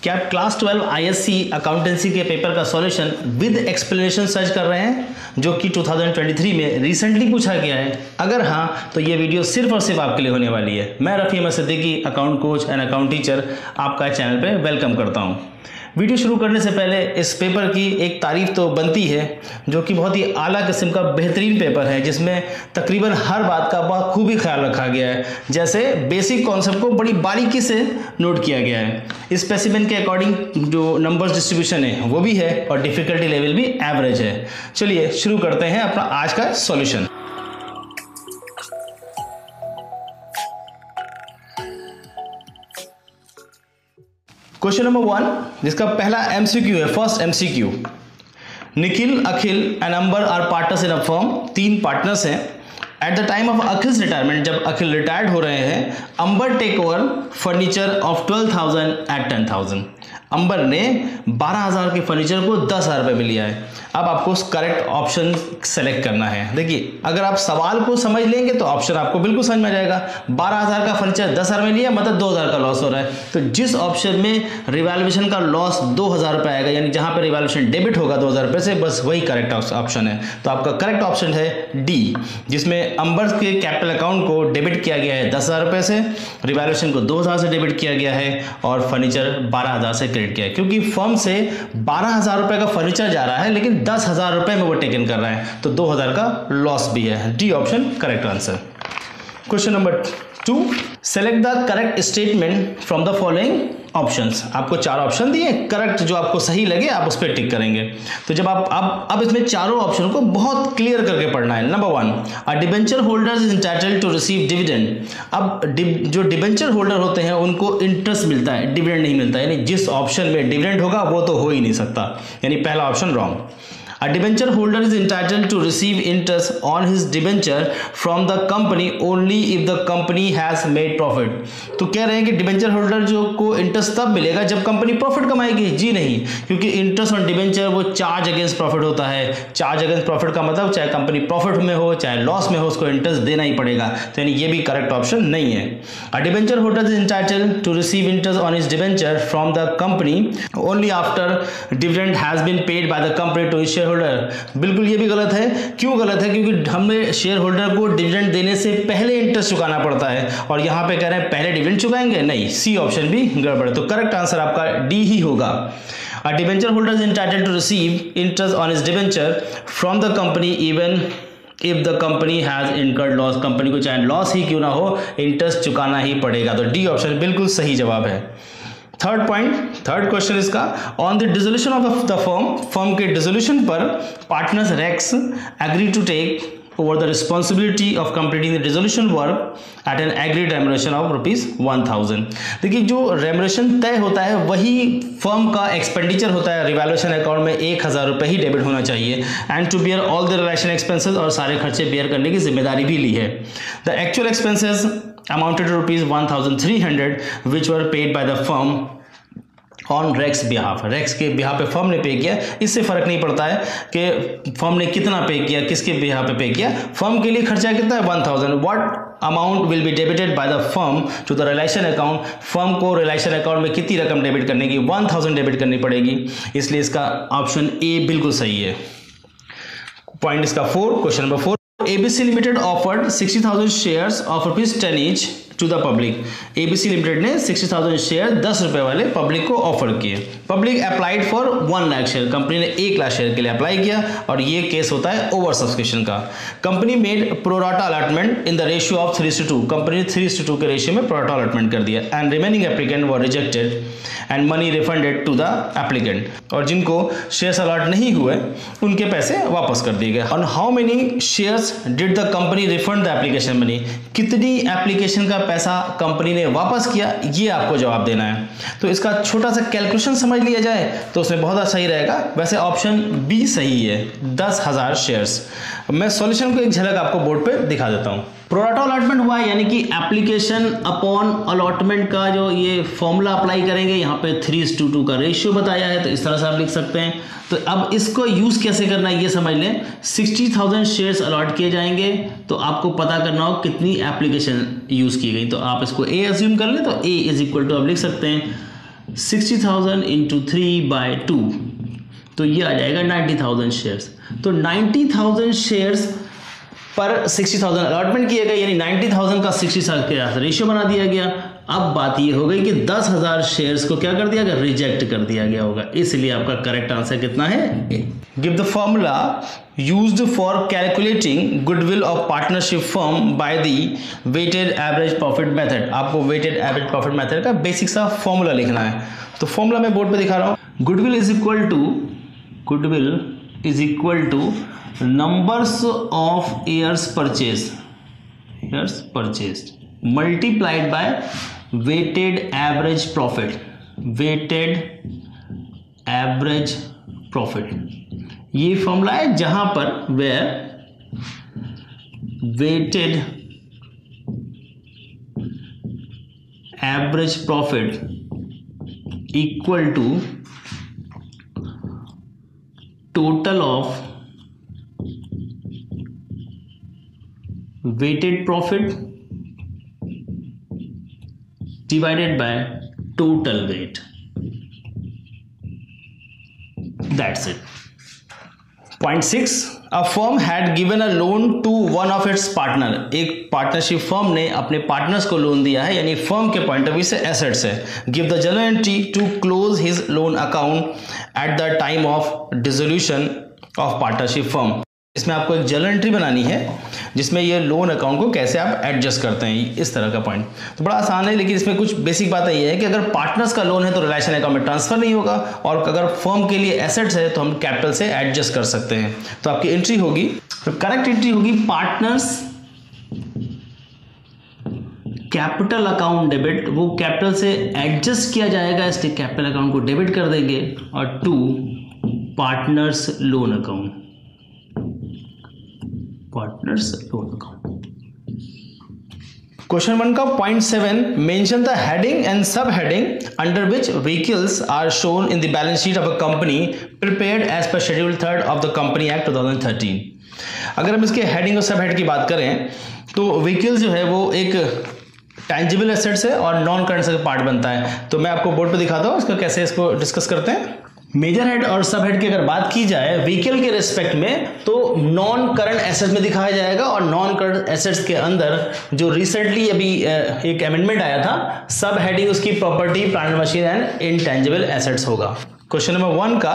क्या आप class 12 ISC accountancy के पेपर का सॉल्यूशन विद एक्सप्लेनेशन सर्च कर रहे हैं जो कि 2023 में रिसेंटली पूछा गया है? अगर हाँ तो ये वीडियो सिर्फ और सिर्फ आपके लिए होने वाली है। मैं Rafi Ahmed Siddiqui, account coach and account teacher, आपका चैनल पे वेलकम करता हूँ। वीडियो शुरू करने से पहले इस पेपर की एक तारीफ तो बनती है जो कि बहुत ही आला किस्म का बेहतरीन पेपर है जिसमें तकरीबन हर बात का बहुत खूबी ख्याल रखा गया है। जैसे बेसिक कॉन्सेप्ट को बड़ी बारीकी से नोट किया गया है। स्पेसिमेन के अकॉर्डिंग जो नंबर्स डिस्ट्रीब्यूशन है वो भी है और डिफिकल्टी लेवल भी एवरेज है। चलिए शुरू करते हैं अपना आज का सॉल्यूशन। क्वेश्चन नंबर 1 जिसका पहला एमसीक्यू है, first MCQ. Nikhil, Akhil and Ambar are partners in a firm. 3 partners हैं। At the time of Akhil's retirement, जब अखिल रिटायर्ड हो रहे हैं, Ambar take over furniture of 12,000 at 10,000। Ambar ने 12,000 के फर्नीचर को 10,000 रुपये में लिया है। अब आपको करेक्ट ऑप्शन सेलेक्ट करना है। देखिए, अगर आप सवाल को समझ लेंगे तो ऑप्शन आपको बिल्कुल समझ में आ जाएगा। 12,000 का फर्नीचर 10,000 में लिया मतलब 2,000 का लॉस हो रहा है। तो जिस ऑप्शन में रिवैल्यूएशन का लॉस 2,000 रुपये आएगा, यानी जहां पर रिवैल्यूएशन डेबिट होगा 2,000 रुपये से, बस वही करेक्ट ऑप्शन है। तो आपका करेक्ट ऑप्शन है डी, जिसमें अंबर के कैपिटल अकाउंट को डेबिट किया गया है 10,000 रुपये से, रिवैल्यूएशन को 2,000 से डेबिट किया गया है और फर्नीचर 12,000 से क्रेडिट किया है। क्योंकि फर्म से 12,000 रुपये का फर्नीचर जा रहा है लेकिन 10,000 रुपये में वो टेकन कर रहा है, तो 2,000 का लॉस भी है। D option correct answer. Question number 2, select the correct statement from the following options. आपको 4 ऑप्शन दिए, करेक्ट जो आपको सही लगे आप उस पर टिक करेंगे। तो जब आप अब इसमें चारों ऑप्शन को बहुत क्लियर करके पढ़ना है। Number 1, a debenture holder is entitled to receive dividend. अब जो डिबेंचर होल्डर होते हैं उनको इंटरेस्ट मिलता है, डिविडेंड नहीं मिलता। यानी जिस ऑप्शन में डिविडेंड होगा वो तो हो ही नहीं सकता, यानी पहला option wrong. A debenture holder is entitled to receive interest on his debenture from the company only if the company has made profit। तो कह रहे हैं कि डिबेंचर होल्डर जो को इंटरेस्ट तब मिलेगा जब कंपनी प्रॉफिट कमाएगी। जी नहीं, क्योंकि इंटरेस्ट ऑन डिबेंचर वो चार्ज अगेंस्ट प्रॉफिट होता है। चार्ज अगेंस्ट प्रॉफिट का मतलब चाहे कंपनी प्रॉफिट में हो चाहे लॉस में हो, उसको इंटरेस्ट देना ही पड़ेगा। तो यानी ये भी करेक्ट ऑप्शन नहीं है। A debenture holder is entitled to receive interest on his debenture from the company only after dividend has been paid by the company to its holder. बिल्कुल ये भी गलत है। क्यों गलत है? क्योंकि हमें शेयर होल्डर को डिविडेंड देने से पहले इंटरेस्ट चुकाना पड़ता है और यहां पे कह रहे हैं पहले डिविडेंड चुकाएंगे। नहीं, सी ऑप्शन भी गड़बड़ है। तो करेक्ट आंसर आपका डी ही होगा। A debenture holder is entitled to receive interest on his debenture from the company even if the company has incurred loss. Company को चाहे लॉस ही क्यों ना हो, इंटरेस्ट चुकाना ही पड़ेगा। तो डी ऑप्शन बिल्कुल सही जवाब है। थर्ड पॉइंट, थर्ड क्वेश्चन इसका, on the dissolution of the firm के डिसोल्यूशन पर partners Rex agree to take over the responsibility of completing the dissolution work at an agreed remuneration of ₹1,000। देखिए, जो remuneration तय होता है वही फर्म का एक्सपेंडिचर होता है। रिवैल्यूएशन अकाउंट में 1,000 रुपये ही डेबिट होना चाहिए and to bear all the realisation expenses, और सारे खर्चे बेयर करने की जिम्मेदारी भी ली है। The actual expenses amounted to ₹1,300 which were paid by the firm on Rex behalf। Rex के बिहाफ पे फर्म ने पे किया। इससे फर्क नहीं पड़ता है कि फर्म ने कितना पे किया, किसके बिहाफ पे पे किया। फर्म के लिए खर्चा कितना है? 1,000। What amount will be debited by the firm to the realisation account. Firm को रिलेशन अकाउंट में कितनी रकम डेबिट करने की? 1,000 डेबिट करनी पड़ेगी। इसलिए इसका ऑप्शन ए बिल्कुल सही है। पॉइंट इसका 4, question number 4, ABC Limited offered 60,000 shares of ₹10 each to the public. ABC limited ने 60,000 शेयर 10 रुपए वाले पब्लिक को ऑफर किए। Public applied for 1 lakh share. Company ने 1 लाख शेयर के लिए अप्लाई किया और ये केस होता है ओवर सब्सक्रिप्शन का। Company made pro rata allotment in the ratio of 3:2। Company ने 3:2 के रेशियो में प्रोराटा अलॉटमेंट कर दिया and remaining applicant were rejected and money refunded to the applicant. और जिनको शेयर्स अलॉट नहीं हुए उनके पैसे वापस कर दिए गए। On how many shares did the company refund the application money. कितनी एप्लीकेशन का पैसा कंपनी ने वापस किया, ये आपको जवाब देना है। तो इसका छोटा सा कैलकुलेशन समझ लिया जाए तो उसमें बहुत सही रहेगा। वैसे ऑप्शन बी सही है, 10,000 शेयर्स। मैं सॉल्यूशन को एक झलक आपको बोर्ड पे दिखा देता हूं। प्रोराटा अलॉटमेंट हुआ है, यानी कि एप्लीकेशन अपॉन अलॉटमेंट का जो ये फॉर्मूला अप्लाई करेंगे, यहाँ पे 3:2 का रेशियो बताया है, तो इस तरह से आप लिख सकते हैं। तो अब इसको यूज कैसे करना है ये समझ लें। 60,000 शेयर्स अलॉट किए जाएंगे तो आपको पता करना हो कितनी एप्लीकेशन यूज की गई। तो आप इसको ए अज्यूम कर लें तो ए इज इक्वल टू आप लिख सकते हैं 60,000 इंटू 3/2, तो ये आ जाएगा 90,000 शेयर्स। तो 90,000 शेयर्स पर 60,000 अलॉटमेंट किया गया, यानी 90,000 का 60,000 के रेशियो बना दिया गया। अब बात ये हो गई कि 10,000 शेयर्स को क्या कर दिया गया, रिजेक्ट कर दिया गया होगा, इसलिए आपका करेक्ट आंसर कितना है, A. Give the formula used for calculating goodwill of partnership firm by the weighted average profit method. आपको वेटेड एवरेज प्रॉफिट मेथड का बेसिक सा फॉर्मूला लिखना है। तो फॉर्मूला मैं बोर्ड पे दिखा रहा हूँ। Goodwill is equal two numbers of years purchased multiplied by weighted average profit। ये फॉर्मूला है जहां पर where weighted average profit equal to total of weighted profit divided by total weight, that's it। Point 6, a firm had given a loan to one of its partner। एक partnership firm ने अपने partners को loan दिया है, यानी firm के point of view से assets है। Give the journal entry to close his loan account at the time of dissolution of partnership firm. इसमें आपको एक जर्नल एंट्री बनानी है जिसमें ये लोन अकाउंट को कैसे आप एडजस्ट करते हैं, इस तरह का पॉइंट। तो बड़ा आसान है, लेकिन इसमें कुछ बेसिक बात ये है कि अगर पार्टनर्स का लोन है तो रिलेशन अकाउंट में ट्रांसफर नहीं होगा, और अगर फर्म के लिए एसेट्स है तो हम कैपिटल से एडजस्ट कर सकते हैं। तो आपकी एंट्री होगी, तो करेक्ट एंट्री होगी पार्टनर्स कैपिटल अकाउंट डेबिट, वो कैपिटल से एडजस्ट किया जाएगा, इसलिए कैपिटल अकाउंट को डेबिट कर देंगे, और to partners loan account, partners loan account. Question 1 का point 7, mention the heading and sub heading under which vehicles are shown in the balance sheet of a company prepared as per schedule 3 of the company act 2013। अगर हम इसके heading और सब head की बात करें तो व्हीकल्स जो है वो एक टैंजिबल एसेट्स है और नॉन करंट एसेट का पार्ट बनता है। तो मैं आपको बोर्ड पे दिखाता हूँ इसका कैसे इसको डिस्कस करते हैं। मेजर हेड और सब हेड की अगर बात की जाए व्हीकल के रिस्पेक्ट में, तो नॉन करंट एसेट्स में दिखाया जाएगा, और नॉन करंट एसेट्स के अंदर जो रिसेंटली अभी एक अमेंडमेंट आया था, सब हेडिंग उसकी property, plant machine and intangible assets होगा। क्वेश्चन नंबर 1 का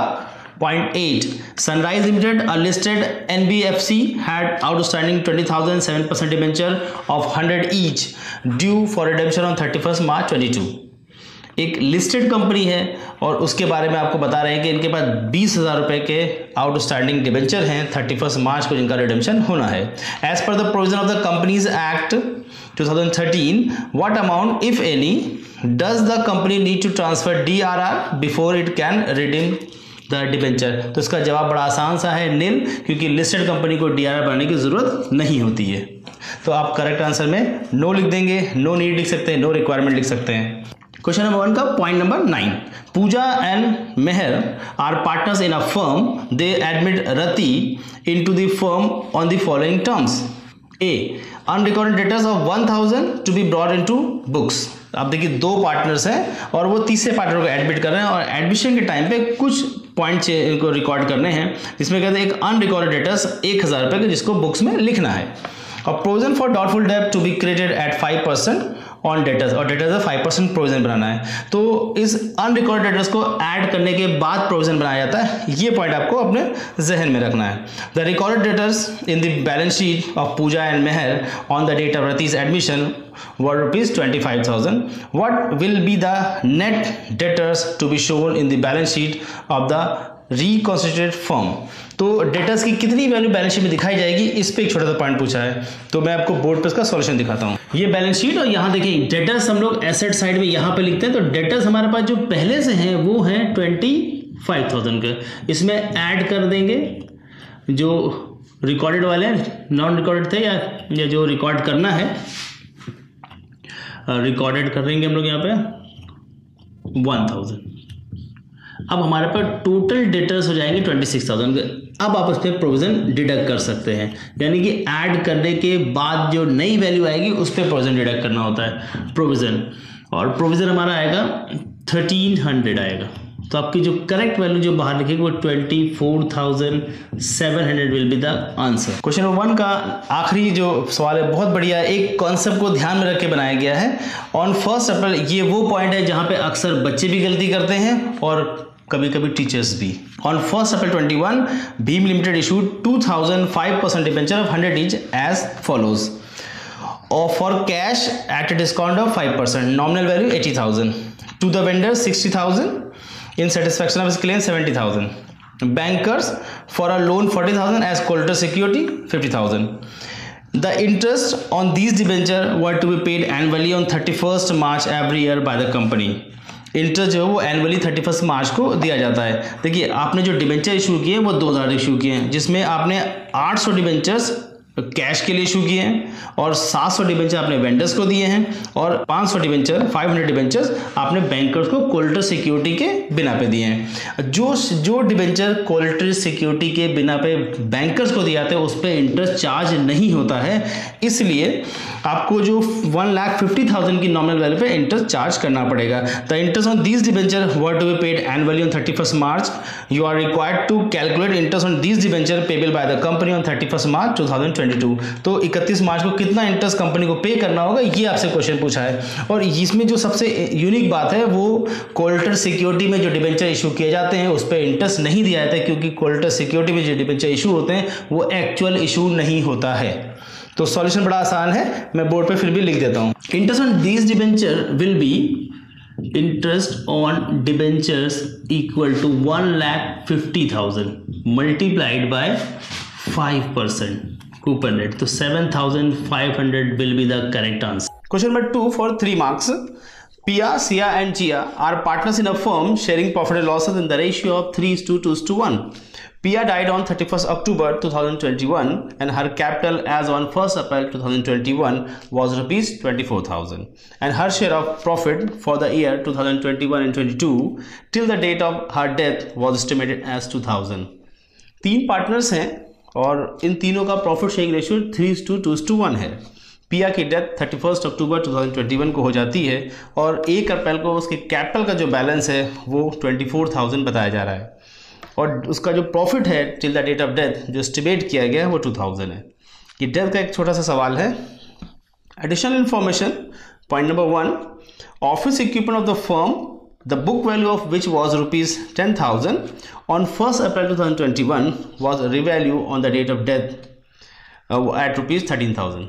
point 8, sunrise limited a listed NBFC had outstanding 20,000 7% debenture of 100 each due for redemption on 31 मार्च 22। एक लिस्टेड कंपनी है और उसके बारे में आपको बता रहे हैं कि इनके पास 20,000 रुपए के आउटस्टैंडिंग डिबेंचर हैं 31 मार्च को, जिनका रिडेम्पशन होना है। As per the provision of the companies act 2013, what amount if any does the company need to transfer DRR before it can redeem the debenture. तो इसका जवाब बड़ा आसान सा है, नील, क्योंकि लिस्टेड कंपनी को DRR बनाने की जरूरत नहीं होती है। तो आप करेक्ट आंसर में नो लिख देंगे, नो नीड लिख सकते हैं, नो रिक्वायरमेंट लिख सकते हैं। क्वेश्चन नंबर 1 का point number 9, Pooja and Mehar are partners in a firm, they admit Rati into the firm on the following terms. A, unrecorded debtors of 1,000 to be brought into books. आप देखिए 2 partners हैं और वो तीसरे पार्टनर को एडमिट कर रहे हैं, और एडमिशन के टाइम पे कुछ पॉइंट इनको रिकॉर्ड करने हैं, जिसमें कहते हैं एक अनरिकॉर्डेड डेटर्स 1,000 रुपये के, जिसको बुक्स में लिखना है। और प्रोविजन फॉर डाउटफुल डेब्ट to be created at 5% on debtors, और डेटर्स का 5% प्रोविजन बनाना है। तो इस अनरिकॉर्डेड डेटर्स को ऐड करने के बाद प्रोविजन बनाया जाता है, ये पॉइंट आपको अपने जहन में रखना है। The recorded debtors in the balance sheet of Pooja and Mehar on the date of Rati's admission were ₹25,000. What will be the net debtors to be shown in the balance sheet of the reconstituted firm? तो debtors की कितनी value balance sheet में दिखाई जाएगी, इस पे एक छोटा सा पॉइंट पूछा है। तो मैं आपको बोर्ड पे इसका सॉल्यूशन दिखाता हूँ। ये बैलेंस शीट, और यहाँ देखिए डेटर्स हम लोग एसेट साइड में यहाँ पे लिखते हैं। तो डेटर्स हमारे पास जो पहले से हैं वो हैं 25,000 के, इसमें ऐड कर देंगे जो रिकॉर्डेड वाले हैं, नॉन रिकॉर्डेड थे या जो रिकॉर्ड करना है, रिकॉर्डेड कर देंगे हम लोग यहाँ पे 1,000। अब हमारे पास टोटल डेटर्स हो जाएंगे 26,000 के। अब आप उस पर प्रोविजन डिडक्ट कर सकते हैं, यानी कि ऐड करने के बाद जो नई वैल्यू आएगी उस पर प्रोविजन डिडक्ट करना होता है। प्रोविजन और प्रोविजन हमारा आएगा 1300 आएगा। तो आपकी जो करेक्ट वैल्यू जो बाहर लिखेगी वो 24,700 will be the answer. Question number 1 का आखिरी जो सवाल है बहुत बढ़िया है, एक कॉन्सेप्ट को ध्यान में रख के बनाया गया है। ऑन 1 अप्रैल, ये वो पॉइंट है जहां पे अक्सर बच्चे भी गलती करते हैं और कभी कभी टीचर्स भी। On 1 April 21 Bhim limited issued 2005% debenture of 100 each as follows, और for cash at a discount of 5%, nominal value 80,000, to the vendor 60,000, in satisfaction of his claim 70,000, bankers for a loan 40,000 as collateral security 50,000. The interest on these debenture were to be paid annually on 31st March every year by the company. Interest जो है वो annually 31 मार्च को दिया जाता है। देखिए आपने जो डिबेंचर इशू किए वो 2000 इशू किए हैं, जिसमें आपने 800 डिबेंचर्स कैश के लिए इशू किए हैं और 700 डिबेंचर आपने वेंडर्स को दिए हैं और 500 डिबेंचर 500 डिबेंचर्स आपने बैंकर्स को कोलेटरल सिक्योरिटी के बिना पे दिए हैं। जो डिबेंचर कोलेटरल सिक्योरिटी के बिना पे बैंकर्स को दिए जाते हैं उस पर इंटरेस्ट चार्ज नहीं होता है, इसलिए आपको जो 1,50,000 की नॉमिनल वैल्यू पे इंटरेस्ट चार्ज करना पड़ेगा। The interest on these debenture were to be paid annually on 31 March. You are required to calculate interest on these debenture payable by the company on 31 March 2022। तो 31 मार्च को कितना interest company को पे करना होगा ये आपसे क्वेश्चन पूछा है। और इसमें जो सबसे यूनिक बात है वो कोलेटरल सिक्योरिटी में जो डिबेंचर इशू किए जाते हैं उस पर इंटरेस्ट नहीं दिया जाता है, क्योंकि कोलेटरल सिक्योरिटी में जो डिबेंचर इशू होते हैं वो एक्चुअल इशू नहीं होता है। तो सॉल्यूशन बड़ा आसान है, मैं बोर्ड पे फिर भी लिख देता हूं। Interest on these debenture will be interest on debentures equal to 1,50,000 multiplied by 5% coupon rate, तो 7,500 will be the correct answer. Question number 2 for 3 marks. Pia, Sia and Chia are partners in a firm sharing profit and losses in the ratio of 3:2:1. Pia died on 31st October 2021 and her capital as on 1st April 2021 was rupees 24,000 and her share of profit for the year 2021 and 22 till the date of her death was estimated as 2,000. 3 partners हैं और इन तीनों का profit sharing ratio 3:2:1 है। पिया की death 31 अक्टूबर 2021 को हो जाती है और 1 अप्रैल को उसके कैपिटल का जो बैलेंस है वो 24,000 बताया जा रहा है और उसका जो प्रॉफिट है till the date of death जो एस्टिमेट किया गया है वो 2,000 है। ये डेथ का एक छोटा सा सवाल है। Additional information, point number 1, office equipment of the firm the book value of which was rupees 10,000 on 1st April 2021 was revalued on the date of death at rupees 13,000.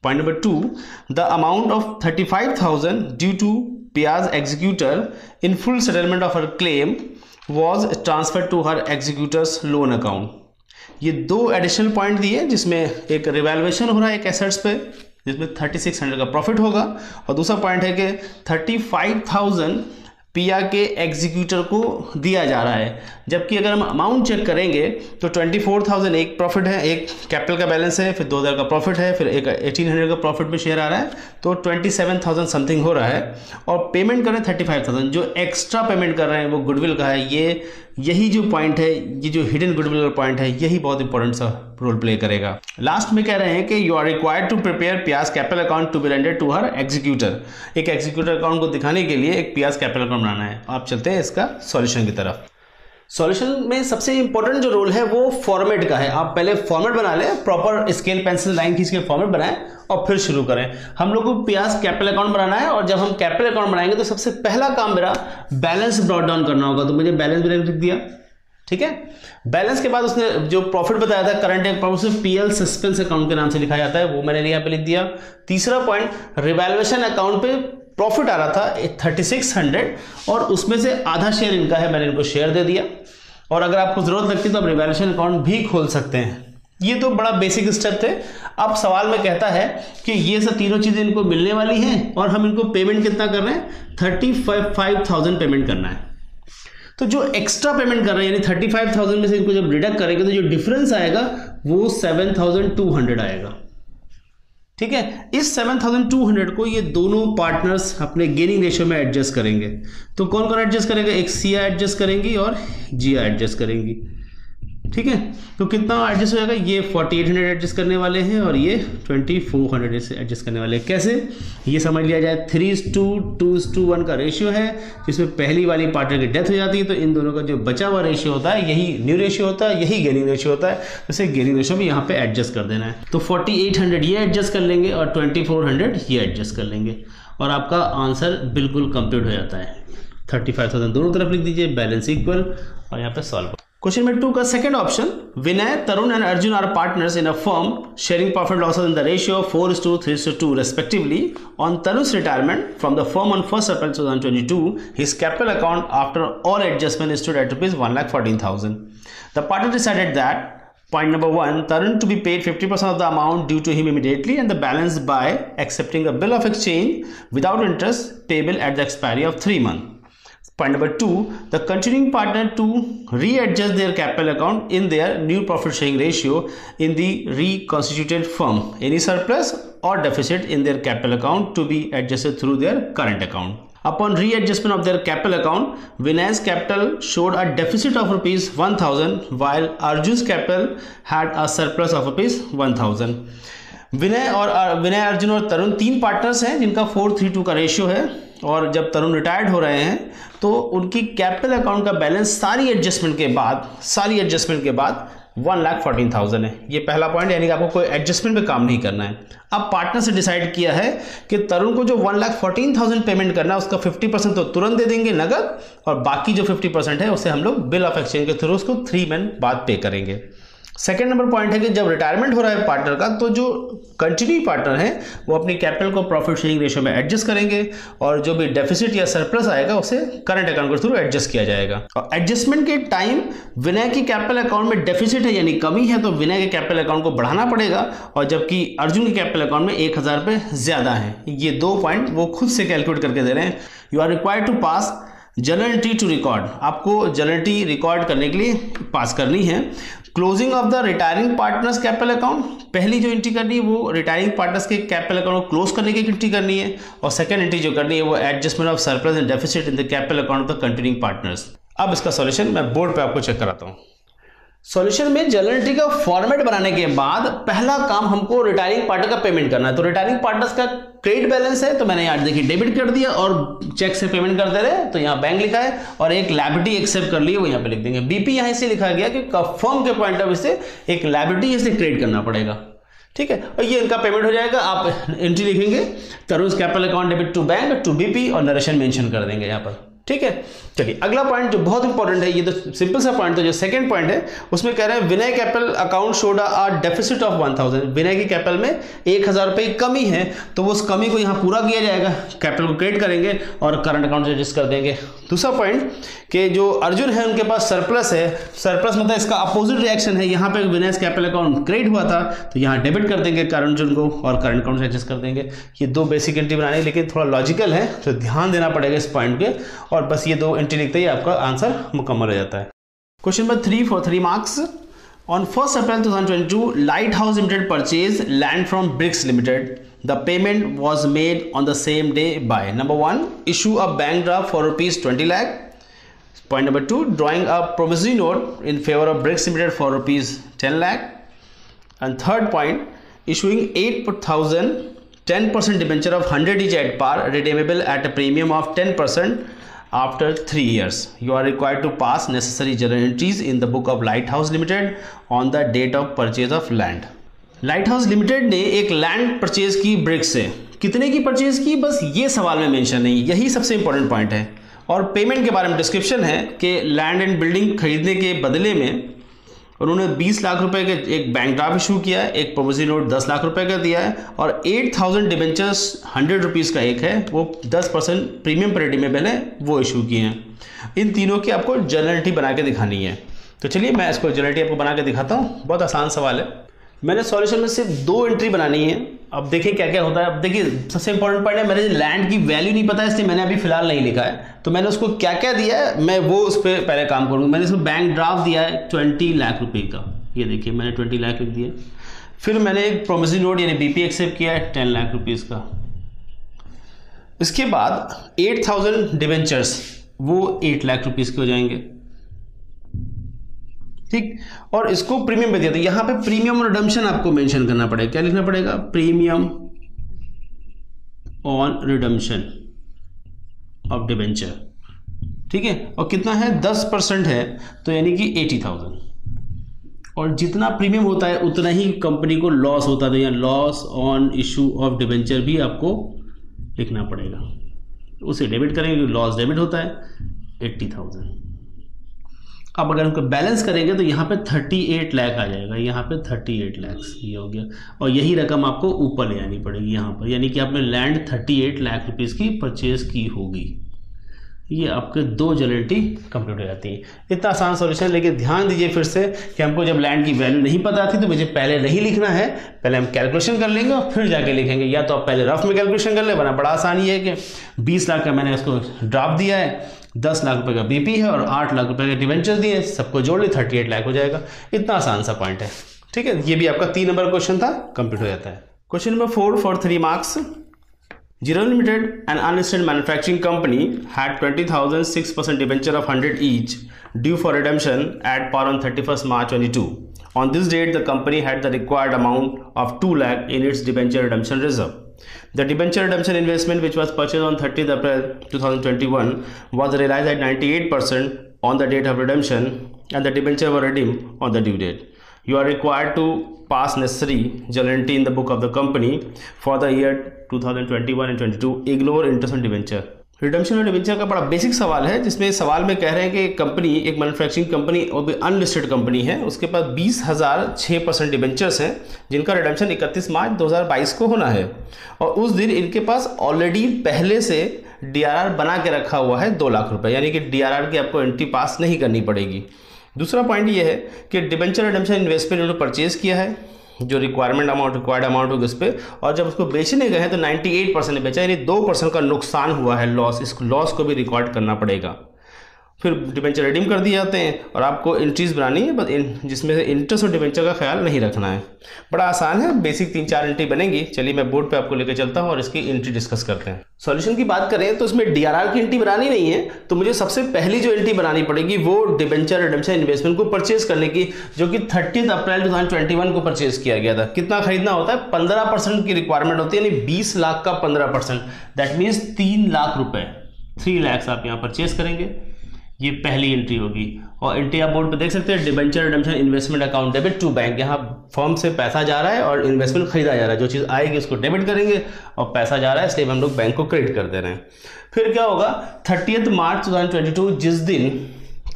Point number 2, the amount of 35,000 due to Pia's executor in full settlement of her claim was transferred to her executor's loan account. ये 2 additional point दिए जिसमें एक revaluation हो रहा है एक assets पे जिसमें 3,600 का प्रॉफिट होगा और दूसरा पॉइंट है कि 35,000 पिया के एग्जीक्यूटर को दिया जा रहा है, जबकि अगर हम अमाउंट चेक करेंगे तो 24,000 एक प्रॉफिट है, एक कैपिटल का बैलेंस है, फिर 2,000 का प्रॉफिट है, फिर एक 1,800 का प्रॉफिट में शेयर आ रहा है, तो 27,000 समथिंग हो रहा है और पेमेंट कर रहे हैं 35,000। जो एक्स्ट्रा पेमेंट कर रहे हैं वो गुडविल का है। यही जो पॉइंट है, ये जो हिडन गुडविल का पॉइंट है, यही बहुत इंपॉर्टेंट सा रोल प्ले करेगा। लास्ट में कह रहे हैं कि you are required to prepare Piyas capital account to be rendered to her executor. एक एग्जीक्यूटर अकाउंट को दिखाने के लिए एक पियास कैपिटल अकाउंट बनाना है। आप चलते हैं इसका सॉल्यूशन की तरफ। सॉल्यूशन में सबसे इंपॉर्टेंट जो रोल है वो फॉर्मेट का है। आप पहले फॉर्मेट बना लें, प्रॉपर स्केल पेंसिल लाइन खींच के फॉर्मेट बनाएं और फिर शुरू करें। हम लोग को पियास कैपिटल अकाउंट बनाना है और जब हम कैपिटल अकाउंट बनाएंगे तो सबसे पहला काम मेरा बैलेंस ब्रॉट डाउन करना होगा, तो मुझे बैलेंस लिख दिया, ठीक है। बैलेंस के बाद उसने जो प्रॉफिट बताया था करंट प्रॉफिट से पीएल सस्पेंस अकाउंट के नाम से लिखा जाता है, वो मैंने यहाँ पे लिख दिया। तीसरा पॉइंट, रिवैल्यूएशन अकाउंट पे प्रॉफिट आ रहा था 3,600 और उसमें से आधा शेयर इनका है, मैंने इनको शेयर दे दिया। और अगर आपको जरूरत लगती है तो आप रिवैल्यूएशन अकाउंट भी खोल सकते हैं। ये तो बड़ा बेसिक स्टेप थे। अब सवाल में कहता है कि ये सब तीनों चीजें इनको मिलने वाली हैं और हम इनको पेमेंट कितना कर रहे हैं, 35,000 पेमेंट करना है। तो जो एक्स्ट्रा पेमेंट कर रहे हैं यानी 35,000 में से इनको जब डिडक्ट करेंगे तो जो डिफरेंस आएगा वो 7,200 आएगा, ठीक है। इस 7,200 को ये दोनों पार्टनर्स अपने गेनिंग रेशियो में एडजस्ट करेंगे। तो कौन कौन एडजस्ट करेगा, एक सिया एडजस्ट करेंगी और जिया एडजस्ट करेंगी, ठीक है। तो कितना एडजस्ट हो जाएगा, ये 4800 एडजस्ट करने वाले हैं और ये 2400 से एडजस्ट करने वाले हैं। कैसे, ये समझ लिया जाए 3:2:1 का रेशियो है, जिसमें पहली वाली पार्टनर की डेथ हो जाती है तो इन दोनों का जो बचा हुआ रेशियो होता है यही न्यू रेशियो होता है, यही गेनिंग रेशियो होता है। जैसे गेनिंग रेशियो भी यहाँ पे एडजस्ट कर देना है। तो 4800 ये एडजस्ट कर लेंगे और 2400 ये एडजस्ट कर लेंगे और आपका आंसर बिल्कुल कंप्लीट हो जाता है। 35,000 दोनों तरफ लिख दीजिए, बैलेंस इक्वल और यहाँ पे सॉल्व। क्वेश्चन नंबर 2 का second option, Vinay, Tarun and Arjun are partners in a firm sharing profit losses in the ratio 4:3:2 respectively. On Tarun's retirement from the firm on 1st April 2022, his capital account after all adjustments stood at rupees 1,14,000. The partner decided that point number 1, Tarun to be paid 50% of the amount due to him immediately and the balance by accepting a bill of exchange without interest payable at the expiry of 3 months. Point number 2, the continuing partner to readjust their capital account in their new profit sharing ratio in the reconstituted firm. Any surplus or deficit in their capital account to be adjusted through their current account. Upon readjustment of their capital account, Vinay's capital showed a deficit of rupees 1,000 while Arjun's capital had a surplus of rupees 1,000. विनय, अर्जुन और तरुण 3 partners हैं जिनका 4:3:2 का ratio है और जब तरुण retired हो रहे हैं तो उनकी कैपिटल अकाउंट का बैलेंस सारी एडजस्टमेंट के बाद 1,14,000 है। ये पहला पॉइंट, यानी कि आपको कोई एडजस्टमेंट पे काम नहीं करना है। अब पार्टनर से डिसाइड किया है कि तरुण को जो 1,14,000 पेमेंट करना है उसका 50% तो तुरंत दे देंगे नगद और बाकी जो 50% है उसे हम लोग बिल ऑफ एक्सचेंज के थ्रू उसको 3 मंथ बाद पे करेंगे। सेकेंड नंबर पॉइंट है कि जब रिटायरमेंट हो रहा है पार्टनर का तो जो कंटिन्यू पार्टनर है वो अपनी कैपिटल को प्रॉफिट शेयरिंग रेशियो में एडजस्ट करेंगे और जो भी डेफिसिट या सरप्लस आएगा उसे करंट अकाउंट के थ्रू एडजस्ट किया जाएगा। और एडजस्टमेंट के टाइम विनय की कैपिटल अकाउंट में डेफिसिट है यानी कमी है तो विनय के कैपिटल अकाउंट को बढ़ाना पड़ेगा और जबकि अर्जुन के कैपिटल अकाउंट में 1,000 रुपये ज़्यादा है। ये 2 पॉइंट वो खुद से कैलकुलेट करके दे रहे हैं। You are required to pass journal entry to record, आपको जर्नल एंट्री रिकॉर्ड करने के लिए पास करनी है। Closing of the retiring partners capital account, पहली जो एंट्री करनी है वो रिटायरिंग पार्टनर्स के कैपिटल अकाउंट को क्लोज करने की एंट्री करनी है और सेकंड एंट्री जो करनी है वो adjustment of surplus and deficit in the capital account of the continuing partners. अब इसका सॉल्यूशन मैं बोर्ड पे आपको चेक कराता हूँ। सॉल्यूशन में जर्नल एंट्री का फॉर्मेट बनाने के बाद पहला काम हमको रिटायरिंग पार्टनर का पेमेंट करना है। तो रिटायरिंग पार्टनर्स का क्रेडिट बैलेंस है तो मैंने यहाँ देखिए डेबिट कर दिया और चेक से पेमेंट कर दे रहे तो यहाँ बैंक लिखा है और एक लायबिलिटी एक्सेप्ट कर ली वो यहाँ पे लिख देंगे। बीपी यहाँ से लिखा गया कि फर्म के पॉइंट ऑफ व्यू से एक लायबिलिटी इसे क्रिएट करना पड़ेगा, ठीक है। और ये इनका पेमेंट हो जाएगा। आप एंट्री लिखेंगे Tarun capital account debit to bank to BP और नरेशन मेंशन कर देंगे यहाँ पर, ठीक है। चलिए अगला पॉइंट जो बहुत इंपॉर्टेंट है, ये तो सिंपल सा पॉइंट, तो जो सेकंड पॉइंट है उसमें कह रहे हैं Vinay capital account showed a deficit of 1,000, Vinay की कैपिटल में 1,000 रुपये की कमी है तो उस कमी को यहाँ पूरा किया जाएगा, कैपिटल को क्रिएट करेंगे और करंट अकाउंट से एडजस्ट कर देंगे। दूसरा पॉइंट कि जो अर्जुन है उनके पास सरप्लस है, सरप्लस मतलब इसका अपोजिट रिएक्शन है, यहाँ पे विनय कैपिटल अकाउंट क्रिएट हुआ था तो यहाँ डेबिट कर देंगे अर्जुन को और करंट अकाउंट से एडजस्ट कर देंगे। ये 2 बेसिक एंट्री बनाने, लेकिन थोड़ा लॉजिकल है तो ध्यान देना पड़ेगा इस पॉइंट पे और बस ये 2 एंट्री लिखते ही आपका आंसर मुकम्मल हो जाता है। Question number 3 for 3 marks. On 1st April 2022, Lighthouse Limited purchased land from Bricks Limited. The payment was made on the same day by number 1, issue a bank draft for rupees 20 lakh. Point number 2, drawing a promissory note in favor of Bricks Limited for rupees 10 lakh. And third point, issuing 8,000 10% debenture of 100 each at par, redeemable at a premium of 10% after 3 years. You are required to pass necessary journal entries in the book of Lighthouse Limited on the date of purchase of land. Lighthouse Limited ने एक land purchase की BRICS से, कितने की purchase की बस ये सवाल में मेंशन नहीं, यही सबसे इंपॉर्टेंट पॉइंट है। और पेमेंट के बारे में डिस्क्रिप्शन है कि लैंड एंड बिल्डिंग खरीदने के बदले में उन्होंने 20 लाख रुपए के एक बैंक ड्राफ्ट इशू किया है, एक प्रोमिसरी नोट 10 लाख रुपए का दिया है और 8,000 डिबेंचर्स 100 रुपीज़ का एक है वो 10% प्रीमियम पर रिडीमेबल है वो इशू किए हैं। इन तीनों की आपको जर्नल एंट्री बना के दिखानी है। तो चलिए मैं इसको जर्नल एंट्री आपको बना के दिखाता हूँ, बहुत आसान सवाल है। मैंने सॉल्यूशन में सिर्फ 2 एंट्री बनानी है। अब देखिए क्या क्या होता है। अब देखिए सबसे इंपॉर्टेंट पॉइंट है, मेरे लैंड की वैल्यू नहीं पता है इसलिए मैंने अभी फिलहाल नहीं लिखा है, तो मैंने उसको क्या क्या दिया है मैं वो उस पर पहले काम करूँगा। मैंने इसमें बैंक ड्राफ्ट दिया है 20 लाख रुपए का, ये देखिए मैंने 20 लाख लिख दिया। फिर मैंने एक प्रोमिसरी नोट यानी बीपी एक्सेप्ट किया है 10 लाख रुपीज़ का। इसके बाद 8,000 डिबेंचर्स वो 8 लाख रुपीज़ के हो जाएंगे, ठीक, और इसको प्रीमियम पे दिया। तो यहाँ पे प्रीमियम रिडम्पशन आपको मेंशन करना पड़ेगा। क्या लिखना पड़ेगा? Premium on redemption of debenture. ठीक है, और कितना है? 10% है, तो यानी कि 80,000। और जितना प्रीमियम होता है उतना ही कंपनी को लॉस होता है, तो यहाँ loss on issue of debenture भी आपको लिखना पड़ेगा। उसे डेबिट करेंगे, लॉस डेबिट होता है 80,000। अब अगर हमको बैलेंस करेंगे तो यहाँ पे 38 लाख आ जाएगा, यहाँ पे 38 लाख ये हो गया, और यही रकम आपको ऊपर ले आनी पड़ेगी यहाँ पर, यानी कि आपने लैंड 38 लाख रुपीज़ की परचेज की होगी। ये आपके 2 जर्नलिटी कंप्लीट हो जाती है। इतना आसान सॉल्यूशन, लेकिन ध्यान दीजिए फिर से कि हमको जब लैंड की वैल्यू नहीं पता थी तो मुझे पहले नहीं लिखना है, पहले हम कैलकुलेशन कर लेंगे और फिर जाके लिखेंगे। या तो आप पहले रफ में कैलकुलेशन कर ले, बना बड़ा आसान ही है कि 20 लाख का मैंने इसको ड्राफ्ट दिया है, 10 लाख रुपए का बीपी है और 8 लाख रुपए के डिवेंचर दिए, सबको जोड़ ले 38 लाख हो जाएगा। इतना आसान सा पॉइंट है। ठीक है, ये भी आपका 3 नंबर क्वेश्चन था, कंप्लीट हो जाता है। Question number 4 for 3 marks. Jiral Limited, an unlisted manufacturing company, had 20,000 6% debenture of 100 each due for redemption at par on 31st March 22. On this date, the company had the required amount of 2 lakh in its debenture redemption reserve. The debenture redemption investment, which was purchased on 30th April 2021, was realized at 98% on the date of redemption, and the debenture were redeemed on the due date. You are required to pass necessary journal entry in the book of the company for the year 2021 and 22. Ignore interest on debenture. Redemption और debenture का बड़ा basic सवाल है, जिसमें सवाल में कह रहे हैं कि कंपनी, एक मैन्युफैक्चरिंग कंपनी और भी अनलिस्टेड कंपनी है, उसके पास 20,006% डिबेंचर्स हैं जिनका रिडम्पशन 31 मार्च 2022 को होना है, और उस दिन इनके पास ऑलरेडी पहले से DRR बना के रखा हुआ है 2 लाख रुपए, यानी कि DRR की आपको एंट्री पास नहीं करनी पड़ेगी। दूसरा पॉइंट ये है कि डिबेंचर रिडम्पशन इन्वेस्टमेंट उन्होंने परचेज किया है, जो रिक्वायर्ड अमाउंट होगा उस पर, और जब उसको बेचने गए हैं तो 98% बेचा, यानी 2% का नुकसान हुआ है, लॉस। इस लॉस को भी रिकॉर्ड करना पड़ेगा। फिर डिबेंचर रिडीम कर दिए जाते हैं और आपको एंट्रीज बनानी है, बस जिसमें से इंटरेस्ट और डिबेंचर का ख्याल नहीं रखना है। बड़ा आसान है, बेसिक 3-4 एंट्री बनेगी। चलिए मैं बोर्ड पे आपको लेकर चलता हूँ और इसकी एंट्री डिस्कस करते हैं। सॉल्यूशन की बात करें तो इसमें DRR की एंट्री बनानी नहीं है, तो मुझे सबसे पहली जो एंट्री बनानी पड़ेगी वो डिबेंचर रिडम्पशन इन्वेस्टमेंट को परचेज करने की, जो कि 30 अप्रैल 2021 को परचेज किया गया था। कितना खरीदना होता है? 15% की रिक्वायरमेंट होती है, यानी 20 लाख का 15%, दैट मीन्स 3 लाख रुपए, 3 लाख आप यहाँ परचेज करेंगे। ये पहली एंट्री होगी, और एंट्री आप बोर्ड पे देख सकते हैं, debenture redemption investment account debit to bank. यहाँ फर्म से पैसा जा रहा है और इन्वेस्टमेंट खरीदा जा रहा है, जो चीज़ आएगी उसको डेबिट करेंगे, और पैसा जा रहा है इसलिए हम लोग बैंक को क्रेडिट कर दे रहे हैं। फिर क्या होगा? 30 मार्च 2022, जिस दिन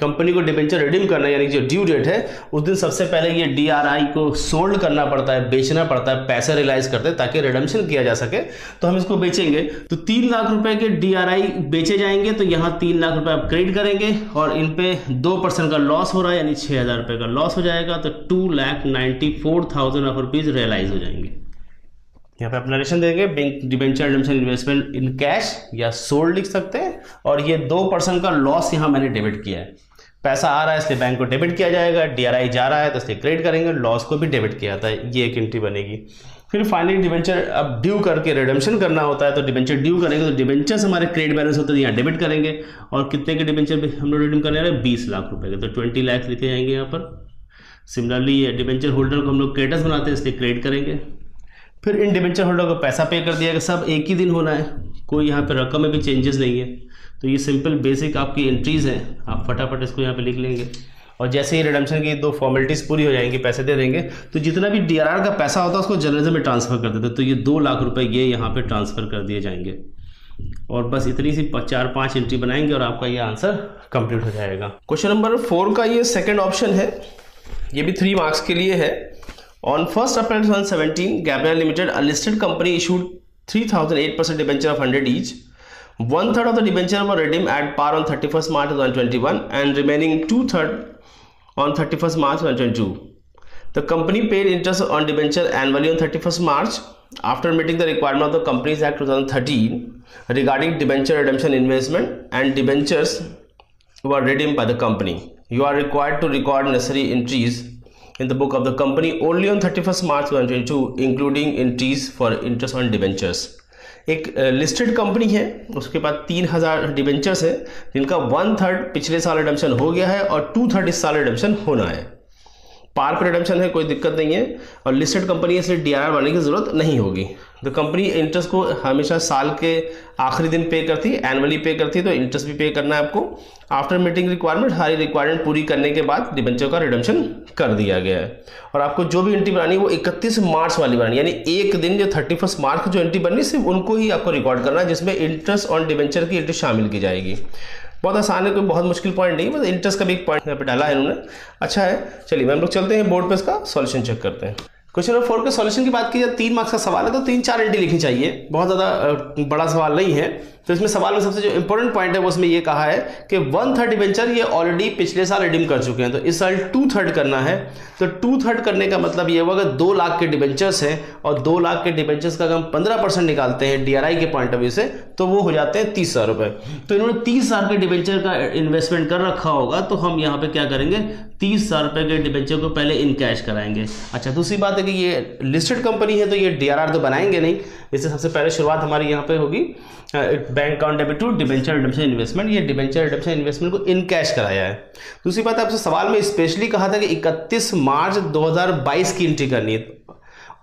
कंपनी को डिबेंचर रिडीम करना है, यानी जो ड्यू डेट है, उस दिन सबसे पहले ये DRI को सोल्ड करना पड़ता है, बेचना पड़ता है, पैसे रियलाइज करते हैं ताकि रिडम्पशन किया जा सके। तो हम इसको बेचेंगे तो 3 लाख रुपए के DRI बेचे जाएंगे, तो यहाँ 3 लाख रुपए आप क्रेडिट करेंगे, और इन पे 2% का लॉस हो रहा है, यानी 6,000 रुपये का लॉस हो जाएगा, तो 2,94,000 रुपीज़ रियलाइज हो जाएंगे। यहाँ पे आप नरेशन देंगे, bank debenture redemption investment in cash या सोल्ड लिख सकते हैं, और ये 2% का लॉस यहाँ मैंने डेबिट किया है। पैसा आ रहा है इसलिए बैंक को डेबिट किया जाएगा, DRI जा रहा है तो इसलिए क्रेडिट करेंगे, लॉस को भी डेबिट किया जाता है। ये एक एंट्री बनेगी। फिर फाइनली डिबेंचर अब ड्यू करके रिडम्पशन करना होता है, तो डिबेंचर ड्यू करेंगे तो डिबेंचर्स हमारे क्रेडिट बैलेंस होते हैं, यहाँ डेबिट करेंगे, और कितने के डिबेंचर हम लोग रिडीम करने वाले हैं? 20 लाख रुपए के, तो 20 लाख लिखे जाएंगे यहाँ पर। सिमिलरली ये डिबेंचर होल्डर को हम लोग क्रेडिटर्स बनाते हैं इसलिए क्रेडिट करेंगे। फिर इन डिबेंचर होल्डर को पैसा पे कर दिया, सब एक ही दिन होना है, कोई यहाँ पर रकम में भी चेंजेस नहीं है। तो ये सिंपल बेसिक आपकी एंट्रीज हैं, आप फटाफट इसको यहाँ पे लिख लेंगे, और जैसे ही रिडम्पशन की 2 फॉर्मेलिटीज़ पूरी हो जाएंगी, पैसे दे देंगे, तो जितना भी DRR का पैसा होता है उसको जर्नलिज्म में ट्रांसफ़र कर देते हैं। तो ये 2 लाख रुपए ये यहाँ पे ट्रांसफ़र कर दिए जाएंगे, और बस इतनी सी 4-5 एंट्री बनाएंगे और आपका ये आंसर कंप्लीट हो जाएगा। क्वेश्चन नंबर 4 का ये सेकेंड ऑप्शन है, ये भी 3 मार्क्स के लिए है। On 1st April 2017, Gabriel Limited, a listed company, issued 3,008% debenture of 100 each. 1/3 of the debenture were redeemed at par on 31st March 2021, and remaining 2/3 on 31st March 2022. The company paid interest on debenture annually on 31st March after meeting the requirement of the Companies Act 2013 regarding debenture redemption investment, and debentures were redeemed by the company. You are required to record necessary entries in the book of the company only on 31st March 2022, including entries for interest on debentures. एक listed company है, उसके पास 3,000 debentures है, जिनका 1/3 पिछले साल redemption हो गया है और 2/3 इस साल रिडम्पशन होना है। पार पर रिडम्पशन है, कोई दिक्कत नहीं है, और लिस्टेड कंपनी है इसलिए DRR बनने की ज़रूरत नहीं होगी। तो कंपनी इंटरेस्ट को हमेशा साल के आखिरी दिन पे करती है, एनुअली पे करती है, तो इंटरेस्ट भी पे करना है आपको। आफ्टर मीटिंग रिक्वायरमेंट, सारी रिक्वायरमेंट पूरी करने के बाद डिबेंचर का रिडम्पशन कर दिया गया है। और आपको जो भी एंट्री बनानी है वो 31 मार्च वाली बनानी है, यानी एक दिन जो 31 मार्च को जो एंट्री बननी है सिर्फ उनको ही आपको रिकॉर्ड करना है, जिसमें इंटरेस्ट ऑन डिबेंचर की एंट्री शामिल की जाएगी। बहुत आसान है, कोई बहुत मुश्किल पॉइंट नहीं, बस इंटरेस्ट का भी एक पॉइंट यहाँ पे डाला है इन्होंने, अच्छा है। चलिए हम लोग चलते हैं बोर्ड पे इसका सॉल्यूशन चेक करते हैं। क्वेश्चन नंबर 4 के सॉल्यूशन की बात की जाए, 3 मार्क्स का सवाल है तो 3-4 एंट्री लिखनी चाहिए, बहुत ज़्यादा बड़ा सवाल नहीं है। तो इसमें सवाल में सबसे जो इंपॉर्टेंट पॉइंट है वो उसमें ये कहा है कि 1/3 डिबेंचर ये ऑलरेडी पिछले साल रिडीम कर चुके हैं, तो इस साल 2/3 करना है। तो 2/3 करने का मतलब ये हुआ अगर 2 लाख के डिबेंचर्स हैं और 2 लाख के डिबेंचर्स का अगर हम 15% निकालते हैं DRI के पॉइंट ऑफ व्यू से तो वो हो जाते हैं 30,000 रुपये। तो इन्होंने 30,000 के डिबेंचर का इन्वेस्टमेंट कर रखा होगा, तो हम यहाँ पे क्या करेंगे, 30,000 रुपये के डिबेंचर को पहले इन कैश कराएंगे। अच्छा, दूसरी बात है कि ये लिस्टेड कंपनी है तो ये DRR तो बनाएंगे नहीं, इससे सबसे पहले शुरुआत हमारी यहाँ पे होगी bank account debit to debenture redemption investment, ये डिबेंचर रिडम्पशन इन्वेस्टमेंट को इन कैश कराया है। दूसरी बात आपसे सवाल में स्पेशली कहा था कि 31 मार्च 2022 की एंट्री करनी है,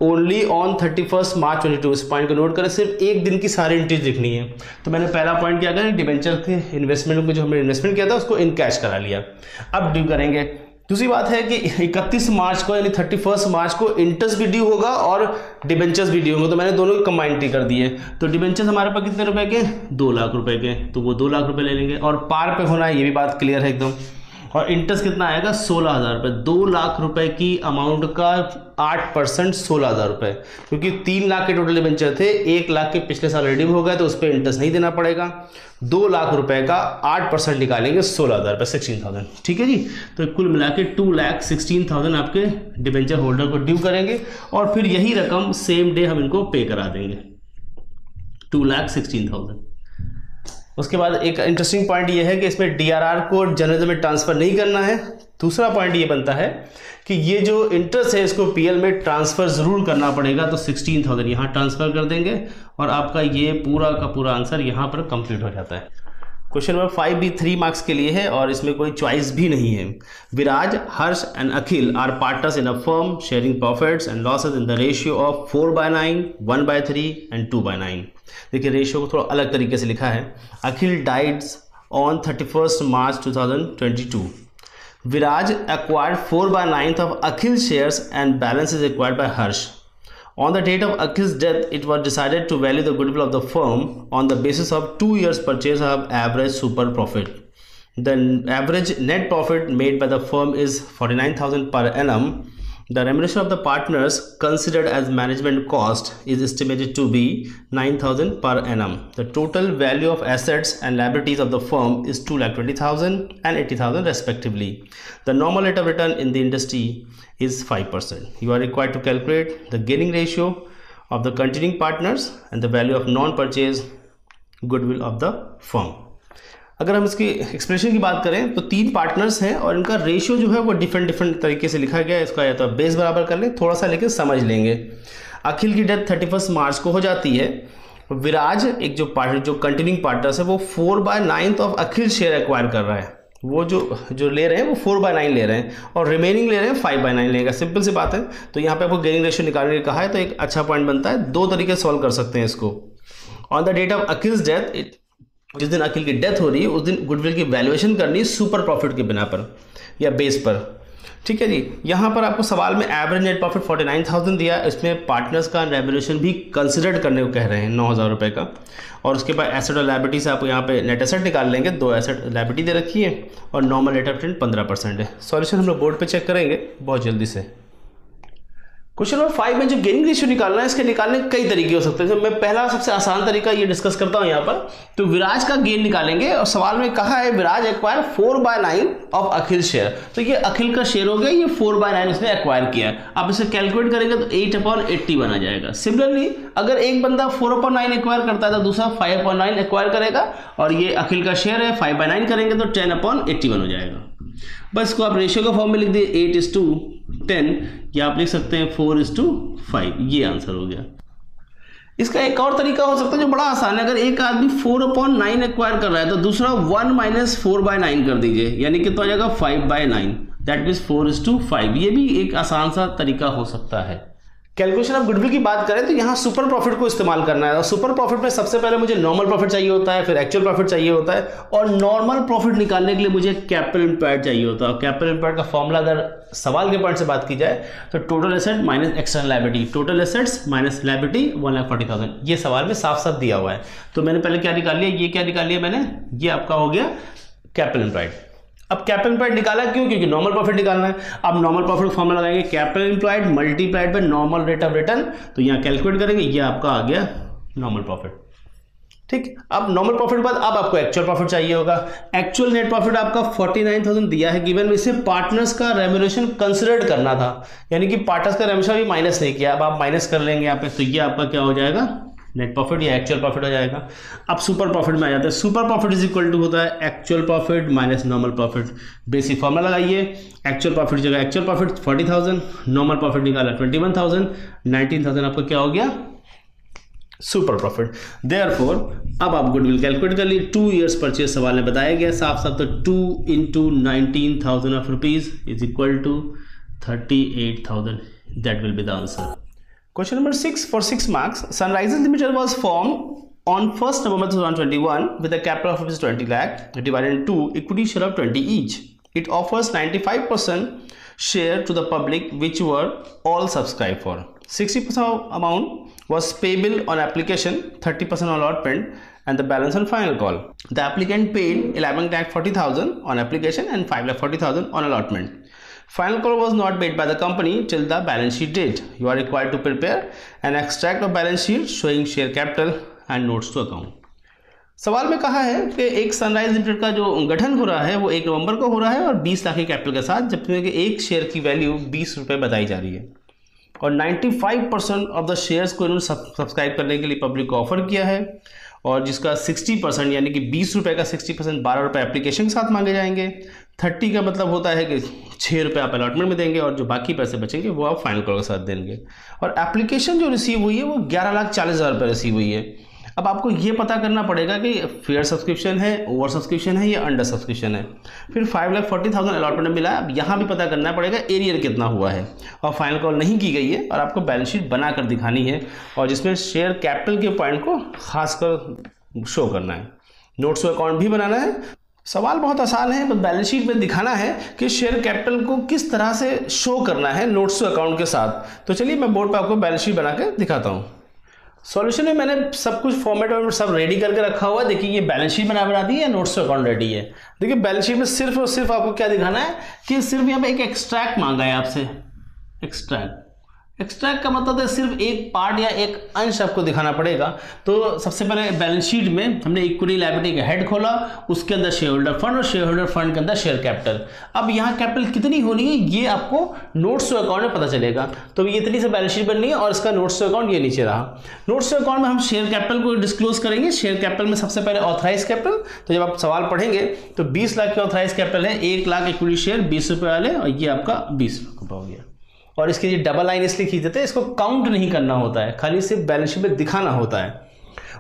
ओनली ऑन 31 मार्च 2022। इस पॉइंट को नोट करें, सिर्फ एक दिन की सारी एंट्रीज लिखनी है। तो मैंने पहला पॉइंट क्या करें, डिबेंचर के इन्वेस्टमेंट को जो हमने इन्वेस्टमेंट किया था उसको इन कैश करा लिया, अब ड्यू करेंगे। दूसरी बात है कि 31 मार्च को यानी 31 मार्च को इंटरेस्ट भी ड्यू होगा और डिबेंचर्स भी ड्यू होंगे, तो मैंने दोनों कंबाइन कर दिए। तो डिबेंचर्स हमारे पास कितने रुपए के, 2 लाख रुपए के, तो वो 2 लाख रुपए ले लेंगे और पार पे होना है, ये भी बात क्लियर है एकदम। और इंटरेस्ट कितना आएगा, 16,000 रुपये। 2 लाख रुपए की अमाउंट का 8% 16,000 रुपये, क्योंकि 3 लाख के टोटल डिबेंचर थे, 1 लाख के पिछले साल रिडीम हो गए तो उस पर इंटरेस्ट नहीं देना पड़ेगा। 2 लाख रुपए का 8% निकालेंगे, 16,000 रुपये, 16,000, ठीक है जी। तो कुल मिला के 2,16,000 आपके डिबेंचर होल्डर को ड्यू करेंगे और फिर यही रकम सेम डे हम इनको पे करा देंगे, 2,16,000। उसके बाद एक इंटरेस्टिंग पॉइंट ये है कि इसमें DRR को जर्नलिज्म में ट्रांसफ़र नहीं करना है। दूसरा पॉइंट ये बनता है कि ये जो इंटरेस्ट है इसको PL में ट्रांसफ़र ज़रूर करना पड़ेगा, तो 16,000 यहाँ ट्रांसफ़र कर देंगे और आपका ये पूरा का पूरा आंसर यहाँ पर कंप्लीट हो जाता है। क्वेश्चन नंबर 5 भी 3 मार्क्स के लिए है और इसमें कोई चॉइस भी नहीं है। Viraj, Harsh and Akhil are partners in a firm sharing profits and losses in the ratio of 4/9, 1/3 and 2/9। देखिए रेशियो को थोड़ा अलग तरीके से लिखा है। अखिल डाइड्स on 31 March 2022। Viraj acquired 4/9 of Akhil's shares and balance is acquired by Harsh. On the date of Akhil's death, it was decided to value the goodwill of the firm on the basis of 2 years purchase of average super profit. The average net profit made by the firm is 49,000 per annum. The remuneration of the partners considered as management cost is estimated to be 9,000 per annum. The total value of assets and liabilities of the firm is 2,20,000 and 80,000 respectively. The normal rate of return in the industry is 5%. You are required to calculate the gearing ratio of the continuing partners and the value of non-purchase goodwill of the firm. अगर हम इसकी expression की बात करें तो 3 partners हैं और इनका रेशियो जो है वो डिफरेंट तरीके से लिखा गया है। इसका या तो बेस बराबर कर लें थोड़ा सा, लेकिन समझ लेंगे। अखिल की डेथ 31 मार्च को हो जाती है। विराज एक जो कंटिन्यूइंग पार्टनर्स है वो 4/9 ऑफ अखिल शेयर एक्वायर कर रहा है। वो जो ले रहे हैं वो 4/9 ले रहे हैं और रिमेनिंग ले रहे हैं 5/9 लेगा। सिंपल सी बात है। तो यहाँ पे आपको गेनिंग रेशियो निकालने का कहा है तो एक अच्छा पॉइंट बनता है। 2 तरीके सॉल्व कर सकते हैं इसको। On the date of Akhil's death, जिस दिन अखिल की डेथ हो रही है उस दिन गुडविल की वैल्यूएशन करनी है सुपर प्रॉफिट के बिना पर या बेस पर, ठीक है जी। यहाँ पर आपको सवाल में एवरेज नेट प्रॉफिट 49,000 दिया, इसमें पार्टनर्स का वैल्यूएशन भी कंसिडर करने को कह रहे हैं 9,000 रुपये का। और उसके बाद एसेट और लायबिलिटी से आप यहाँ पे नेट एसेट निकाल लेंगे। 2 एसेट लायबिलिटी दे रखी है और नॉर्मल रेट ऑफ रिटर्न 15% है। सॉल्यूशन हम लोग बोर्ड पे चेक करेंगे बहुत जल्दी से। क्वेश्चन नंबर 5 में जो गेनिंग रेशियो निकालना है, इसके निकालने के कई तरीके हो सकते हैं। मैं पहला सबसे आसान तरीका ये डिस्कस करता हूँ यहाँ पर। तो विराज का गेन निकालेंगे और सवाल में कहा है विराज एक्वायर 4/9 ऑफ अखिल शेयर। तो ये अखिल का शेयर हो गया, ये 4/9 उसने एक्वायर किया है। आप इसे कैलकुलेट करेंगे तो 8/80 बना जाएगा। सिमिलरली अगर एक बंदा 4/9 एक्वायर करता है तो दूसरा 5/9 एक्वायर करेगा और ये अखिल का शेयर है 5/9 करेंगे तो 10/81 हो जाएगा। बस को आप रेशियो का फॉर्म में लिख दिए 8:10 या आप लिख सकते हैं 4:5। ये आंसर हो गया। इसका एक और तरीका हो सकता है जो बड़ा आसान है। अगर एक आदमी 4/9 एक्वायर कर रहा है तो दूसरा 1 - 4/9 कर दीजिए, यानी कि तो आ जाएगा 5/9। That means 4:5। ये भी एक आसान सा तरीका हो सकता है। कैलकुलेशन ऑफ गुडविल की बात करें तो यहाँ सुपर प्रॉफिट को इस्तेमाल करना है, और सुपर प्रॉफिट में सबसे पहले मुझे नॉर्मल प्रॉफिट चाहिए होता है, फिर एक्चुअल प्रॉफिट चाहिए होता है, और नॉर्मल प्रॉफिट निकालने के लिए मुझे कैपिटल एम्प्लॉयड चाहिए होता है। और कैपिटल एम्प्लॉयड का फॉर्मूला अगर सवाल के पॉइंट से बात की जाए तो total asset minus external liability, total assets minus liability 1,40,000, ये सवाल में साफ साफ दिया हुआ है। तो मैंने पहले क्या निकाल लिया, ये क्या निकाल लिया मैंने, ये आपका हो गया कैपिटल एम्प्लॉयड। अब कैपिटल एम्प्लॉयड निकाला क्यों, क्योंकि नॉर्मल प्रॉफिट निकालना है। अब नॉर्मल प्रॉफिट फॉर्मूला लगाएंगे capital employed multiplied by normal rate of return, तो यहाँ कैलकुलेट करेंगे, ये आपका आ गया नॉर्मल प्रॉफिट। ठीक, अब नॉर्मल प्रॉफिट के बाद अब आपको एक्चुअल प्रॉफिट चाहिए होगा। एक्चुअल नेट प्रॉफिट आपका 49,000 दिया है गिवन में, इसे पार्टनर्स का रेम्यूनरेशन कंसिडर करना था, यानी कि पार्टनर्स का रेम्यूनरेशन भी माइनस नहीं किया। अब आप माइनस कर लेंगे यहाँ पे, तो ये आपका क्या हो जाएगा, नेट प्रॉफिट या एक्चुअल प्रॉफिट हो जाएगा। अब सुपर प्रॉफिट में आ जाता है। Super profit is equal to होता है actual profit minus normal profit. Basic formula लगाइए, एक्चुअल प्रॉफिट जगह एक्चुअल प्रॉफिट 40,000, नॉर्मल प्रॉफिट निकाला 21,000, 19,000 आपका क्या हो गया, सुपर प्रॉफिट। देयरफॉर अब आप गुडविल कैलकुलेट कर लिए, 2 years परचेज सवाल में बताया गया साफ साफ, तो 2 into 19,000 of rupees is equal to 38,000, that will be the answer. Question number 6 for 6 marks. Sunrisers Limited was formed on 1st November 2021 with a capital of rupees 20 lakh divided into equity share of 20 each. It offers 95% share to the public, which were all subscribed for. 60% amount was payable on application, 30% on allotment, and the balance on final call. The applicant paid 11,40,000 on application and 5,40,000 on allotment. Final call was not made by the company till the balance sheet date. You are required to prepare an extract of balance sheet showing share capital and notes to account. सवाल में कहा है कि एक sunrise limited का जो गठन हो रहा है वो 1 नवंबर को हो रहा है और 20 लाख के कैपिटल के साथ, जबकि एक शेयर की वैल्यू 20 रुपये बताई जा रही है, और 95% ऑफ द शेयर्स को इन्होंने सब्सक्राइब करने के लिए पब्लिक को ऑफर किया है, और जिसका 60% यानी कि 20 रुपये का 60% 12 रुपये एप्लीकेशन के साथ मांगे जाएंगे। 30 का मतलब होता है कि 6 रुपये आप अलॉटमेंट में देंगे, और जो बाकी पैसे बचेंगे वो आप फाइनल कॉल के साथ देंगे। और एप्लीकेशन जो रिसीव हुई है वो 11,40,000 रुपये रिसीव हुई है। अब आपको ये पता करना पड़ेगा कि फेयर सब्सक्रिप्शन है, ओवर सब्सक्रिप्शन है या अंडर सब्सक्रिप्शन है। फिर 5,40,000 अलॉटमेंट मिला है। अब यहाँ भी पता करना पड़ेगा एरियर कितना हुआ है, और फाइनल कॉल नहीं की गई है, और आपको बैलेंस शीट बनाकर दिखानी है, और जिसमें शेयर कैपिटल के पॉइंट को खासकर शो करना है। नोट्स टू अकाउंट भी बनाना है। सवाल बहुत आसान है, बस बैलेंस शीट में दिखाना है कि शेयर कैपिटल को किस तरह से शो करना है नोट्स टू अकाउंट के साथ। तो चलिए मैं बोर्ड पर आपको बैलेंस शीट बना के दिखाता हूँ। सॉल्यूशन में मैंने सब कुछ फॉर्मेट और सब रेडी करके रखा हुआ है। देखिए ये बैलेंस शीट बना दी है, नोट्स टू अकाउंट रेडी है। देखिए बैलेंस शीट में सिर्फ और सिर्फ आपको क्या दिखाना है कि सिर्फ यहाँ पे एक एक्सट्रैक्ट मांगा है आपसे। एक्सट्रैक्ट का मतलब है सिर्फ एक पार्ट या एक अंश आपको दिखाना पड़ेगा। तो सबसे पहले बैलेंस शीट में हमने इक्विटी लायबिलिटी का हेड खोला, उसके अंदर शेयर होल्डर फंड, और शेयर होल्डर फंड के अंदर शेयर कैपिटल। अब यहाँ कैपिटल कितनी होनी है ये आपको नोट्स टू अकाउंट में पता चलेगा। तो ये इतनी से बैलेंस शीट बननी है, और इसका नोट्स टू अकाउंट ये नीचे रहा। नोट्स टू अकाउंट में हम शेयर कैपिटल को डिस्क्लोज करेंगे। शेयर कैपिटल में सबसे पहले ऑथराइज कैपिटल, तो जब आप सवाल पढ़ेंगे तो 20 लाख की ऑथराइज कैपिटल है, 1 लाख इक्विटी शेयर 20 रुपये वाले, और ये आपका 20 रुपये हो गया। और इसकी ये डबल लाइन इसलिए खींच देते हैं, इसको काउंट नहीं करना होता है, खाली सिर्फ बैलेंस शीट में दिखाना होता है।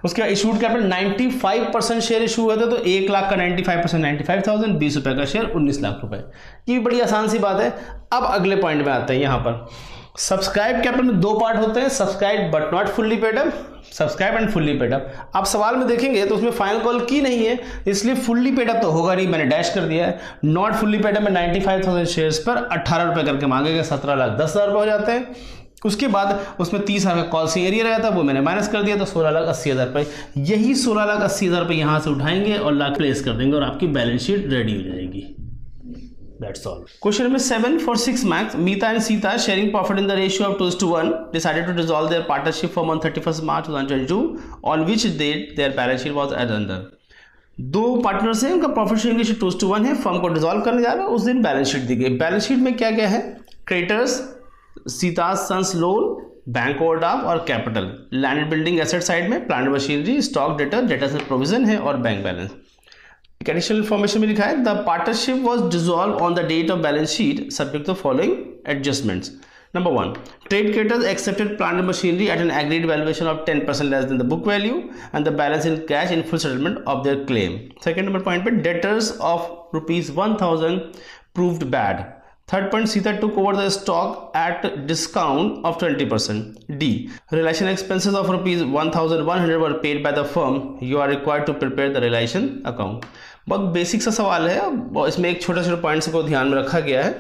उसके बाद इशूड कैपिटल 95% शेयर इशू हुए थे, तो 1 लाख का 95% 95,000, 20 रुपये का शेयर 19 लाख रुपए। ये भी बड़ी आसान सी बात है। अब अगले पॉइंट में आते हैं। यहाँ पर सब्सक्राइब कैपिटल में 2 पार्ट होते हैं, subscribe but not fully paid up, subscribe and fully paid up. आप सवाल में देखेंगे तो उसमें फाइनल कॉल की नहीं है, इसलिए फुल्ली पेड अप तो होगा नहीं, मैंने डैश कर दिया है। नॉट फुल्ली पेड अप में 95,000 शेयर्स पर 18 रुपये करके मांगेगा, 17,10,000 रुपये हो जाते हैं। उसके बाद उसमें 30,000 का कॉल से एरिया रहता है, वो मैंने माइनस कर दिया, तो 16,80,000 रुपये। यही 16,80,000 रुपये यहाँ से उठाएंगे और लाख प्लेस कर देंगे, और आपकी बैलेंस शीट रेडी हो जाएगी। That's all. Question number 7 for 6 marks. Meeta and Sita, sharing profit in the ratio of 2:1, decided to dissolve their partnership firm on 31st March 2022, on which date their balance sheet was as under. 2 partners हैं, उनका profit sharing ratio 2:1 है, firm को dissolve करने जा रहा है, उस दिन बैलेंस शीट दी गई। बैलेंस शीट में क्या क्या है? Creditors, Sita sons loan, bank overdraft और capital. Land building asset side में प्लांट मशीनरी, स्टॉक, डेटा से प्रोविजन है, और बैंक बैलेंस। एडिशनल इन्फॉर्मेशन में लिखा है the partnership was dissolve on the date of balance sheet subject to following adjustments. Number 1, trade creditors accepted plant and machinery at an agreed valuation of 10% less than the book value, and the balance in cash in full settlement of their claim. Second number point पे debtors of rupees 1,000 proved bad. Third point, Sita took over the stock at discount of 20%. D. Realization expenses of rupees 1,100 were paid by the firm. You are required to prepare the realization account. बहुत basic सा सवाल है और इसमें एक छोटा छोटा points को ध्यान में रखा गया है।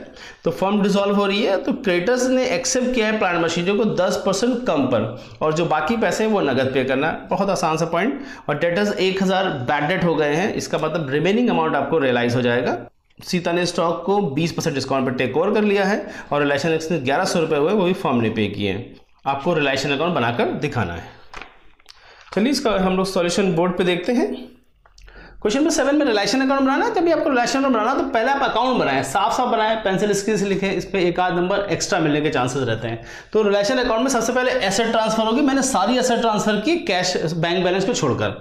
तो फर्म डिसॉल्व हो रही है तो क्रेडिटर्स ने एक्सेप्ट किया है प्लांट मशीनरी को 10% कम पर और जो बाकी पैसे हैं वो नगद पे करना है। बहुत आसान सा पॉइंट। और डेटर्स 1000 बैड डेट हो गए हैं, इसका मतलब रिमेनिंग अमाउंट आपको रियलाइज हो जाएगा। सीता ने स्टॉक को 20% डिस्काउंट पर टेक ओवर कर लिया है और रिलायंस एक्सपेंस 1100 रुपये हुए, वो भी फर्म ने पे किए हैं। आपको रिलायंस अकाउंट बनाकर दिखाना है। चलिए इसका हम लोग सॉल्यूशन बोर्ड पे देखते हैं। क्वेश्चन नंबर 7 में रिलेशन अकाउंट बनाना है। जब भी आपको रिलेशन अकाउंट बनाना तो पहले आप अकाउंट बनाएं, साफ साफ बनाएं, पेंसिल स्केल से लिखें, इस पे एक आध नंबर एक्स्ट्रा मिलने के चांसेस रहते हैं। तो रिलेशन अकाउंट में सबसे पहले एसेट ट्रांसफर होगी। मैंने सारी एसेट ट्रांसफर की कैश बैंक बैलेंस को छोड़कर,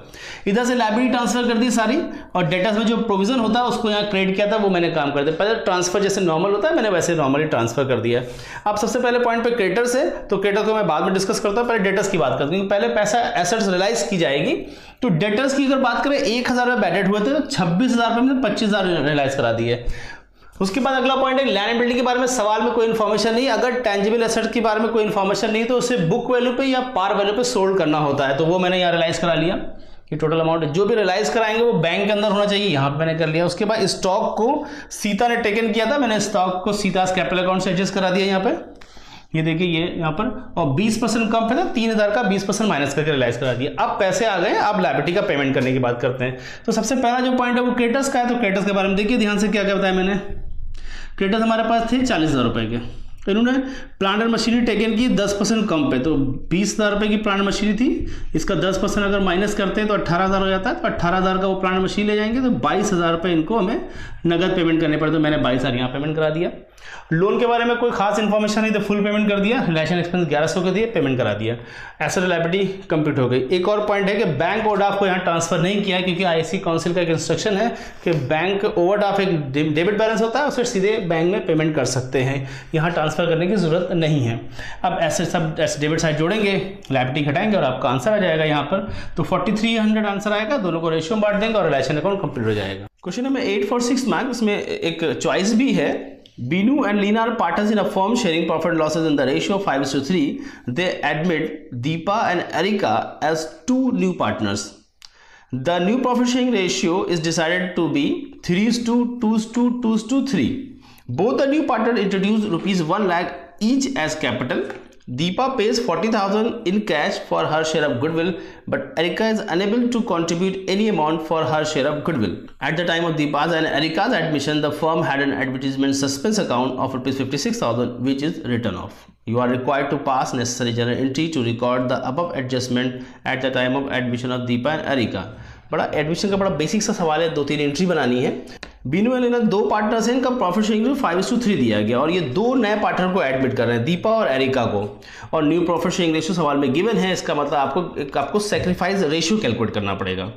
इधर से लायबिलिटी ट्रांसफर कर दी सारी, और डेटर्स में जो प्रोविजन होता है उसको यहाँ क्रेडिट किया था, वो मैंने काम कर दिया। पहले ट्रांसफर जैसे नॉर्मल होता है मैंने वैसे नॉर्मली ट्रांसफर कर दिया। अब सबसे पहले पॉइंट पे क्रेडिटर्स है, तो क्रेडिटर्स को मैं बाद में डिस्कस करता हूँ, पहले डेटर्स की बात करते हैं। पहले पैसा एसेट्स रियलाइज की जाएगी। तो डेटर्स की अगर बात करें 1000 रुपये बैड डेट हुए थे तो 26,000 रुपये में 25,000 रियलाइज करा दिए। उसके बाद अगला पॉइंट है लैंड एंड बिल्डिंग के बारे में सवाल में कोई इन्फॉर्मेशन नहीं। अगर टेंजिबल एसेट के बारे में कोई इन्फॉर्मेशन नहीं तो उसे बुक वैल्यू पे या पार वैल्यू पे सोल्ड करना होता है, तो वो मैंने यहाँ रियलाइज करा लिया। ये टोटल अमाउंट जो भी रियलाइज कराएंगे वो बैंक के अंदर होना चाहिए, यहाँ पे मैंने कर लिया। उसके बाद स्टॉक को सीता ने टेकन किया था, मैंने स्टॉक को सीता कैपिटल अकाउंट से एडजस्ट करा दिया यहाँ पे। ये देखिए ये यहाँ पर, और 20% कम है ना, 3000 का 20% माइनस करके रियलाइज करा दिया। अब पैसे आ गए, अब लायबिलिटी का पेमेंट करने की बात करते हैं। तो सबसे पहला जो पॉइंट है वो क्रेडिटर्स का है। तो क्रेडिटर्स के बारे में देखिए ध्यान से, क्या क्या बताया मैंने। क्रेडिटर्स हमारे पास थे 40,000 रुपये के, तो इन्होंने प्लांट एंड मशीनरी टेकन की 10% कम पे, तो 20,000 रुपये की प्लांट मशीनरी थी, इसका 10% अगर माइनस करते हैं तो 18,000 हो जाता है। तो 18,000 का वो प्लांट मशीनरी ले जाएंगे, तो 22,000 रुपये इनको हमें नगद पेमेंट करने पड़े, तो मैंने 22,000 यहाँ पेमेंट करा दिया। लोन के बारे में कोई खास इन्फॉर्मेशन नहीं, तो फुल पेमेंट कर दिया। रिलेशन एक्सपेंस 1100 के दिए, पेमेंट करा दिया। एसेट लायबिलिटी कंप्लीट हो गई। एक और पॉइंट है कि बैंक ओवरड्राफ्ट को यहाँ ट्रांसफर नहीं किया, क्योंकि आईसी काउंसिल का एक इंस्ट्रक्शन है कि बैंक ओवरड्राफ्ट एक डेबिट बैलेंस होता है, उसे सीधे बैंक में पेमेंट कर सकते हैं, यहाँ ट्रांसफर करने की जरूरत नहीं है। अब ऐसे सब डेबिट साइड जोड़ेंगे, लायबिलिटी घटाएंगे और आपका आंसर आ जाएगा यहाँ पर। तो 4300 आंसर आएगा, दोनों को रेशियो बांट देंगे और रिलेशन अकाउंट कंप्लीट हो जाएगा। क्वेश्चन नंबर 8 for 6 मार्क्स, इसमें एक चॉइस भी है। Binu and Lina are partners in a firm sharing profit and losses in the ratio of 5:3. They admit Deepa and Erika as 2 new partners. The new profit sharing ratio is decided to be 3:2:2:3. Both the new partners introduce rupees 1 lakh each as capital. Deepa pays 40,000 in cash for her share of goodwill, but Erika is unable to contribute any amount for her share of goodwill. At the time of Deepa's and Erika's admission, the firm had an advertisement suspense account of rupees 56,000, which is written off. You are required to pass necessary journal entry to record the above adjustment at the time of admission of Deepa and Erika. बड़ा admission का बड़ा basic सा सवाल है, 2-3 entry बनानी है। Binu and Leena 2 partners हैं, इनका प्रॉफिट शेयरिंग 5:3 दिया गया और ये 2 नए पार्टनर को एडमिट कर रहे हैं, दीपा और एरिका को, और न्यू प्रॉफिट शेयरिंग रेशियो सवाल में गिवन है। इसका मतलब आपको सेक्रीफाइस रेशियो कैलकुलेट करना पड़ेगा,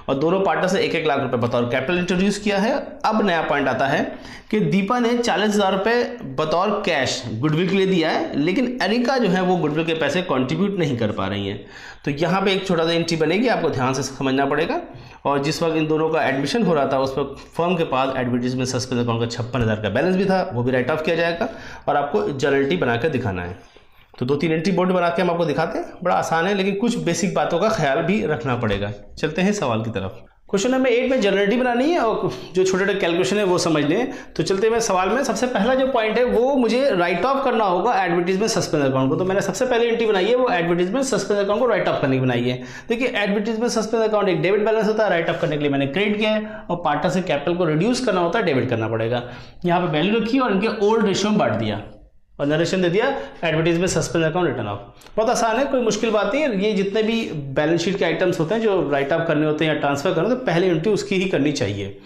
और दोनों पार्टनर्स ने 1-1 लाख रुपए बतौर कैपिटल इंट्रोड्यूस किया है। अब नया पॉइंट आता है कि दीपा ने 40,000 रुपये बतौर कैश गुडविल के लिए दिया है, लेकिन एरिका जो है वो गुडविल के पैसे कंट्रीब्यूट नहीं कर पा रही हैं। तो यहाँ पे एक छोटा सा एंट्री बनेगी, आपको ध्यान से समझना पड़ेगा। और जिस वक्त इन दोनों का एडमिशन हो रहा था उस वक्त फर्म के पास एडवर्टीजमेंट सस्पेंस अकाउंट का 56,000 का बैलेंस भी था, वो भी राइट ऑफ किया जाएगा और आपको जर्नलिटी बनाकर दिखाना है। तो 2-3 एंट्री बोर्ड बना के हम आपको दिखाते हैं, बड़ा आसान है, लेकिन कुछ बेसिक बातों का ख्याल भी रखना पड़ेगा। चलते हैं सवाल की तरफ। क्वेश्चन नंबर 8 में जर्नलिटी बनानी है और जो छोटे छोटे कैलकुलेशन है वो समझ लें। तो चलते हैं सवाल में। सबसे पहला जो पॉइंट है वो मुझे राइट ऑफ करना होगा एडवर्टीजमेंट सस्पेंस अकाउंट को। तो मैंने सबसे पहले एंट्री बनाई है वो एडवर्टीजमेंट सस्पेंस अकाउंट को राइट ऑफ करने की बनाई है। देखिए एडवर्टीजमेंट सस्पेंस अकाउंट एक डेबिट बैलेंस होता है, राइट ऑफ करने के लिए मैंने क्रेडिट किया है, और पार्टनर से कैपिटल को रिड्यूस करना होता है, डेबिट करना पड़ेगा। यहाँ पे वैल्यू रखी और इनके ओल्ड रेशियो में बांट दिया और नरेशन दे दिया advertisement suspense account return of. बहुत आसान है, कोई मुश्किल बात नहीं है। ये जितने भी बैलेंस शीट के आइटम्स होते हैं जो राइट ऑफ करने होते हैं या ट्रांसफर करने होते हैं, पहले एंट्री उसकी ही करनी चाहिए।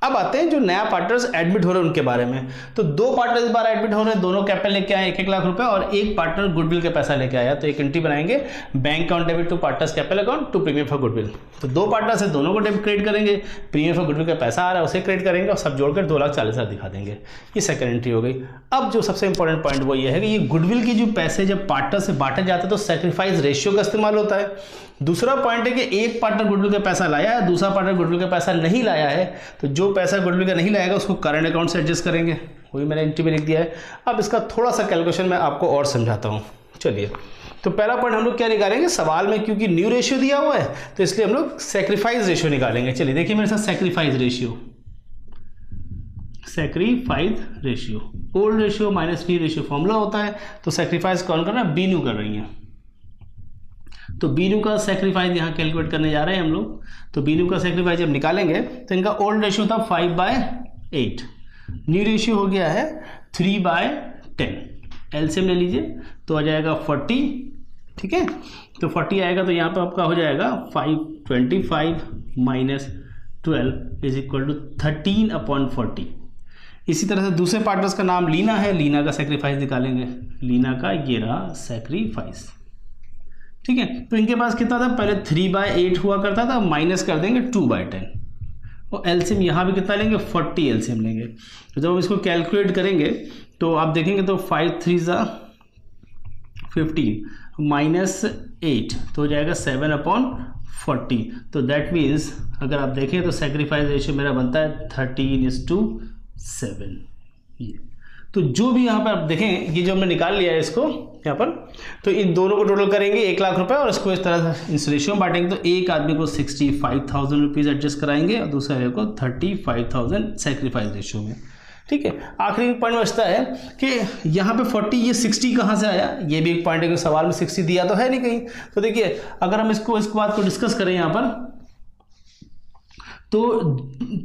अब आते हैं जो नया पार्टनर्स एडमिट हो रहे हैं उनके बारे में। तो 2 पार्टनर इस बार एडमिट हो रहे हैं, दोनों कैपिटल लेके आए 1-1 लाख रुपए, और एक पार्टनर गुडविल के पैसा लेके आया। तो एक एंट्री बनाएंगे, bank account debit to partners capital account to premium for goodwill. तो 2 पार्टनर्स है, दोनों को डेबिट क्रेडिट करेंगे, प्रीमियम फॉर गुडविल का पैसा आ रहा है उसे क्रेडिट करेंगे और सब जोड़कर 2,40,000 दिखा देंगे। ये सेकंड एंट्री हो गई। अब जो सबसे इंपॉर्टेंट पॉइंट वो ये है कि ये गुडविल की जो पैसे जब पार्टनर से बांटे जाते हैं तो सैक्रिफाइस रेशियो का इस्तेमाल होता है। दूसरा पॉइंट है कि एक पार्टनर गुडविल का पैसा लाया है, दूसरा पार्टनर गुडविल का पैसा नहीं लाया है, तो जो पैसा गुडविल का नहीं लाएगा उसको करंट अकाउंट से एडजस्ट करेंगे। वो भी मैंने एंट्री में लिख दिया है। अब इसका थोड़ा सा कैलकुलेशन मैं आपको और समझाता हूँ। चलिए, तो पहला पॉइंट हम लोग क्या निकालेंगे, सवाल में क्योंकि न्यू रेशियो दिया हुआ है तो इसलिए हम लोग सैक्रिफाइस रेशियो निकालेंगे। चलिए देखिए मेरे साथ sacrifice ratio, old ratio minus new ratio formula होता है। तो सैक्रिफाइस कौन कर रहा है, बीनू कर रही है। तो बीनू का सैक्रिफाइस यहाँ कैलकुलेट करने जा रहे हैं हम लोग। तो बीनू का सैक्रिफाइस जब निकालेंगे तो इनका ओल्ड रेशियो था 5/8, न्यू रेशियो हो गया है 3/10। एलसीएम ले लीजिए तो आ जाएगा 40, ठीक है। तो 40 आएगा तो यहाँ पर आपका हो जाएगा 525 माइनस 12 इज इक्वल टू 13/40। इसी तरह से दूसरे पार्टनर्स का नाम लीना है, लीना का सैक्रिफाइस निकालेंगे। लीना का ये रहा सैक्रिफाइस, ठीक है। तो इनके पास कितना था, पहले 3/8 हुआ करता था, माइनस कर देंगे 2/10 और एलसीएम यहाँ भी कितना लेंगे, 40 एलसीएम लेंगे। तो जब हम इसको कैलकुलेट करेंगे तो आप देखेंगे तो 5 3 15 माइनस 8 तो हो जाएगा 7/40। तो दैट मीन्स अगर आप देखें तो सैक्रिफाइस रेशियो मेरा बनता है 13:7। ये तो जो भी यहाँ पर आप देखें, ये जो हमने निकाल लिया है इसको यहाँ पर, तो इन दोनों को टोटल करेंगे 1 लाख रुपए और इसको इस तरह से इस रेशियो में बांटेंगे। तो एक आदमी को 65,000 रुपीज़ एडजस्ट कराएंगे और दूसरे को 35,000 सैक्रिफाइस रेशियो में, ठीक है। आखिरी पॉइंट बचता है कि यहाँ पे 40, ये 60 कहाँ से आया, ये भी एक पॉइंट है कि सवाल में 60 दिया तो है नहीं कहीं। तो देखिए अगर हम इसको बात को डिस्कस करें यहाँ पर, तो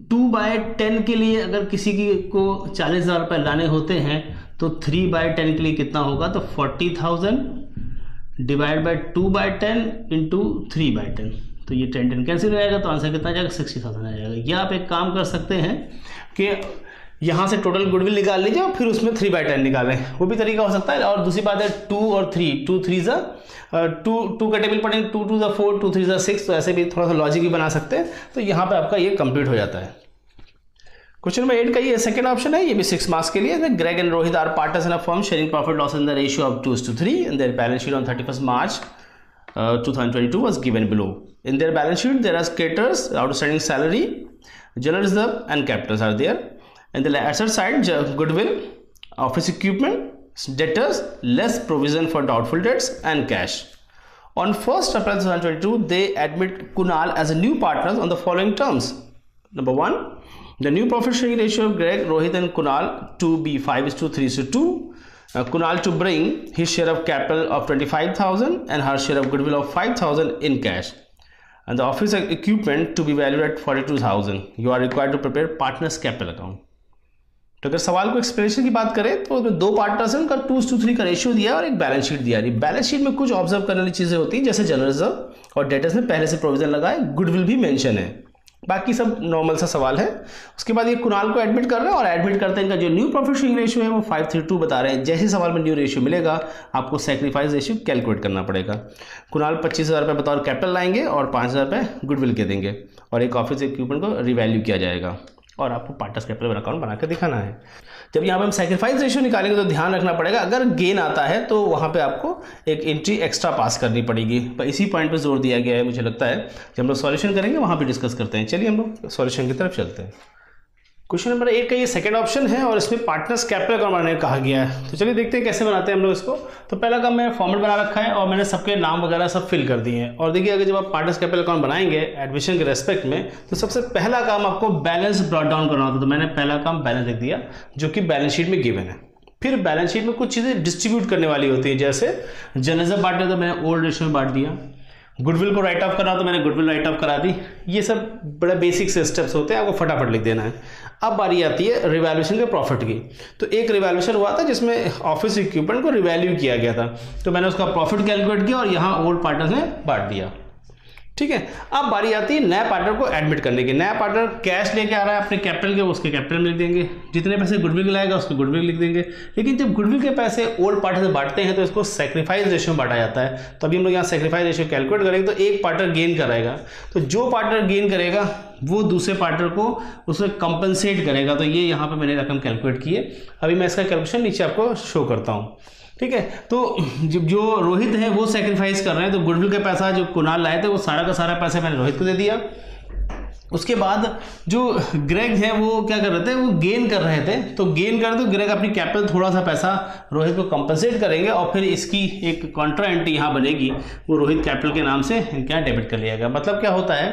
2/10 के लिए अगर किसी को 40,000 रुपये लाने होते हैं तो 3/10 के लिए कितना होगा, तो 40,000 डिवाइड बाई 2/10 इंटू 3/10। तो ये 10 कैंसिल हो जाएगा तो आंसर कितना आ जाएगा, 60,000 आ जाएगा। या आप एक काम कर सकते हैं कि यहाँ से टोटल गुडविल निकाल लीजिए और फिर उसमें 3/10 निकालें, वो भी तरीका हो सकता है। और दूसरी बात है 2 और 3, 2 3 2 का टेबल पढ़ेंगे, 2 2 4, 2 3 6, तो ऐसे भी थोड़ा सा लॉजिक भी बना सकते हैं। तो यहाँ पे आपका ये कंप्लीट हो जाता है। क्वेश्चन नंबर 8 का ये सेकंड ऑप्शन है, ये भी 6 मार्क्स के लिए। Greg and Rohit are partners in a firm sharing profit loss in the ratio of 2:3 and their balance sheet on 31st March 2022 was given below. In their balance sheet there are creditors, outstanding salary, general reserve and capitals are there. And the asset side, goodwill, office equipment, debtors, less provision for doubtful debts and cash. On 1st April 2022, they admit Kunal as a new partners on the following terms. Number 1, the new profit sharing ratio of Greg, Rohit and Kunal to be 5:3:2. Kunal to bring his share of capital of 25,000 and her share of goodwill of 5,000 in cash. And the office equipment to be valued at 42,000. You are required to prepare partners capital account. तो अगर सवाल को explanation की बात करें तो दो partners हैं, उनका 2:3 का रेशियो दिया और एक बैलेंस शीट दिया। बैलेंस शीट में कुछ ऑब्जर्व करने वाली चीज़ें होती हैं, जैसे जनरल रिजर्व और डेटर्स में पहले से प्रोविजन लगाए, गुडविल भी मेंशन है, बाकी सब नॉर्मल सा सवाल है। उसके बाद ये कुणाल को एडमिट कर रहे हैं और एडमिट करते हैं इनका जो न्यू प्रॉफिट शेयरिंग रेशियो है वो 5:3:2 बता रहे हैं। जैसे सवाल में न्यू रेशियो मिलेगा आपको सैक्रिफाइस रेशियो कैलकुलेट करना पड़ेगा। कुणाल 25,000 रुपये बतौर कैपिटल लाएंगे और 5,000 रुपये गुडविल के देंगे और एक ऑफिस इक्विपमेंट को रिवैल्यू किया जाएगा और आपको पार्टनर्स कैपिटल अकाउंट बना के दिखाना है। जब यहाँ पे हम सैक्रिफाइस रेशियो निकालेंगे तो ध्यान रखना पड़ेगा, अगर गेन आता है तो वहाँ पे आपको एक एंट्री एक्स्ट्रा पास करनी पड़ेगी। पर इसी पॉइंट पे जोर दिया गया है, मुझे लगता है जब हम लोग सॉल्यूशन करेंगे वहाँ पे डिस्कस करते हैं। चलिए हम लोग सॉल्यूशन की तरफ चलते हैं। क्वेश्चन नंबर 8 का ये सेकंड ऑप्शन है और इसमें पार्टनर्स कैपिटल अकाउंट बनाने कहा गया है। तो चलिए देखते हैं कैसे बनाते हैं हम लोग इसको। तो पहला काम मैंने फॉर्मेट बना रखा है और मैंने सबके नाम वगैरह सब फिल कर दिए हैं। और देखिए अगर जब आप पार्टनर्स कैपिटल अकाउंट बनाएंगे एडमिशन के रेस्पेक्ट में तो सबसे पहला काम आपको बैलेंस ब्रॉट डाउन करना होता है। तो मैंने पहला काम बैलेंस लिख दिया जो कि बैलेंस शीट में गिवन है। फिर बैलेंस शीट में कुछ चीज़ें डिस्ट्रीब्यूट करने वाली होती है, जैसे जनरल बांटना तो मैंने ओल्ड रेशियो में बांट दिया, गुडविल को राइट ऑफ करना तो मैंने गुडविल राइट ऑफ करा दी। ये सब बड़े बेसिक से स्टेप्स होते हैं, आपको फटाफट लिख देना है। अब बारी आती है रिवैल्यूएशन के प्रॉफिट की। तो एक रिवैल्यूएशन हुआ था जिसमें ऑफिस इक्विपमेंट को रिवैल्यू किया गया था, तो मैंने उसका प्रॉफिट कैलकुलेट किया और यहाँ ओल्ड पार्टनर्स ने बांट दिया। ठीक है, अब बारी आती है नया पार्टनर को एडमिट करने की। नया पार्टनर कैश लेके आ रहा है अपने कैपिटल के, उसके कैपिटल में लिख देंगे, जितने पैसे गुडविल लाएगा उसके गुडविल लिख देंगे। लेकिन जब गुडविल के पैसे ओल्ड पार्टनर से बांटते हैं तो इसको सैक्रिफाइस रेशियो में बांटा जाता है। तो अभी हम लोग यहाँ सैक्रिफाइस रेशियो कैलकुलेट करेंगे तो एक पार्टनर गेन कराएगा, तो जो पार्टनर गेन करेगा वो दूसरे पार्टनर को उसे कंपनसेट करेगा। तो ये यहाँ पर मैंने रकम कैलकुलेट की है। अभी मैं इसका कैलकुलेशन नीचे आपको शो करता हूँ। ठीक है, तो जो रोहित है वो सैक्रिफाइस कर रहे हैं, तो गुडविल का पैसा जो कुणाल लाए थे वो सारा का सारा पैसा मैंने रोहित को दे दिया। उसके बाद जो ग्रेग है वो क्या कर रहे थे, वो गेन कर रहे थे, तो गेन कर रहे तो ग्रेग अपनी कैपिटल थोड़ा सा पैसा रोहित को कंपनसेट करेंगे और फिर इसकी एक कॉन्ट्रा एंट्री यहाँ बनेगी, वो रोहित कैपिटल के नाम से क्या डेबिट कर लिया गया। मतलब क्या होता है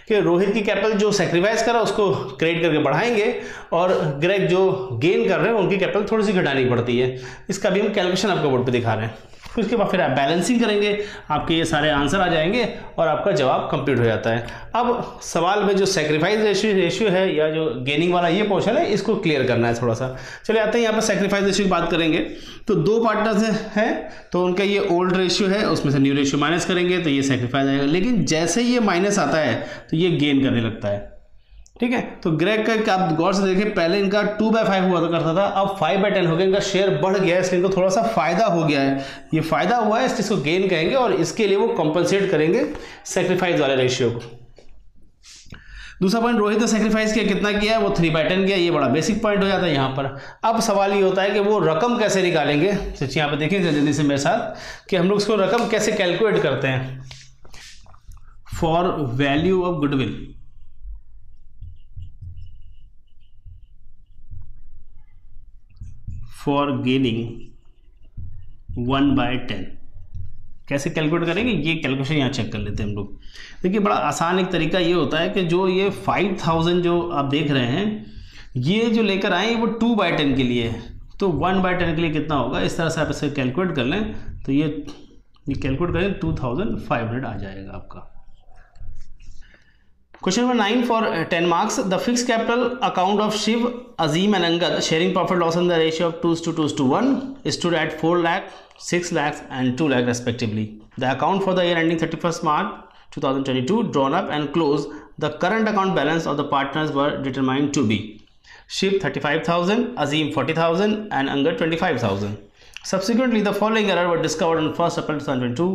कि रोहित की कैपिटल जो सेक्रीफाइस करा उसको क्रेडिट करके बढ़ाएंगे और ग्रेग जो गेन कर रहे हैं उनकी कैपिटल थोड़ी सी घटानी पड़ती है। इसका भी हम कैलकुलेशन आपको बोर्ड पर दिखा रहे हैं। फिर उसके बाद फिर आप बैलेंसिंग करेंगे, आपके ये सारे आंसर आ जाएंगे और आपका जवाब कंप्लीट हो जाता है। अब सवाल में जो सेक्रीफाइस रेशियो है या जो गेनिंग वाला ये पोर्शन है, इसको क्लियर करना है थोड़ा सा। चलिए आते हैं यहाँ पर सेक्रीफाइस रेशियो की बात करेंगे। तो दो पार्टनर्स हैं तो उनका ये ओल्ड रेशियो है, उसमें से न्यू रेशियो माइनस करेंगे तो ये सेक्रीफाइस आएगा। लेकिन जैसे ही ये माइनस आता है तो ये गेन करने लगता है, ठीक है। तो ग्रेग का आप गौर से देखिए, पहले इनका 2/5 हुआ करता था, अब 5/10 हो गया, इनका शेयर बढ़ गया है, इसलिए इनको थोड़ा सा फायदा हो गया है। ये फायदा हुआ है इसको गेन कहेंगे और इसके लिए वो कंपनसेट करेंगे सेक्रीफाइस वाले रेशियो को। दूसरा पॉइंट, रोहित ने सेक्रीफाइस किया, कितना किया है, वो 3/10 किया। ये बड़ा बेसिक पॉइंट हो जाता है यहाँ पर। अब सवाल ये होता है कि वो रकम कैसे निकालेंगे। यहाँ पर देखिए जल्दी से मेरे साथ कि हम लोग इसको रकम कैसे कैलकुलेट करते हैं। For value of goodwill, for gaining 1/10 कैसे कैलकुलेट करेंगे, ये कैलकुलेशन यहाँ चेक कर लेते हैं हम लोग। देखिए बड़ा आसान एक तरीका ये होता है कि जो ये 5000 जो आप देख रहे हैं, ये जो लेकर आए वो 2/10 के लिए है, तो 1/10 के लिए कितना होगा, इस तरह से आप इसे कैलकुलेट कर लें तो ये कैलकुलेट करें 2500 आ जाएगा आपका। Question number 9 for 10 marks. The fixed capital account of Shiv, Azim and Angad sharing profit loss in the ratio of 2:1 stood at 4 lakh, 6 lakhs and 2 lakh respectively. The account for the year ending 31st March 2022 drawn up and closed. The current account balance of the partners were determined to be Shiv 35,000, Azim 40,000 and Angad 25,000. Subsequently, the following error were discovered on 1st April 2022.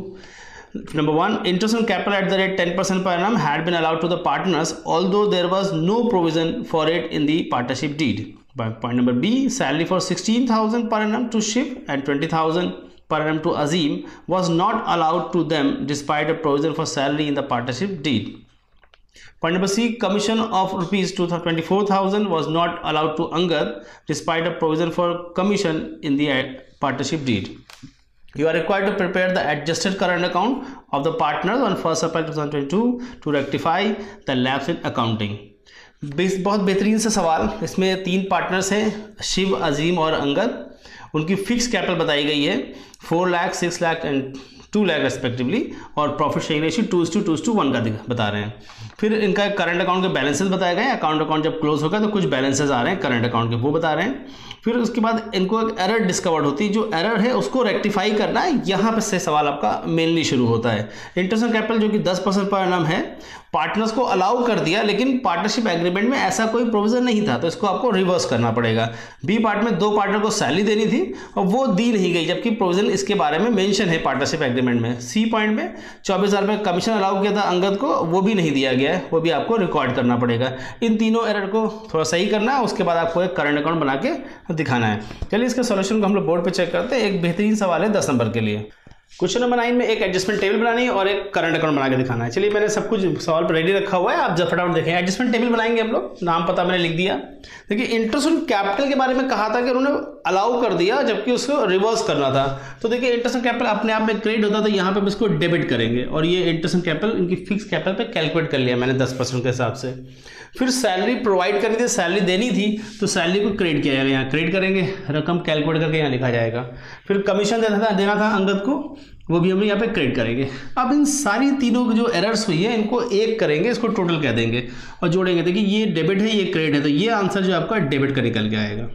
Number 1, interest on capital at the rate 10% per annum had been allowed to the partners, although there was no provision for it in the partnership deed. Point number B, salary for 16,000 per annum to Shiv and 20,000 per annum to Azim was not allowed to them despite a provision for salary in the partnership deed. Point number C, commission of rupees 24,000 was not allowed to Angad despite a provision for commission in the partnership deed. You are required to prepare the adjusted current account of the partners on 1st April 2022 to rectify the lapse in accounting. बहुत बेहतरीन से सवाल। इसमें 3 partners हैं, शिव, अजीम और अंगद। उनकी fix capital बताई गई है 4 लाख, 6 लाख एंड 2 लाख रेस्पेक्टिवली, और प्रॉफिट शेयरिंग रेशियो 2:1 का बता रहे हैं। फिर इनका करंट अकाउंट के बैलेंसेस बताए गए, अकाउंट जब क्लोज होगा तो कुछ बैलेंसेस आ रहे हैं करंट अकाउंट के, वो बता रहे हैं। फिर उसके बाद इनको एक एरर डिस्कवर्ड होती है, जो एरर है उसको रेक्टिफाई करना है। यहाँ पे से सवाल आपका मेनली शुरू होता है। इंटरेस्ट ऑन कैपिटल जो कि 10% पर एनम है, पार्टनर्स को अलाउ कर दिया, लेकिन पार्टनरशिप एग्रीमेंट में ऐसा कोई प्रोविजन नहीं था, तो इसको आपको रिवर्स करना पड़ेगा। बी पार्ट में 2 पार्टनर को सैलरी देनी थी और वो दी नहीं गई, जबकि प्रोविजन इसके बारे में मेंशन है पार्टनरशिप एग्रीमेंट में। सी पॉइंट में 24,000 रुपये कमीशन अलाउ किया था अंगद को, वो भी नहीं दिया गया है, वो भी आपको रिकॉर्ड करना पड़ेगा। इन तीनों एरर को थोड़ा सही करना है, उसके बाद आपको एक करंट अकाउंट बना के दिखाना है। चलिए इसके सॉल्यूशन को हम लोग बोर्ड पे चेक करते हैं। एक बेहतरीन सवाल है 10 नंबर के लिए। क्वेश्चन नंबर 9 में एक एडजस्टमेंट टेबल बनानी है और एक करंट अकाउंट बना के दिखाना है। चलिए मैंने सब कुछ सवाल पर रेडी रखा हुआ है, आप जब फटाफट देखें। एडजस्टमेंट टेबल बनाएंगे हम लोग, नाम पता मैंने लिख दिया। देखिए इंटरेस्ट ऑन कैपिटल के बारे में कहा था कि उन्होंने अलाउ कर दिया, जबकि उसको रिवर्स करना था। तो देखिए इंटरेस्ट ऑन कैपिटल अपने आप में क्रेडिट होता, तो यहाँ पे हम इसको डेबिट करेंगे, और ये इंटरेस्ट ऑन कैपिटल इनकी फिक्स कैपिटल पे कैलकुलेट कर लिया मैंने 10% के हिसाब से। फिर सैलरी प्रोवाइड करनी थी, सैलरी देनी थी, तो सैलरी को क्रेडिट किया जाएगा, यहाँ क्रेडिट करेंगे, रकम कैलकुलेट करके यहाँ लिखा जाएगा। फिर कमीशन देना था अंगद को, वो भी हम यहाँ पे क्रेडिट करेंगे। अब इन सारी तीनों जो एरर्स हुई है इनको एक करेंगे, इसको टोटल कह देंगे और जोड़ेंगे। देखिए ये डेबिट है, ये क्रेडिट है, तो ये आंसर जो आपका डेबिट का निकल के आएगा।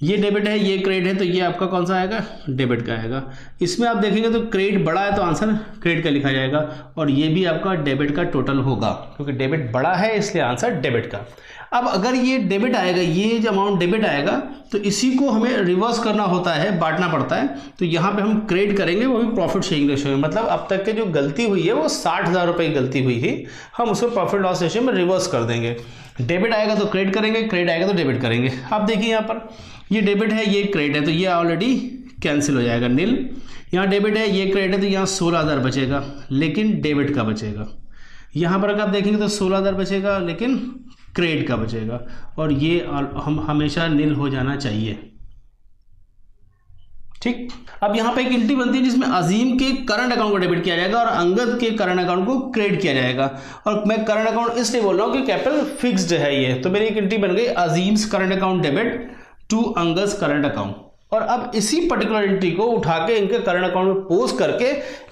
ये डेबिट है, ये क्रेडिट है, तो ये आपका कौन सा आएगा, डेबिट का आएगा। इसमें आप देखेंगे तो क्रेडिट बड़ा है तो आंसर क्रेडिट का लिखा जाएगा, और ये भी आपका डेबिट का टोटल होगा, क्योंकि डेबिट बड़ा है इसलिए आंसर डेबिट का। अब अगर ये डेबिट आएगा, ये जो अमाउंट डेबिट आएगा, तो इसी को हमें रिवर्स करना होता है, बांटना पड़ता है। तो यहाँ पे हम क्रेडिट करेंगे, वो भी प्रॉफिट शेयरिंग रेशियो में। मतलब अब तक के जो गलती हुई है वो 60,000 रुपये की गलती हुई थी, हम उसको प्रॉफिट लॉस रेशियो में रिवर्स कर देंगे। डेबिट आएगा तो क्रेडिट करेंगे, क्रेडिट आएगा तो डेबिट करेंगे। अब देखिए यहाँ पर ये डेबिट है, ये क्रेडिट है, तो ये ऑलरेडी कैंसिल हो जाएगा, नील। यहाँ डेबिट है, ये क्रेडिट है, तो यहाँ 16,000 बचेगा, लेकिन डेबिट का बचेगा। यहाँ पर अगर आप देखेंगे तो 16,000 बचेगा, लेकिन क्रेडिट का बचेगा, और ये हम हमेशा नील हो जाना चाहिए। ठीक, अब यहाँ पे एक एंट्री बनती है जिसमें अजीम के करंट अकाउंट को डेबिट किया जाएगा और अंगद के करंट अकाउंट को क्रेडिट किया जाएगा। और मैं करंट अकाउंट इसलिए बोल रहा हूँ कि कैपिटल फिक्स्ड है ये, तो मेरी एक एंट्री बन गई Azim's current account debit to Angad current account. और अब इसी पर्टिकुलर एंट्री को उठा के इनके करंट अकाउंट में पोस्ट करके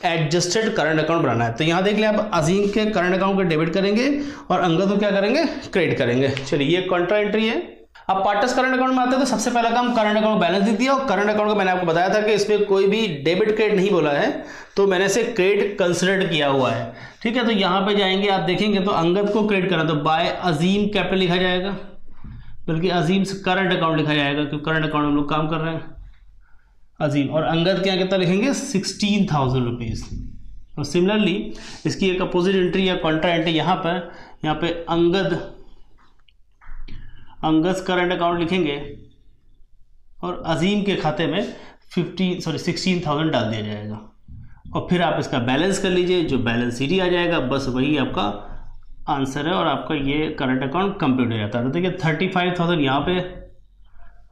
एडजस्टेड करंट अकाउंट बनाना है। तो यहाँ देख लें आप, अजीम के करंट अकाउंट को डेबिट करेंगे और अंगद को क्या करेंगे, क्रेडिट करेंगे। चलिए ये कॉन्ट्रा एंट्री है। अब पार्टनर्स करंट अकाउंट में आते हैं तो सबसे पहला काम करंट अकाउंट बैलेंस लिख दिया, और करंट अकाउंट को मैंने आपको बताया था कि इसमें कोई भी डेबिट क्रेडिट नहीं बोला है, तो मैंने इसे क्रेडिट कंसिडर किया हुआ है। ठीक है, तो यहाँ पे जाएंगे, आप देखेंगे तो अंगद को क्रेडिट करना, तो बाय अजीम कैपिटल लिखा जाएगा, बल्कि अजीम करंट अकाउंट लिखा जाएगा क्योंकि करंट अकाउंट में हम लोग काम कर रहे हैं अजीम। और अंगद के यहाँ कितना लिखेंगे, 16,000 रुपीज़। और सिमिलरली इसकी एक अपोजिट एंट्री या कॉन्ट्रा एंट्री यहाँ पे अंगद करंट अकाउंट लिखेंगे और अजीम के खाते में 16,000 डाल दिया जाएगा। और फिर आप इसका बैलेंस कर लीजिए, जो बैलेंस शीट आ जाएगा, बस वही आपका आंसर है और आपका ये करंट अकाउंट कंप्लीट हो जाता है। तो देखिए 35,000 यहाँ पे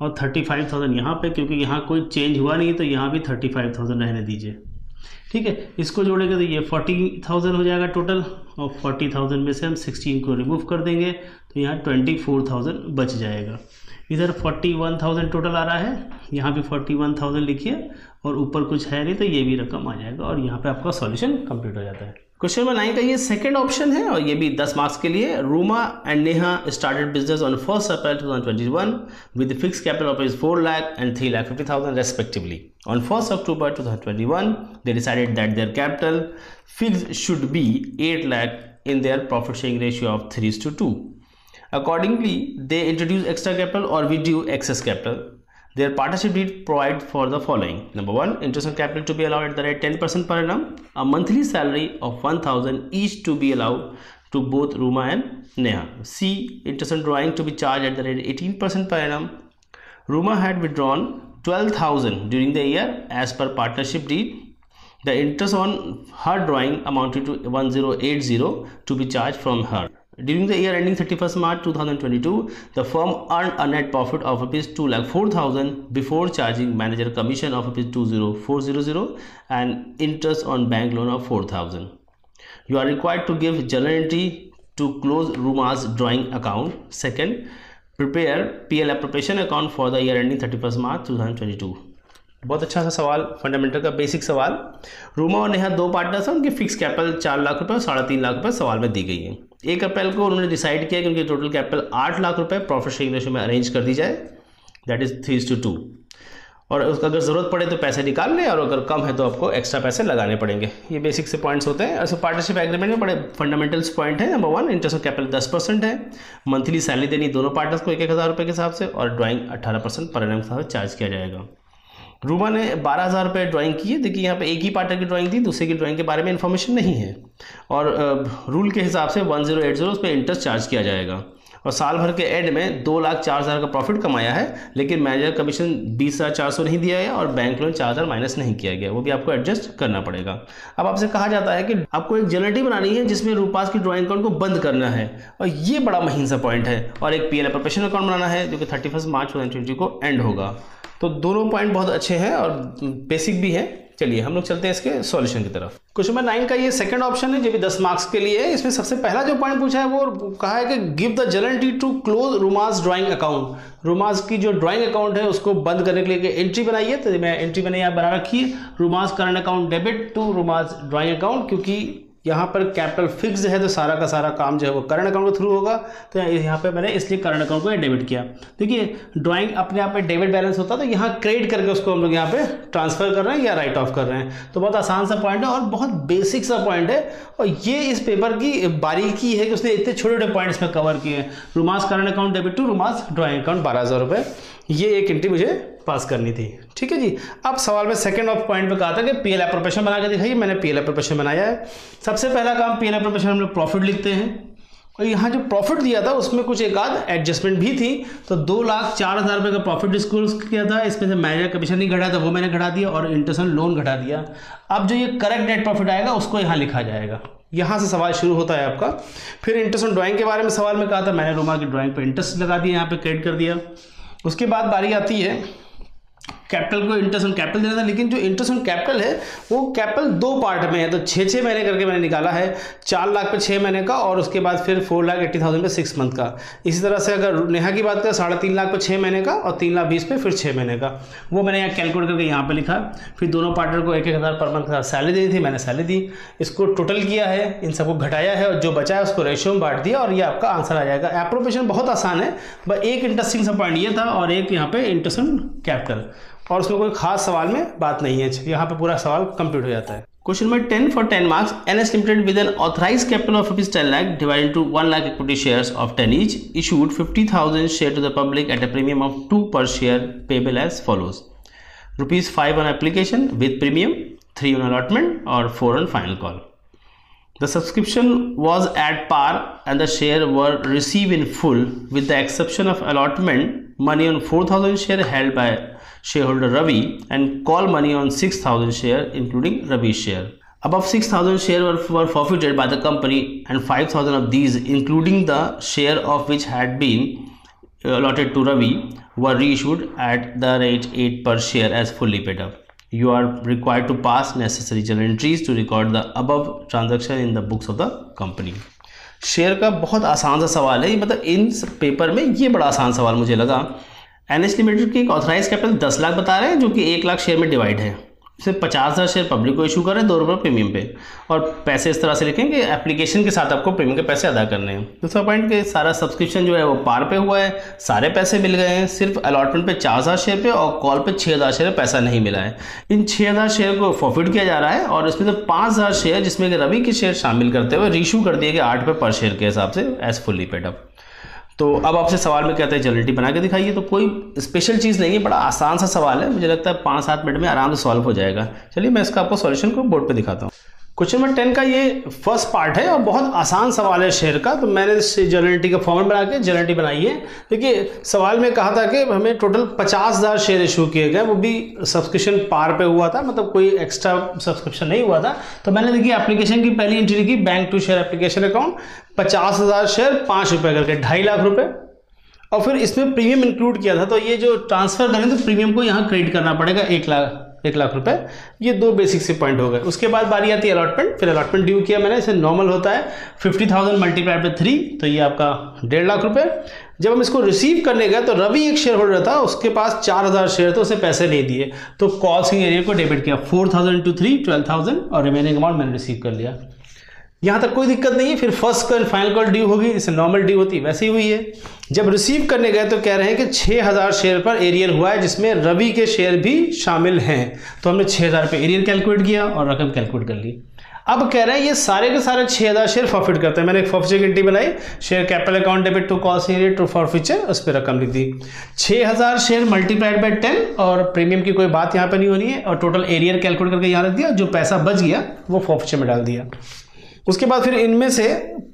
और 35,000 यहाँ पे, क्योंकि यहाँ कोई चेंज हुआ नहीं तो यहाँ भी 35,000 रहने दीजिए। ठीक है, इसको जोड़ेंगे तो ये 40,000 हो जाएगा टोटल, और 40,000 में से हम 16 को रिमूव कर देंगे तो यहाँ 24,000 बच जाएगा। इधर 41,000 टोटल आ रहा है, यहाँ भी 41,000 लिखिए, और ऊपर कुछ है नहीं तो ये भी रकम आ जाएगा, और यहाँ पे आपका सॉल्यूशन कंप्लीट हो जाता है। क्वेश्चन नंबर 9 का ये सेकंड ऑप्शन है और ये भी 10 मार्क्स के लिए। Ruma and Neha started business on 1 April 2021 with fix capital of 4 lakh and 3,50,000 respectively. On 1 October 2021, they decided that their capital fixed should be 8 lakh in their profit sharing ratio of 3:2. Accordingly, they introduced extra capital or withdrew excess capital. Their partnership deed provide for the following. Number 1, interest on capital to be allowed at the rate 10% per annum. A monthly salary of 1,000 each to be allowed to both Ruma and Neha. C, interest on drawing to be charged at the rate 18% per annum. Ruma had withdrawn 12,000 during the year as per partnership deed. The interest on her drawing amounted to 1,080 to be charged from her. During the year ending 31st March 2022, the firm earned a net profit of ₹2,04,000 before charging manager commission of ₹2,0400 and interest on bank loan of 4,000. You are required to give journal entry to close Ruma's drawing account. Second, prepare PL appropriation account for the year ending 31st March 2022. बहुत अच्छा सा सवाल, fundamental का basic सवाल। रूमा और Neha 2 partners हैं, उनकी fix capital 4 lakh रुपए और 3.5 लाख रुपए सवाल में दी गई है। 1 अप्रैल को उन्होंने डिसाइड किया कि उनकी टोटल कैपिटल 8 लाख रुपए प्रॉफिट शेयरिंग रेशियो में अरेंज कर दी जाए, दैट इज 3:2। और उसका अगर ज़रूरत पड़े तो पैसे निकाल लें और अगर कम है तो आपको एक्स्ट्रा पैसे लगाने पड़ेंगे। ये बेसिक से पॉइंट्स होते हैं। ऐसे पार्टनरशिप एग्रीमेंट में बड़े फंडामेंटल्स पॉइंट है। नंबर 1, इंटरेस्ट ऑन कैपिटल 10% है, मंथली सैलरी देनी दोनों पार्टनर्स को 1,000 रुपये के हिसाब से, और ड्राइंग 18% पर एनम के हिसाब से चार्ज किया जाएगा। रूमा ने 12,000 रुपये ड्राइंग की है। देखिए यहाँ पे एक ही पार्टनर की ड्राइंग थी, दूसरे की ड्राइंग के बारे में इन्फॉर्मेशन नहीं है, और रूल के हिसाब से 1080 उस पर इंटरेस्ट चार्ज किया जाएगा। और साल भर के एंड में 2,04,000 का प्रॉफिट कमाया है, लेकिन मैनेजर कमीशन 20,400 नहीं दिया गया और बैंक लोन 4,000 माइनस नहीं किया गया, वो भी आपको एडजस्ट करना पड़ेगा। अब आपसे कहा जाता है कि आपको एक जर्नल बनानी है जिसमें रूपास की ड्राइंग अकाउंट को बंद करना है, और ये बड़ा महीन सा पॉइंट है, और एक PL एप्रोप्रिएशन अकाउंट बनाना है जो कि 31 मार्च 2020 को एंड होगा। तो दोनों पॉइंट बहुत अच्छे हैं और बेसिक भी है। चलिए हम लोग चलते हैं इसके सॉल्यूशन की तरफ। क्वेश्चन नंबर 9 का ये सेकंड ऑप्शन है जो भी 10 मार्क्स के लिए है। इसमें सबसे पहला जो पॉइंट पूछा है वो कहा है कि give the journal entry to close Rumas drawing account. Rumas की जो ड्राइंग अकाउंट है उसको बंद करने के लिए एंट्री बनाइए। तो मैं एंट्री मैंने यहाँ बना रखी है, Rumas current account debit to Rumas drawing account, क्योंकि यहाँ पर कैपिटल फिक्स है तो सारा का सारा काम जो है वो करंट अकाउंट के थ्रू होगा। तो यहाँ पे मैंने इसलिए करंट अकाउंट को डेबिट किया। देखिए ड्राइंग अपने आप में डेबिट बैलेंस होता है, तो यहाँ क्रेडिट करके उसको हम लोग यहाँ पे ट्रांसफर कर रहे हैं या राइट ऑफ कर रहे हैं। तो बहुत आसान सा पॉइंट है और बहुत बेसिक सा पॉइंट है, और ये इस पेपर की बारीकी है कि उसने इतने छोटे छोटे पॉइंट्स में कवर किए हैं। Rumas current account debit to Rumas drawing account 12,000 रुपये, ये एक एंट्री मुझे पास करनी थी। ठीक है जी। अब सवाल में सेकंड ऑफ पॉइंट पे कहा था कि PL एप्रोप्रिएशन बना के दिखाइए। मैंने PL एप्रोप्रिएशन बनाया है। सबसे पहला काम PL एप्रोप्रिएशन हम लोग प्रॉफिट लिखते हैं, और यहाँ जो प्रॉफिट दिया था उसमें कुछ एक आध एडजस्टमेंट भी थी। तो 2,04,000 रुपये का प्रॉफिट डिस्क्लोज किया था, इसमें से मैनेजर कमीशन नहीं घटा था वो मैंने घटा दिया और इंटरेस्ट लोन घटा दिया। अब जो ये करेक्ट नेट प्रॉफिट आएगा उसको यहाँ लिखा जाएगा। यहाँ से सवाल शुरू होता है आपका। फिर इंटरेस्ट ऑन ड्राइंग के बारे में सवाल में कहा था, मैंने रोमा की ड्राइंग पर इंटरेस्ट लगा दिया, यहाँ पे क्रेडिट कर दिया। उसके बाद बारी आती है कैपिटल को इंटरेस्ट ऑन कैपिटल देना था, लेकिन जो इंटरेस्ट ऑन कैपिटल है वो कैपिटल 2 पार्ट में है। तो 6 महीने करके मैंने निकाला है, 4 लाख पे 6 महीने का और उसके बाद फिर 4,80,000 पे 6 मंथ का। इसी तरह से अगर नेहा की बात करें 3.5 लाख पे 6 महीने का और 3,20,000 पे फिर 6 महीने का, वो मैंने यहाँ कैलकुलेट करके यहाँ पे लिखा। फिर दोनों पार्टनर को 1,000 पर मंथ का सैलरी दी थी, मैंने सैलरी दी, इसको टोटल किया है, इन सबको घटाया है और जो बचा है उसको रेशियो में बांट दिया और ये आपका आंसर आ जाएगा। एप्रोप्रिएशन बहुत आसान है, बस एक इंटरेस्टिंग सा पॉइंट ये था और एक यहाँ पे इंटरेस्ट ऑन कैपिटल, और उसमें कोई खास सवाल में बात नहीं है। यहाँ पे पूरा सवाल कंप्लीट हो जाता है। Question number 10 for 10 marks. NS Limited with an authorized capital of rupees 10 lakh divided into 1 lakh equity shares of 10 each issued 50,000 share to the public at a premium of 2 per share payable as follows: rupees 5 on application with premium, 3 on allotment or 4 on final call. The subscription was at par and the share were received in full with the exception of allotment money on 4,000 share held by shareholder Ravi and call money on 6,000 share including Ravi's share. Above 6,000 share were forfeited by the company and 5,000 of these including the share of which had been allotted to Ravi were reissued at the rate 8 per share as fully paid up. You are required to pass necessary journal entries to record the above transaction in the books of the company. Share का बहुत आसान सा सवाल है, मतलब इन paper में ये बड़ा आसान सवाल मुझे लगा। एनएस लिमिटेड की एक ऑथराइज कैपिटल 10 लाख बता रहे हैं जो कि 1 लाख शेयर में डिवाइड है। सिर्फ 50,000 शेयर पब्लिक को इशू कर रहे हैं, 2 रुपये प्रीमियम पे, और पैसे इस तरह से लिखें कि एप्लीकेशन के साथ आपको प्रीमियम के पैसे अदा करने हैं। दूसरा पॉइंट कि सारा सब्सक्रिप्शन जो है वो पार पे हुआ है, सारे पैसे मिल गए हैं, सिर्फ अलॉटमेंट पे 4,000 शेयर पे और कॉल पे 6,000 शेयर पे पैसा नहीं मिला है। इन 6,000 शेयर को फॉरफिट किया जा रहा है और इसमें से 5,000 शेयर जिसमें कि रवि के शेयर शामिल करते हुए रीशू कर दिए गए 8 रुपये पर शेयर के हिसाब से एज फुल्ली पेड अप। तो अब आपसे सवाल में कहते हैं जनरलिटी बना के दिखाइए। तो कोई स्पेशल चीज़ नहीं है, बड़ा आसान सा सवाल है, मुझे लगता है 5-7 मिनट में आराम से सॉल्व हो जाएगा। चलिए मैं इसका आपको सॉल्यूशन को बोर्ड पे दिखाता हूँ। क्वेश्चन नंबर 10 का ये फर्स्ट पार्ट है और बहुत आसान सवाल है शेयर का। तो मैंने जनरलिटी का फॉर्मेट बना के जनरलिटी बनाई है। देखिए सवाल में कहा था कि हमें टोटल 50,000 शेयर इशू किए गए, वो भी सब्सक्रिप्शन पार पे हुआ था, मतलब कोई एक्स्ट्रा सब्सक्रिप्शन नहीं हुआ था। तो मैंने देखिए एप्लीकेशन की पहली एंट्री की bank to share application account 50,000 share 5 रुपये करके 2.5 लाख रुपये, और फिर इसमें प्रीमियम इंक्लूड किया था। तो ये जो ट्रांसफर करें तो प्रीमियम को यहाँ क्रेडिट करना पड़ेगा 1 लाख रुपए। ये 2 बेसिक से पॉइंट हो गए। उसके बाद बारी आती है अलॉटमेंट। फिर अलॉटमेंट ड्यू किया मैंने, इसे नॉर्मल होता है 50,000 मल्टीप्लाइड बाय 3, तो ये आपका 1.5 लाख रुपए। जब हम इसको रिसीव करने गए तो रवि एक शेयर होल्डर था, उसके पास 4,000 शेयर थे, उसे पैसे नहीं दिए, तो कॉल्सिंग एरिया को डेबिट किया 4,000 × 3 12,000 और रिमेनिंग अमाउंट मैंने रिसीव कर लिया। यहाँ तक कोई दिक्कत नहीं है। फिर first call final call due होगी, जैसे नॉर्मल ड्यू होती है वैसे ही हुई है। जब रिसीव करने गए तो कह रहे हैं कि 6,000 शेयर पर एरियर हुआ है जिसमें रवि के शेयर भी शामिल हैं। तो हमने 6,000 पे एरियर कैलकुलेट किया और रकम कैलकुलेट कर ली। अब कह रहे हैं ये सारे के सारे 6,000 शेयर फॉरफिट करते हैं। मैंने एक फॉरफिचर की एंट्री बनाई, share capital account debit to calls in arrear to forfeiture, उस पर रकम लिख दी 6,000 शेयर मल्टीप्लाइड बाय 10, और प्रीमियम की कोई बात यहाँ पर नहीं होनी है, और टोटल एरियर कैलकुलेट करके यहाँ रख दिया। जो पैसा बच गया वो फॉरफिचर में डाल दिया। उसके बाद फिर इनमें से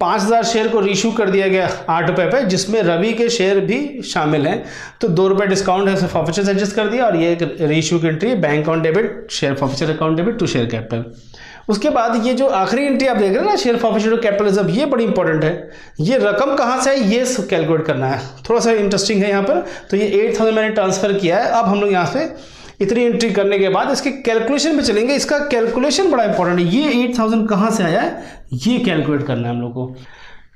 5,000 शेयर को रीशू कर दिया गया 8 रुपये पे, जिसमें रवि के शेयर भी शामिल हैं। तो 2 रुपये डिस्काउंट है, उसे फॉरफिचर से एडजस्ट कर दिया, और ये एक रीशू की entry bank account debit share forfeiture account debit to share capital. उसके बाद ये जो आखिरी एंट्री आप देख रहे हैं ना, share forfeiture to capital reserve, ये बड़ी इंपॉर्टेंट है। ये रकम कहाँ से है ये कैलकुलेट करना है, थोड़ा सा इंटरेस्टिंग है यहाँ पर। तो ये 8,000 मैंने ट्रांसफर किया है। अब हम लोग यहाँ से इतनी एंट्री करने के बाद इसके कैलकुलेशन में चलेंगे। इसका कैलकुलेशन बड़ा इंपॉर्टेंट है। ये 8,000 कहाँ से आया है ये कैलकुलेट करना है हम लोग को।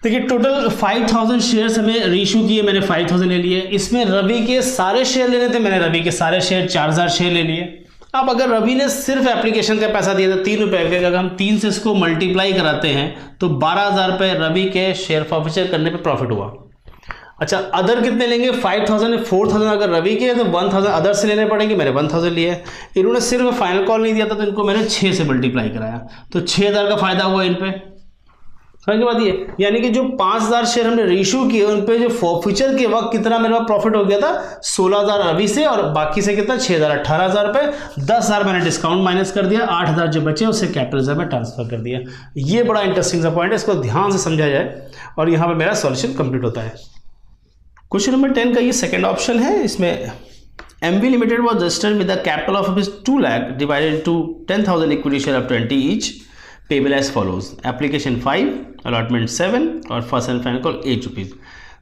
देखिए टोटल 5,000 शेयर्स हमें रीशू किए, मैंने 5,000 ले लिए। इसमें रवि के सारे शेयर लेने थे, मैंने रवि के सारे शेयर 4,000 शेयर ले लिए। अब अगर रवि ने सिर्फ एप्लीकेशन का पैसा दिया था 3 रुपये के, अगर हम 3 से इसको मल्टीप्लाई कराते हैं तो 12,000 रुपये रवि के शेयर फॉरफिचर करने पर प्रॉफिट हुआ। अच्छा अदर कितने लेंगे, 5,000 में 4,000 अगर रवि के तो 1,000 अदर से लेने पड़ेंगे, मैंने 1,000 लिए। इन्होंने सिर्फ फाइनल कॉल नहीं दिया था तो इनको मैंने 6 से मल्टीप्लाई कराया, तो 6,000 का फायदा हुआ इन पे। समझ के बाद ये, यानी कि जो 5000 शेयर हमने रीइश्यू किए उन पे जो फॉरफीचर के वक्त कितना मेरे पास प्रॉफिट हो गया था 16,000 अभी से, और बाकी से कितना 6,000 18,000 रुपये, 10,000 मैंने डिस्काउंट माइनस कर दिया, 8,000 जो बचे उसे कैपिटल रिजर्व में ट्रांसफर कर दिया। ये बड़ा इंटरेस्टिंग सा पॉइंट है, इसको ध्यान से समझा जाए और यहाँ पर मेरा सॉल्यूशन कंप्लीट होता है। क्वेश्चन नंबर 10 का ये सेकेंड ऑप्शन है। इसमें MV Limited was registered with a capital of rupees 2 lakh divided into 10,000 equity share of 20 each, payable as follows: application 5, allotment 7, or first and final call 8 rupees.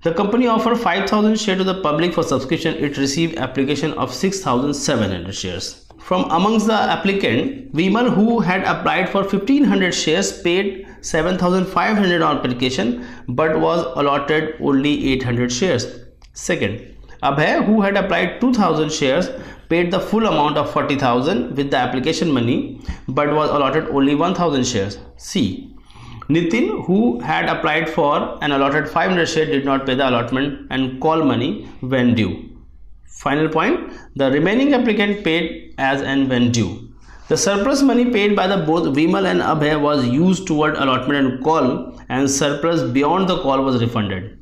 The company offered 5,000 shares to the public for subscription. It received application of 6,700 shares. From amongst the applicant, Vimal, who had applied for 1,500 shares, paid 7,500 on application but was allotted only 800 shares. Second, Abhay, who had applied 2,000 shares, paid the full amount of 40,000 with the application money but was allotted only 1,000 shares. C. Nitin, who had applied for and allotted 500 shares, did not pay the allotment and call money when due. Final point, the remaining applicant paid as and when due. The surplus money paid by the both Vimal and Abhay was used toward allotment and call, and surplus beyond the call was refunded.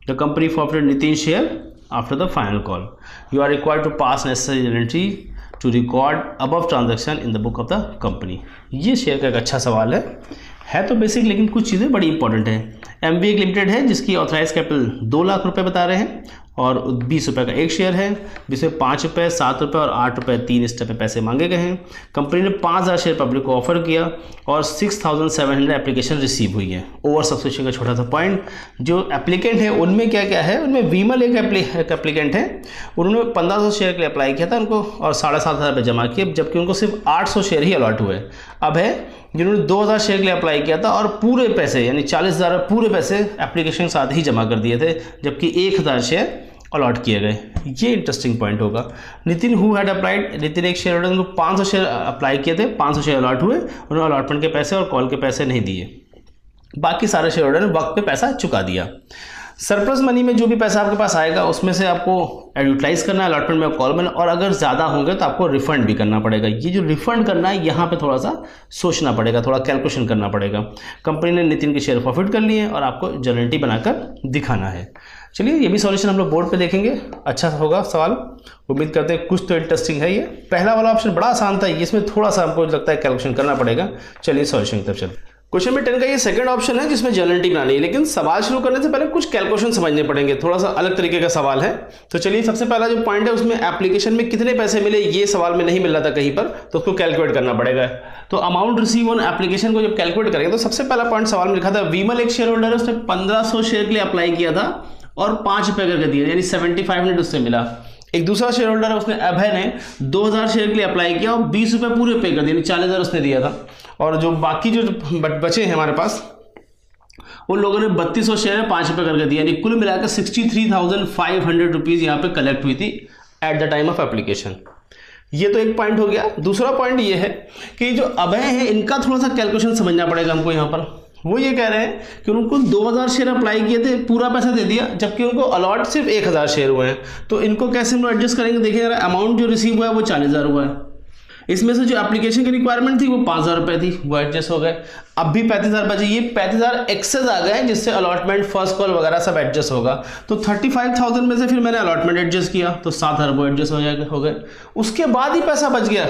The company forfeited Nitin's share after the final call. You are required to pass necessary entry to record above transaction in the book of the company. ये share का एक अच्छा सवाल है तो basic, लेकिन कुछ चीज़ें बड़ी इंपॉर्टेंट है। MV लिमिटेड है जिसकी ऑथराइज कैपिटल 2 लाख रुपए बता रहे हैं और 20 रुपये का एक शेयर है, जिसमें 5 रुपये, 7 रुपये और 8 रुपये 3 स्टेप पे पैसे मांगे गए हैं। कंपनी ने 5,000 शेयर पब्लिक को ऑफर किया और 6,700 एप्लीकेशन रिसीव हुई है। ओवर सब्सक्रिप्शन का छोटा सा पॉइंट, जो एप्लीकेंट है उनमें क्या क्या है, उनमें विमल एक एप्लीकेंट है, उन्होंने 1,500 शेयर के लिए अप्लाई किया था उनको और 7,500 रुपये जमा किए, जबकि उनको सिर्फ 800 शेयर ही अलॉट हुए। अब है जिन्होंने 2,000 शेयर के लिए अप्लाई किया था और पूरे पैसे यानी 40,000 पूरे पैसे एप्लीकेशन के साथ ही जमा कर दिए थे, जबकि 1,000 शेयर अलॉट किए गए। ये इंटरेस्टिंग पॉइंट होगा। Nitin who had applied, Nitin एक शेयर होल्डर, उनको 500 शेयर अप्लाई किए थे, 500 शेयर अलॉट हुए, उन्होंने अलॉटमेंट के पैसे और कॉल के पैसे नहीं दिए, बाकी सारे शेयर होल्डर ने वक्त पे पैसा चुका दिया। सरप्लस मनी में जो भी पैसा आपके पास आएगा उसमें से आपको यूटिलाइज करना है अलॉटमेंट में, कॉल में, और अगर ज़्यादा होंगे तो आपको रिफंड भी करना पड़ेगा। ये जो रिफंड करना है यहाँ पे थोड़ा सा सोचना पड़ेगा, थोड़ा कैलकुलेशन करना पड़ेगा। कंपनी ने नितिन के शेयर प्रॉफिट कर लिए और आपको जर्नलिटी बनाकर दिखाना है। चलिए ये भी सॉल्यूशन हम लोग बोर्ड पे देखेंगे, अच्छा होगा सवाल, उम्मीद करते हैं कुछ तो इंटरेस्टिंग है। ये पहला वाला ऑप्शन बड़ा आसान था, इसमें थोड़ा सा हमको लगता है कैलकुलेशन करना पड़ेगा। चलिए सॉल्यूशन की तरफ चलते। क्वेश्चन नंबर 10 का ये सेकंड ऑप्शन है जिसमें जर्नलिटी बनानी है, लेकिन सवाल शुरू करने से पहले कुछ कैलकुलेशन समझने पड़ेंगे, थोड़ा सा अलग तरीके का सवाल है। तो चलिए सबसे पहला जो पॉइंट है उसमें एप्लीकेशन में कितने पैसे मिले, ये सवाल में नहीं मिल रहा था कहीं पर, तो उसको कैलकुलेट करना पड़ेगा। तो अमाउंट रिसीव ऑन एप्लीकेशन को जब कैलकुलेट करेंगे तो सबसे पहला पॉइंट सवाल में लिखा था विमल एक शेयर होल्डर है, उसने 1500 शेयर के लिए अप्लाई किया था और 5 रुपये करके दिए, यानी 7500 उससे मिला। एक दूसरा शेयर होल्डर है उसने अभय ने 2000 शेयर के लिए अप्लाई किया और 20 रुपये पूरे पे कर दिए, यानी 40,000 उसने दिया था। और जो बाकी जो बचे हैं हमारे पास उन लोगों ने 3200 शेयर 5 रुपये करके दिया, यानी कुल मिलाकर 63,500 रुपीज़ यहाँ पे कलेक्ट हुई थी eight the time of application. ये तो एक पॉइंट हो गया। दूसरा पॉइंट ये है कि जो अभय है इनका थोड़ा सा कैलकुलेशन समझना पड़ेगा हमको यहाँ पर। वो ये कह रहे हैं कि उनको 2000 शेयर अप्लाई किए थे, पूरा पैसा दे दिया, जबकि उनको अलॉट सिर्फ 1000 शेयर हुए हैं। तो इनको कैसे हम लोग एडजस्ट करेंगे, देखिए जरा, अमाउंट जो रिसीव हुआ है वो 40,000 हुआ है, इसमें से जो एप्लीकेशन की रिक्वायरमेंट थी वो 5,000 रुपये थी, वो एडजस्ट हो गए। अब भी 35,000 बचे, ये 35,000 एक्सेस आ गए जिससे अलॉटमेंट, फर्स्ट कॉल वगैरह सब एडजस्ट होगा। तो 35,000 में से फिर मैंने अलॉटमेंट एडजस्ट किया तो 7,000 वो एडजस्ट हो गए। उसके बाद ही पैसा बच गया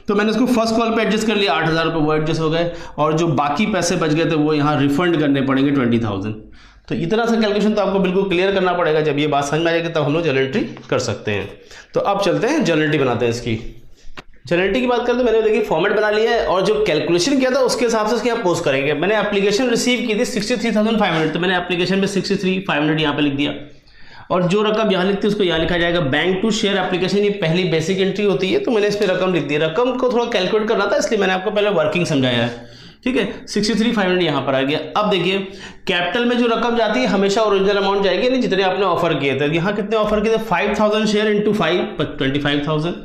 तो मैंने उसको फर्स्ट कॉल पे एडजस्ट कर लिया, 8,000 रुपये वो एडजस्ट हो गए, और जो बाकी पैसे बच गए थे वो यहाँ रिफंड करने पड़ेंगे 20,000। तो इतना सा कैलकुलेशन तो आपको बिल्कुल क्लियर करना पड़ेगा। जब ये बात समझ में आ जाएगी तब हम लोग जर्नलिटी कर सकते हैं। तो अब चलते हैं जर्नलिटी बनाते हैं। इसकी जर्नलिटी की बात करें तो मैंने देखिए फॉर्मेट बना लिया है और जो कैलकुलेशन किया था उसके हिसाब से उसके यहाँ पोस्ट करेंगे। मैंने एप्लीकेशन रिसीव की थी 63,500, तो मैंने एप्लीकेशन में 63,500 यहाँ पे लिख दिया, और जो रकम यहाँ लिखती है उसको यहाँ लिखा जाएगा बैंक टू शेयर एप्लीकेशन। ये पहली बेसिक एंट्री होती है, तो मैंने इस पर रकम लिख दी। रकम को थोड़ा कैलकुलेट करना था इसलिए मैंने आपको पहले वर्किंग समझाया है, ठीक है। 63,500 यहाँ पर आ गया। अब देखिए कैपिटल में जो रकम जाती है हमेशा ओरिजिनल अमाउंट जाएगी, नहीं जितने आपने ऑफर किए थे। यहाँ कितने ऑफर किए थे, 5,000 शेयर इंटू 5 25,000।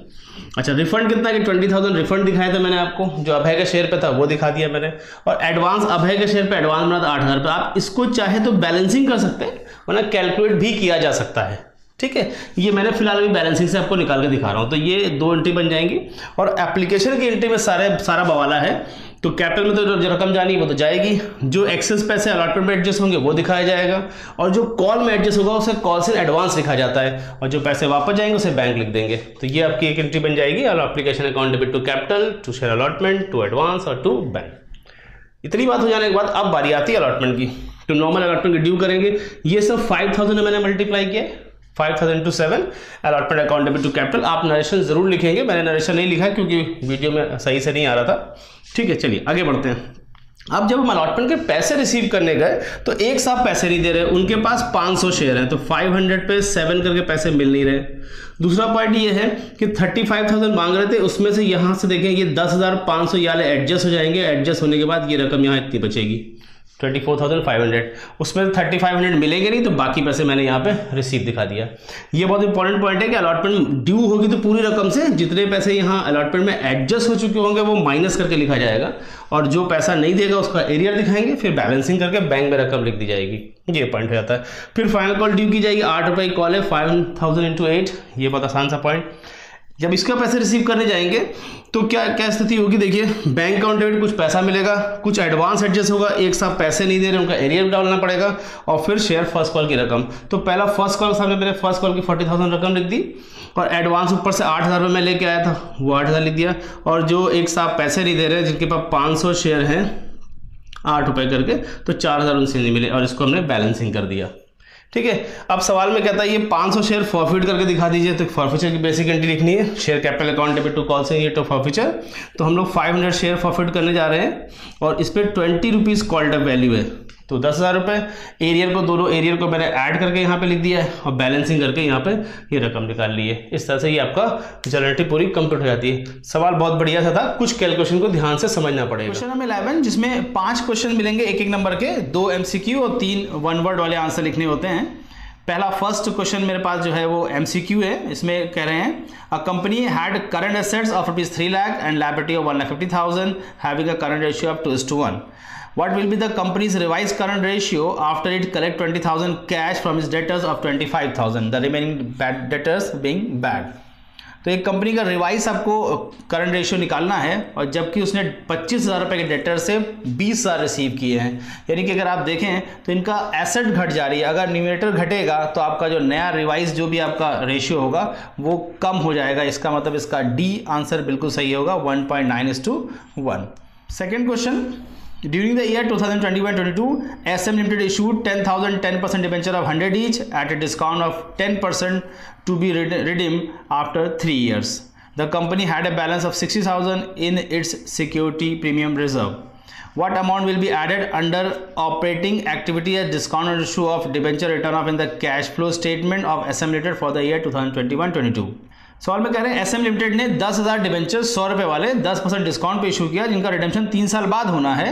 अच्छा, रिफंड कितना कि 20,000 रिफंड दिखाया था मैंने आपको, जो अभय के शेयर पे था वो दिखा दिया मैंने, और एडवांस अभय के शेयर पे एडवांस बना था 8,000 रुपये। आप इसको चाहे तो बैलेंसिंग कर सकते हैं, वरना कैलकुलेट भी किया जा सकता है, ठीक है, ये मैंने फिलहाल अभी बैलेंसिंग से आपको निकाल के दिखा रहा हूँ। तो ये 2 एंट्री बन जाएंगी और एप्लीकेशन की एंट्री में सारा बवाला है। तो कैपिटल में तो जो रकम जानी वो तो जाएगी, जो एक्सेस पैसे अलॉटमेंट में एडजस्ट होंगे वो दिखाया जाएगा, और जो कॉल में एडजस्ट होगा उसे कॉल से एडवांस लिखा जाता है, और जो पैसे वापस जाएंगे उसे बैंक लिख देंगे। तो ये आपकी एक एंट्री बन जाएगी, application account debit to capital, to share allotment, to advance और टू बैंक। इतनी बात हो जाने के बाद अब बारी आती है अलॉटमेंट की। तो नॉर्मल अलॉटमेंट की ड्यू करेंगे, ये सब 5000 में मैंने मल्टीप्लाई किया, 5000 × 7 allotment account debit to capital. आप नरेशन जरूर लिखेंगे, मैंने नरेशन नहीं लिखा क्योंकि वीडियो में सही से नहीं आ रहा था। ठीक है, चलिए आगे बढ़ते हैं। अब जब हम अलॉटमेंट के पैसे रिसीव करने गए तो एक साथ पैसे नहीं दे रहे, उनके पास 500 शेयर हैं, तो 500 पे 7 करके पैसे मिल नहीं रहे। दूसरा पॉइंट ये है कि 35,000 मांग रहे थे, उसमें से यहाँ से देखें ये 10,500 ये वाले एडजस्ट हो जाएंगे, एडजस्ट होने के बाद ये रकम यहाँ इतनी बचेगी 24,500, उसमें 3,500 मिलेंगे नहीं, तो बाकी पैसे मैंने यहाँ पे रिसीव दिखा दिया। ये बहुत इंपॉर्टेंट पॉइंट है कि अलॉटमेंट ड्यू होगी तो पूरी रकम से जितने पैसे यहाँ अलॉटमेंट में एडजस्ट हो चुके होंगे वो माइनस करके लिखा जाएगा, और जो पैसा नहीं देगा उसका एरियर दिखाएंगे, फिर बैलेंसिंग करके बैंक में रकम लिख दी जाएगी। ये पॉइंट हो जाता है। फिर फाइनल कॉल ड्यू की जाएगी, 8 रुपये की कॉल है, 5,000 × 8, ये बहुत आसान सा पॉइंट। जब इसका पैसे रिसीव करने जाएंगे तो क्या स्थिति होगी, देखिए बैंक अकाउंट डेबिट कुछ पैसा मिलेगा, कुछ एडवांस एडजस्ट होगा, एक साथ पैसे नहीं दे रहे उनका एरियर डालना पड़ेगा, और फिर शेयर फर्स्ट कॉल की रकम। तो पहला फर्स्ट कॉल सामने मैंने फर्स्ट कॉल की 40,000 रकम लिख दी, और एडवांस ऊपर से 8,000 रुपये मैं लेके आया था वो 8,000 लिख दिया, और जो एक साथ पैसे नहीं दे रहे जिनके पास 500 शेयर हैं 8 रुपये करके, तो 4,000 उनसे नहीं मिले, और इसको हमने बैलेंसिंग कर दिया। ठीक है, अब सवाल में कहता है ये 500 शेयर फॉरफिट करके दिखा दीजिए, तो फॉरफिचर की बेसिक एंट्री लिखनी है, share capital account debit to call से ये तो फॉरफिचर। तो हम लोग 500 शेयर फॉरफिट करने जा रहे हैं, और इस पर 20 रुपीज़ कॉल्ड अप वैल्यू है, तो 10,000 रुपये। एरियर को दोनों एरियर को मैंने ऐड करके यहाँ पे लिख दिया है, और बैलेंसिंग करके यहाँ पे ये रकम निकाल ली है। इस तरह से ये आपका जनरेटिव पूरी कंप्लीट हो जाती है। सवाल बहुत बढ़िया सा था, कुछ कैलकुलेशन को ध्यान से समझना पड़ेगा। क्वेश्चन नंबर 11, जिसमें 5 क्वेश्चन मिलेंगे एक नंबर के, 2 MCQ और 3 1 वर्ड वाले आंसर लिखने होते हैं। पहला फर्स्ट क्वेश्चन मेरे पास जो है वो MCQ है। इसमें कह रहे हैं a company had current assets of ₹3 lakh and liability of 1,50,000 having a current ratio of 2:1. What will be the company's revised current ratio after it collect 20,000 cash from its debtors of 25,000, the remaining bad debtors being bad? तो एक company का revise आपको current ratio निकालना है, और जबकि उसने 25,000 रुपये के डेटर से 20,000 रिसीव किए हैं, यानी कि अगर आप देखें तो इनका एसेट घट जा रही है। अगर न्यूमरेटर घटेगा तो आपका जो नया रिवाइज जो भी आपका रेशियो होगा वो कम हो जाएगा। इसका मतलब इसका डी आंसर बिल्कुल सही होगा, 1.9:1। Second question, during the year 2021-22, SM Limited issued 10,000 10% debenture of 100 each at a discount of 10% to be redeemed after 3 years. The company had a balance of 60,000 in its security premium reserve. What amount will be added under operating activity as discount issue of debenture written off in the cash flow statement of SM Limited for the year 2021-22? सवाल में कह रहे हैं SM limited ने 10,000 debenture 100 रुपये वाले 10% discount पे issue किया, जिनका रिडेम्पशन 3 साल बाद होना है,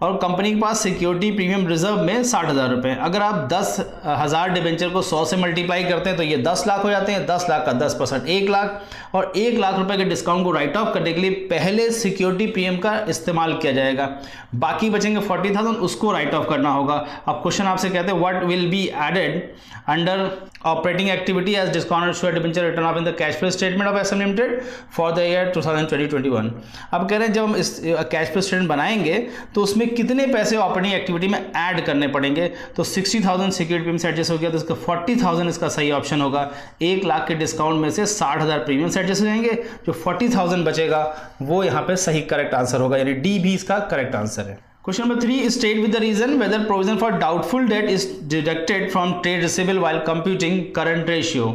और कंपनी के पास सिक्योरिटी प्रीमियम रिजर्व में 60,000 रुपये। अगर आप 10,000 डिबेंचर को 100 से मल्टीप्लाई करते हैं तो ये 10 लाख हो जाते हैं, 10 लाख का 10% 1 लाख, और 1 लाख रुपए के डिस्काउंट को राइट ऑफ करने के लिए पहले सिक्योरिटी प्रीमियम का इस्तेमाल किया जाएगा, बाकी बचेंगे 40,000, उसको राइट ऑफ करना होगा। अब क्वेश्चन आपसे कहते हैं what will be added under operating activity as discount issue debenture written off in the cash flow statement of SM limited for the year 2020-21। अब कह रहे हैं जब हम इस कैश फ्लो स्टेटमेंट बनाएंगे तो उसमें कितने पैसे ऑपरेटिंग एक्टिविटी में ऐड करने पड़ेंगे। तो 60,000 सिक्योरिटी प्रीमियम से एडजस्ट हो गया, तो इसका 40,000 इसका सही ऑप्शन होगा। 1 लाख के डिस्काउंट में से 60,000 प्रीमियम से एडजस्ट हो जाएंगे, जो 40,000 बचेगा वो यहाँ पे सही करेक्ट आंसर होगा, यानी डी भी इसका करेक्ट आंसर है। Question number 3, state with the reason whether provision for doubtful debt is deducted from trade receivable while computing current ratio.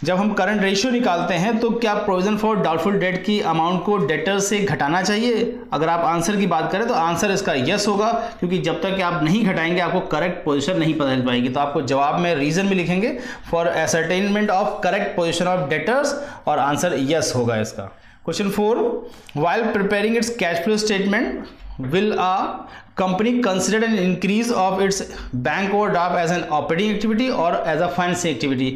जब हम करंट रेशियो निकालते हैं तो क्या प्रोविजन फॉर डाउटफुल डेट की अमाउंट को डेटर से घटाना चाहिए? अगर आप आंसर की बात करें तो आंसर इसका यस होगा, क्योंकि जब तक आप नहीं घटाएंगे आपको करेक्ट पोजीशन नहीं पता चल पाएगी। तो आपको जवाब में रीजन भी लिखेंगे for ascertainment of correct position of debtors, और आंसर यस होगा इसका। Question 4, while preparing its cash flow statement, will a company consider an increase of its bank overdraft as an operating activity or as a financing activity?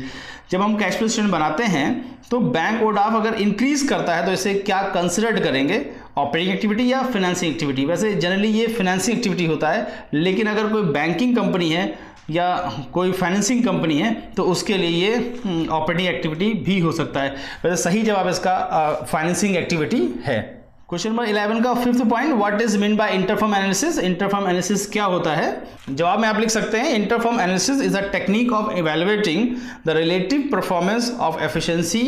जब हम cash flow statement बनाते हैं तो bank ओडाफ अगर increase करता है तो इसे क्या कंसिडर करेंगे, ऑपरेटिंग एक्टिविटी या फाइनेंसिंग एक्टिविटी। वैसे जनरली ये फाइनेंसिंग एक्टिविटी होता है, लेकिन अगर कोई बैंकिंग कंपनी है या कोई फाइनेंसिंग कंपनी है तो उसके लिए ये ऑपरेटिंग एक्टिविटी भी हो सकता है। वैसे सही जवाब इसका फाइनेंसिंग एक्टिविटी है। क्वेश्चन नंबर 11 का fifth point, what is mean by interfirm analysis. Interfirm analysis क्या होता है? जवाब में आप लिख सकते हैं, interfirm analysis is a technique of evaluating the relative performance of efficiency,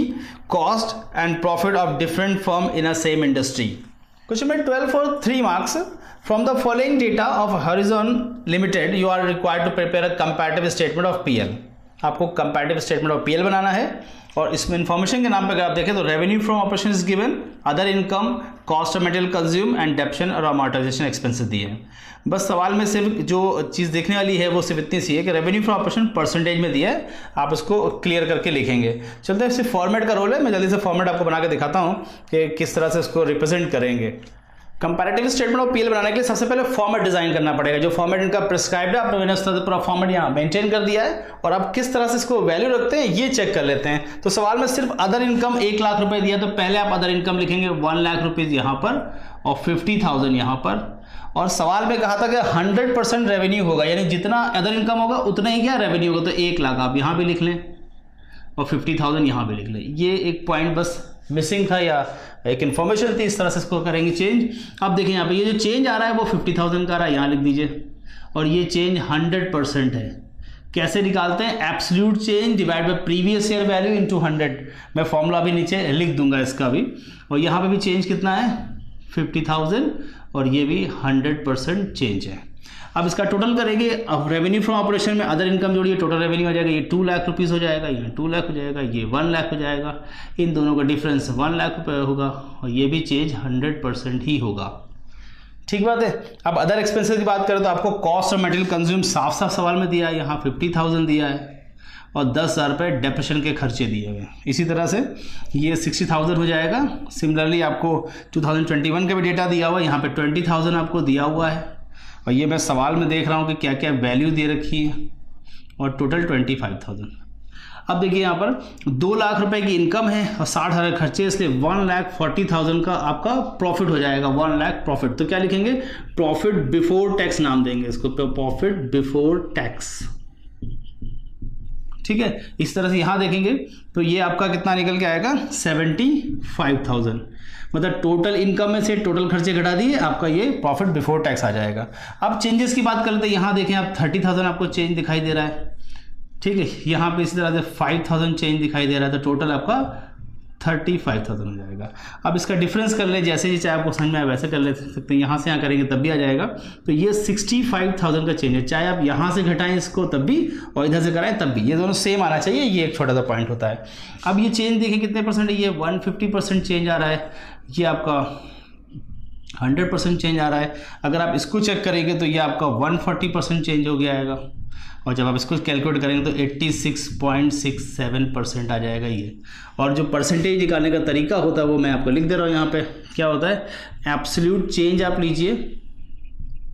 cost and profit of different firm in a same industry. Question number 12 for 3 marks, from the following data of Horizon limited you are required to prepare a comparative statement of PL. आपको comparative statement of PL बनाना है और इसमें information के नाम पे अगर आप देखें तो revenue from operation is given, other income, cost of material consume and डेप्शन और अमॉर्टाइजेशन एक्सपेंसेस दिए हैं। बस सवाल में सिर्फ जो चीज़ देखने वाली है वो सिर्फ इतनी सी है कि रेवेन्यू फ्रॉम ऑपरेशन परसेंटेज में दिया है, आप उसको क्लियर करके लिखेंगे। चलते हैं, सिर्फ फॉर्मेट का रोल है, मैं जल्दी से फॉर्मेट आपको बना के दिखाता हूँ कि किस तरह से उसको रिप्रेजेंट करेंगे। कंपैरेटिव स्टेटमेंट ऑफ पीएल बनाने के लिए सबसे पहले फॉर्मेट डिजाइन करना पड़ेगा। जो फॉर्मेट इनका प्रिस्क्राइब्ड है, आपने मैंने उस तरह पूरा फॉर्मेट यहाँ मेंटेन कर दिया है और आप किस तरह से इसको वैल्यू रखते हैं ये चेक कर लेते हैं। तो सवाल में सिर्फ अदर इनकम 1 लाख रुपए दिया, तो पहले आप अदर इनकम लिखेंगे 1 लाख रुपीज यहाँ पर और 50,000 यहाँ पर। और सवाल में कहा था कि 100% रेवेन्यू होगा, यानी जितना अदर इनकम होगा उतना ही क्या रेवेन्यू होगा। तो 1 लाख आप यहाँ भी लिख लें और 50,000 यहाँ भी लिख लें। ये एक पॉइंट बस मिसिंग था या एक इन्फॉर्मेशन थी, इस तरह से इसको करेंगे चेंज। अब देखिए यहाँ पे ये जो चेंज आ रहा है वो 50,000 का आ रहा है, यहाँ लिख दीजिए। और ये चेंज 100% है। कैसे निकालते हैं? Absolute change divide by previous year value into 100। मैं फॉर्मूला भी नीचे लिख दूंगा इसका भी। और यहाँ पे भी चेंज कितना है? 50,000 और ये भी 100% चेंज है। अब इसका टोटल करेंगे। अब रेवेन्यू फ्रॉम ऑपरेशन में अदर इनकम जोड़िए, टोटल रेवेन्यू हो जाएगा, ये 2 लाख रुपीज़ हो जाएगा, ये 2 लाख हो जाएगा, ये 1 लाख हो जाएगा। इन दोनों का डिफरेंस 1 लाख रुपये होगा और ये भी चेंज 100% ही होगा। ठीक बात है। अब अदर एक्सपेंसेस की बात करें तो आपको कॉस्ट ऑफ मटेरियल कंज्यूम साफ साफ सवाल में दिया है, यहाँ 50,000 दिया है और 10,000 रुपये डेप्रेशन के खर्चे दिए हुए। इसी तरह से ये 60,000 हो जाएगा। सिमिलरली आपको 2021 का भी डेटा दिया हुआ है, यहाँ पे 20,000 आपको दिया हुआ है और ये मैं सवाल में देख रहा हूँ कि क्या क्या वैल्यू दे रखी है और टोटल 25,000। अब देखिए यहाँ पर 2 लाख रुपए की इनकम है और 60,000 खर्चे, इसलिए 1,40,000 का आपका प्रॉफिट हो जाएगा। 1 लाख प्रॉफिट, तो क्या लिखेंगे? प्रॉफिट बिफोर टैक्स नाम देंगे इसको, प्रॉफिट बिफोर टैक्स। ठीक है, इस तरह से यहाँ देखेंगे तो ये आपका कितना निकल के आएगा? 75,000। मतलब टोटल इनकम में से टोटल खर्चे घटा दिए, आपका ये प्रॉफिट बिफोर टैक्स आ जाएगा। अब चेंजेस की बात करते हैं, यहाँ देखें आप 30,000 आपको चेंज दिखाई दे रहा है। ठीक है, यहाँ पे इसी तरह से 5,000 चेंज दिखाई दे रहा है, तो टोटल आपका 35,000 हो जाएगा। अब इसका डिफरेंस कर ले, जैसे ही चाहे आपको समझ में आए वैसे कर ले सकते हैं। यहाँ से यहाँ करेंगे तब भी आ जाएगा। तो ये 65,000 का चेंज है, चाहे आप यहाँ से घटाएं इसको तब भी और इधर से कराएं तब भी, ये दोनों सेम आना चाहिए। ये एक छोटा सा पॉइंट होता है। अब ये चेंज देखिए कितने परसेंट है, ये 150% चेंज आ रहा है, ये आपका 100% चेंज आ रहा है। अगर आप इसको चेक करेंगे तो ये आपका 140% चेंज हो गया आएगा और जब आप इसको कैलकुलेट करेंगे तो 86.67% आ जाएगा ये। और जो परसेंटेज निकालने का तरीका होता है वो मैं आपको लिख दे रहा हूँ यहाँ पे। क्या होता है? एब्सोल्यूट चेंज आप लीजिए,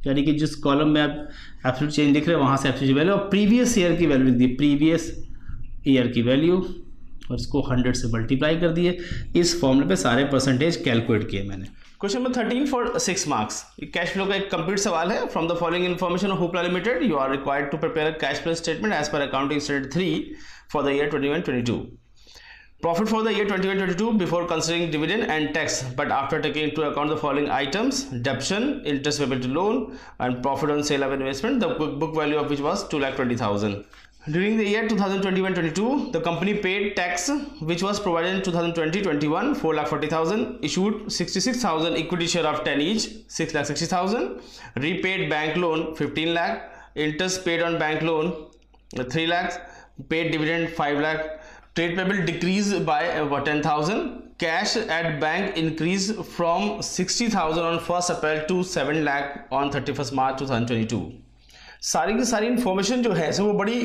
यानी कि जिस कॉलम में आप एब्सोल्यूट चेंज लिख रहे हैं वहाँ से एब्सोल्यूट वैल्यू और प्रीवियस ईयर की वैल्यू लिख दी, प्रीवियस ईयर की वैल्यू, और इसको 100 से मल्टीप्लाई कर दिए। इस फॉर्मूले पे सारे परसेंटेज कैलकुलेट किए मैंने। Question number 13 for 6 marks. Cash flow का एक कंप्लीट सवाल है। From the following information of Hoopla limited you are required to prepare a cash flow statement as per accounting standard 3 for the year 21-22। Profit for the year 21-22 before considering dividend and tax, but after taking into account the following items: deduction, interest payable to loan, and profit on sale of investment, the book value of which was 2,20,000. During the year 2021-22, the company paid tax which was provided in 2020-21 4,40,000, issued 66,000 equity share of 10 each 6,60,000, repaid bank loan 15 lakh, interest paid on bank loan 3 lakhs, paid dividend 5 lakh. Trade payable decreased by 10,000. Cash at bank increased from 60,000 on 1st April to 7 lakh on 31st March 2022. सारी की सारी information जो है वो बड़ी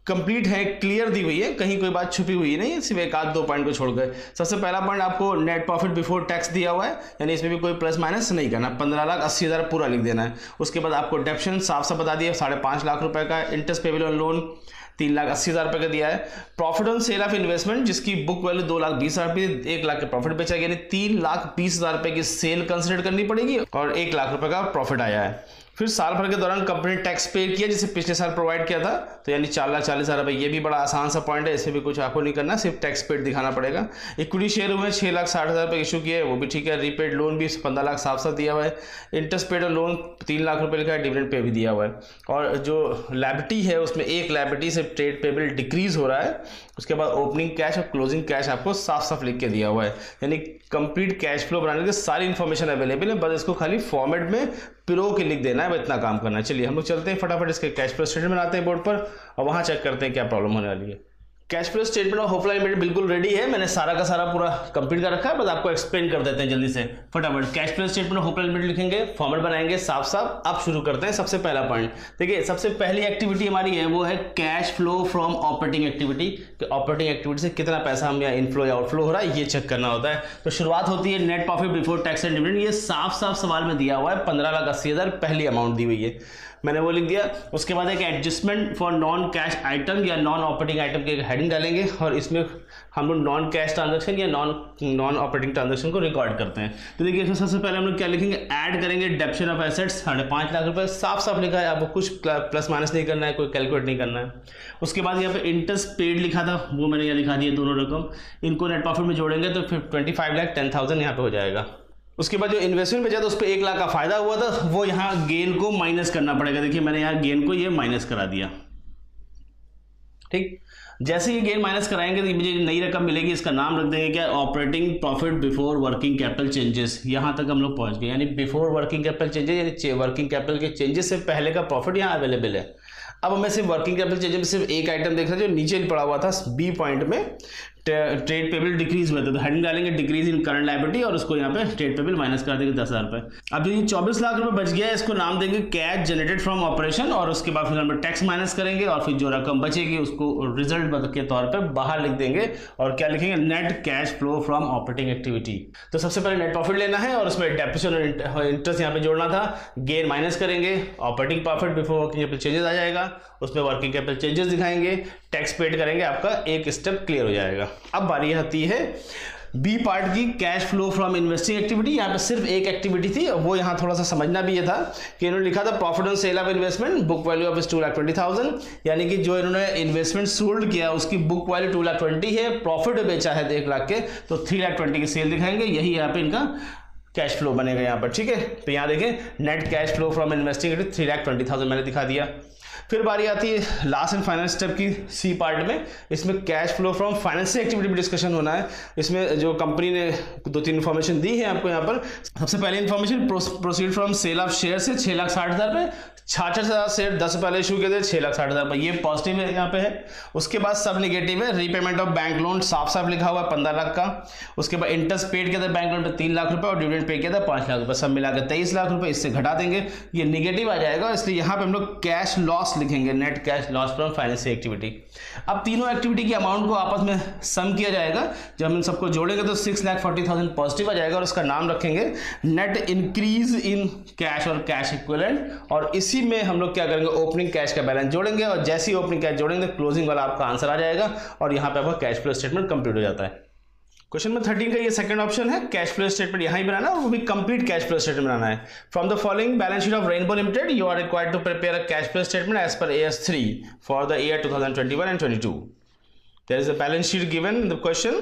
complete है, clear the हुई है, कहीं कोई बात छुपी हुई नहीं, सिर्फ एक आध 2 पॉइंट को छोड़ गए। सबसे पहला पॉइंट आपको नेट प्रॉफिट बिफोर टैक्स दिया हुआ है, यानी इसमें भी कोई प्लस माइनस नहीं करना, 15,80,000 पूरा लिख देना है। उसके बाद आपको डेप्शन साफ साफ बता दिया 5.5 लाख रुपए का, इंटरेस्ट पेबल ऑन लोन 3,80,000 रुपये का दिया है। Profit on sale of investment जिसकी बुक वैल्यू 2,20,000 रुपये, 1 लाख के प्रॉफिट बेचा गया, यानी 3,20,000 रुपये की सेल कंसिडर करनी पड़ेगी और 1 लाख रुपये का प्रॉफिट आया है। फिर साल भर के दौरान कंपनी टैक्स पे किया जिसे पिछले साल प्रोवाइड किया था, तो यानी 4,40,000 रुपये। ये भी बड़ा आसान सा पॉइंट है, इसमें भी कुछ आपको नहीं करना, सिर्फ टैक्स पेड दिखाना पड़ेगा। इक्विटी शेयर हुए 6,60,000 रुपये इशू किए, वो भी ठीक है। रीपेड लोन भी 15 लाख साफ साफ दिया हुआ है। इंटरेस्ट पेड और लोन 3 लाख रुपये लिखा है, डिविडेंड पे भी दिया हुआ है। और जो लायबिलिटी है उसमें एक लायबिलिटी से ट्रेड पेबल डिक्रीज हो रहा है, उसके बाद ओपनिंग कैश और क्लोजिंग कैश आपको साफ साफ लिख के दिया हुआ है। यानी कंप्लीट कैश फ्लो बनाने की सारी इंफॉर्मेशन अवेलेबल है, बस इसको खाली फॉर्मेट में पिरो के लिख देना है, इतना काम करना है। चलिए हम लोग चलते हैं फटाफट इसके कैश फ्लो स्टेटमेंट बनाते हैं बोर्ड पर और वहां चेक करते हैं क्या प्रॉब्लम होने वाली है। Cash flow statement of Hopla limited बिल्कुल रेडी है, मैंने सारा का सारा पूरा कंप्लीट कर रखा है, बस आपको एक्सप्लेन कर देते हैं जल्दी से फटाफट। Cash flow statement of Hopla limited लिखेंगे, फॉर्मेट बनाएंगे साफ साफ। अब शुरू करते हैं। सबसे पहला पॉइंट देखिए, सबसे पहली एक्टिविटी हमारी है वो है cash flow from operating activity. कि ऑपरेटिंग एक्टिविटी से कितना पैसा हम या इनफ्लो या आउटफ्लो हो रहा है ये चेक करना होता है। तो शुरुआत होती है net profit before tax and dividend, ये साफ साफ सवाल में दिया हुआ है। 15,80,000 पहली अमाउंट दी हुई है, मैंने वो लिख दिया। उसके बाद एक adjustment for non cash item या नॉन ऑपरेटिंग आइटम की हेडिंग डालेंगे और इसमें हम लोग नॉन कैश ट्रांजैक्शन या नॉन ऑपरेटिंग ट्रांजैक्शन को रिकॉर्ड करते हैं। तो देखिए इसमें सबसे पहले हम लोग क्या लिखेंगे, ऐड करेंगे डेप्शन ऑफ एसेट्स 5.5 लाख रुपए, साफ साफ लिखा है, आपको कुछ प्लस माइनस नहीं करना है, कोई कैलकुलेट नहीं करना है। उसके बाद यहाँ पे इंटरेस्ट पेड लिखा था, वो मैंने यहाँ लिखा दिया दोनों रकम, इनको नेट प्रॉफिट में जोड़ेंगे तो फिर 25,10,000 यहाँ पे हो जाएगा। उसके बाद जो इन्वेस्टमेंट बेचा था उस पर 1 लाख का फायदा हुआ था, वो यहाँ गेन को माइनस करना पड़ेगा। देखिए मैंने यहाँ गेन को ये माइनस करा दिया, ठीक। जैसे ये गेन माइनस कराएंगे तो मुझे नई रकम मिलेगी, इसका नाम रख देंगे क्या, operating profit before working capital changes. यहां तक हम लोग पहुंच गए, यानी बिफोर वर्किंग कैपिटल चेंजेस, यानी वर्किंग कैपिटल के चेंजेस से पहले का प्रॉफिट यहाँ अवेलेबल है। अब हमें सिर्फ वर्किंग कैपिटल चेंजेस में सिर्फ एक आइटम देख रहे हैं जो नीचे पड़ा हुआ था बी पॉइंट में, ट्रेड पेबल डिक्रीज हुए थे, तो हेडिंग डालेंगे डिक्रीज इन करंट लायबिलिटी और उसको यहाँ पे ट्रेड पेबल माइनस कर देंगे 10,000 रुपये। अब ये 24 लाख रुपए बच गया है, इसको नाम देंगे कैश जनरेटेड फ्रॉम ऑपरेशन और उसके बाद फिर हम टैक्स माइनस करेंगे और फिर जो रकम बचेगी उसको रिजल्ट के तौर पे बाहर लिख देंगे और क्या लिखेंगे, net cash flow from operating activity. तो सबसे पहले नेट प्रॉफिट लेना है और उसमें डेप्रिसिएशन और इंटरेस्ट यहाँ पे जोड़ना था, गेन माइनस करेंगे, operating profit before working capital changes आ जाएगा, उसमें वर्किंग कैपिटल चेंजेस दिखाएंगे, टैक्स पेड करेंगे, आपका एक स्टेप क्लियर हो जाएगा। अब बारी आती है बी पार्ट की, cash flow from investing activity. यहाँ पे सिर्फ एक एक्टिविटी थी, वो यहाँ थोड़ा सा समझना भी ये था कि इन्होंने लिखा था profit on sale of investment, book value of 2,20,000, यानी कि जो इन्होंने इन्वेस्टमेंट सोल्ड किया उसकी बुक वैल्यू 2,20,000 है, प्रॉफिट बेचा है 1 लाख के, तो 3,20,000 की सेल दिखाएंगे, यही यहाँ पे इनका कैश फ्लो बनेगा यहाँ पर, ठीक है। तो यहाँ देखें net cash flow from investing 3,20,000 मैंने दिखा दिया। फिर बारी आती है लास्ट एंड फाइनल स्टेप की, सी पार्ट में, इसमें cash flow from financial activity भी डिस्कशन होना है। इसमें जो कंपनी ने 2-3 इन्फॉर्मेशन दी है आपको यहाँ पर। सबसे पहले information, proceed from sale of share से 6,60,000 रुपये, 66,000 शेयर 10 पहले इशू किए थे, 6,60,000 रुपये, ये पॉजिटिव है यहाँ पे है। उसके बाद सब नेगेटिव है, रीपेमेंट ऑफ बैंक लोन साफ साफ लिखा हुआ है 15 लाख का। उसके बाद इंटरेस्ट पेड किया था बैंक लोन पे 3 लाख रुपए और डिविडेंड पे किया था 5 लाख रुपए, सब मिलाकर 23 लाख रुपए, इससे घटा देंगे, ये नेगेटिव आ जाएगा, इसलिए यहाँ पे हम लोग कैश लॉस लिखेंगे, net cash loss from financial activity. अब तीनों एक्टिविटी की अमाउंट को आपस में सम किया जाएगा, जब हम इन सबको जोड़ेंगे तो 6,40,000 पॉजिटिव आ जाएगा और उसका नाम रखेंगे नेट इंक्रीज इन कैश और कैश इक्विवेलेंट। और इसी में हम लोग क्या करेंगे, ओपनिंग कैश का बैलेंस जोड़ेंगे और जैसे ही ओपनिंग कैश जोड़ेंगे क्लोजिंग वाला आपका आंसर आ जाएगा और यहाँ पे आपका कैश फ्लो स्टेटमेंट कंप्लीट हो जाता है। क्वेश्चन नंबर 13 का ये सेकंड ऑप्शन है, कैश फ्लो स्टेटमेंट यहाँ ही बनाना है, वो भी कंप्लीट कैश फ्लो स्टेटमेंट बनाना है। From the following balance sheet of Rainbow limited you are required to prepare a cash flow statement as per AS3 for the year 2021 and 22. There is a balance sheet given in the question.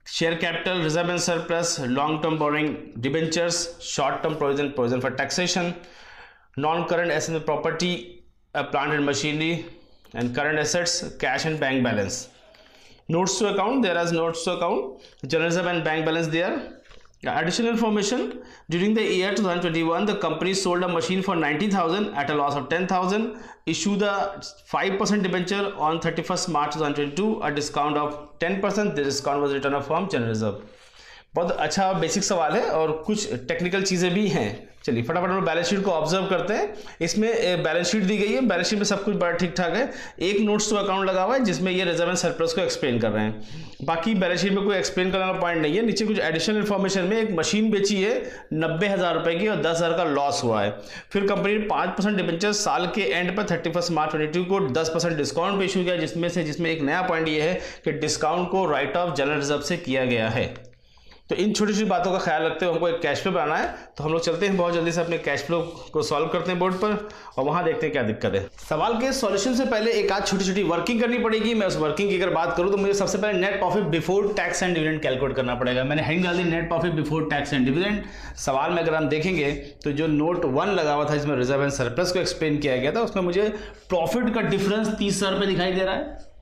Share capital, reserve and surplus, long-term borrowing, debentures, short-term provision for taxation, non-current assets and property, plant and machinery, and current assets, cash and bank balance. Notes to account, there is notes to account, general reserve and bank balance there. Additional information, during the year 2021 the company sold a machine for 90,000 at a loss of 10,000, issued the 5% debenture on 31st March 2022, a discount of 10%, the discount was written off from general reserve। बहुत अच्छा basic सवाल है और कुछ technical चीज़ें भी हैं, चलिए फटाफट हम बैलेंस शीट को ऑब्जर्व करते हैं। इसमें बैलेंस शीट दी गई है, बैलेंस शीट में सब कुछ बड़ा ठीक ठाक है। एक नोट्स टू अकाउंट लगा हुआ है जिसमें ये रिजर्व एंड सरप्लस को एक्सप्लेन कर रहे हैं। बाकी बैलेंस शीट में कोई एक्सप्लेन करने वाला पॉइंट नहीं है। नीचे कुछ एडिशनल इन्फॉर्मेशन में एक मशीन बेची है 90,000 रुपए की और 10,000 का लॉस हुआ है। फिर कंपनी ने 5% डिबेंचर साल के एंड पर 31 मार्च 2022 को 10% डिस्काउंट पे इशू किया, जिसमें एक नया पॉइंट ये है कि डिस्काउंट को राइट ऑफ जनरल रिजर्व से किया गया है। तो इन छोटी छोटी बातों का ख्याल रखते हुए हमको एक कैश फ्लो बनाना है। तो हम लोग चलते हैं बहुत जल्दी से अपने कैश फ्लो को सॉल्व करते हैं बोर्ड पर और वहां देखते हैं क्या दिक्कत है। सवाल के सॉल्यूशन से पहले एक आध छोटी छोटी वर्किंग करनी पड़ेगी। मैं उस वर्किंग की अगर बात करूं तो मुझे सबसे पहले net profit before tax and dividend calculate करना पड़ेगा। मैंने हेडिंग डाल दी net profit before tax and dividend. सवाल में अगर हम देखेंगे तो जो नोट 1 लगा हुआ था जिसमें रिजर्व एंड सरप्लस को एक्सप्लेन किया गया था, उसमें मुझे प्रॉफिट का डिफरेंस 30,000 रुपये दिखाई दे रहा है।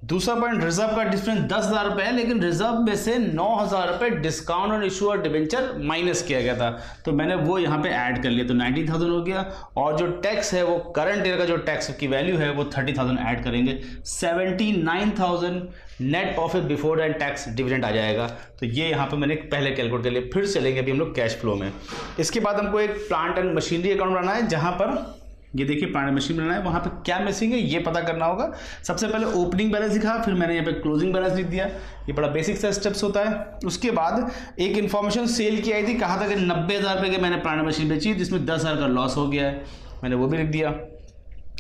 दूसरा पॉइंट, रिजर्व का डिफरेंस 10,000 रुपए है, लेकिन रिजर्व में से 9,000 रुपए डिस्काउंट और इशू और डिबेंचर माइनस किया गया था, तो मैंने वो यहाँ पे ऐड कर लिया, तो 90,000 हो गया। और जो टैक्स है वो करंट ईयर का जो टैक्स की वैल्यू है वो 30,000 ऐड करेंगे, 79,000 net profit before and tax dividend आ जाएगा। तो ये यहाँ पे मैंने पहले कैलकुलेट कर लिया। फिर चलेंगे अभी हम लोग कैश फ्लो में। इसके बाद हमको एक प्लांट एंड मशीनरी अकाउंट बनाना है, जहां पर ये देखिए प्लांट मशीन बनाना है, वहां पे क्या मिसिंग है ये पता करना होगा। सबसे पहले ओपनिंग बैलेंस लिखा, फिर मैंने यहाँ पे क्लोजिंग बैलेंस लिख दिया। ये बड़ा बेसिक सा स्टेप्स होता है। उसके बाद एक इन्फॉर्मेशन सेल की आई थी, कहा था कि 90,000 रुपये की मैंने प्लांट मशीन बेची, जिसमें 10,000 का लॉस हो गया है, मैंने वो भी लिख दिया।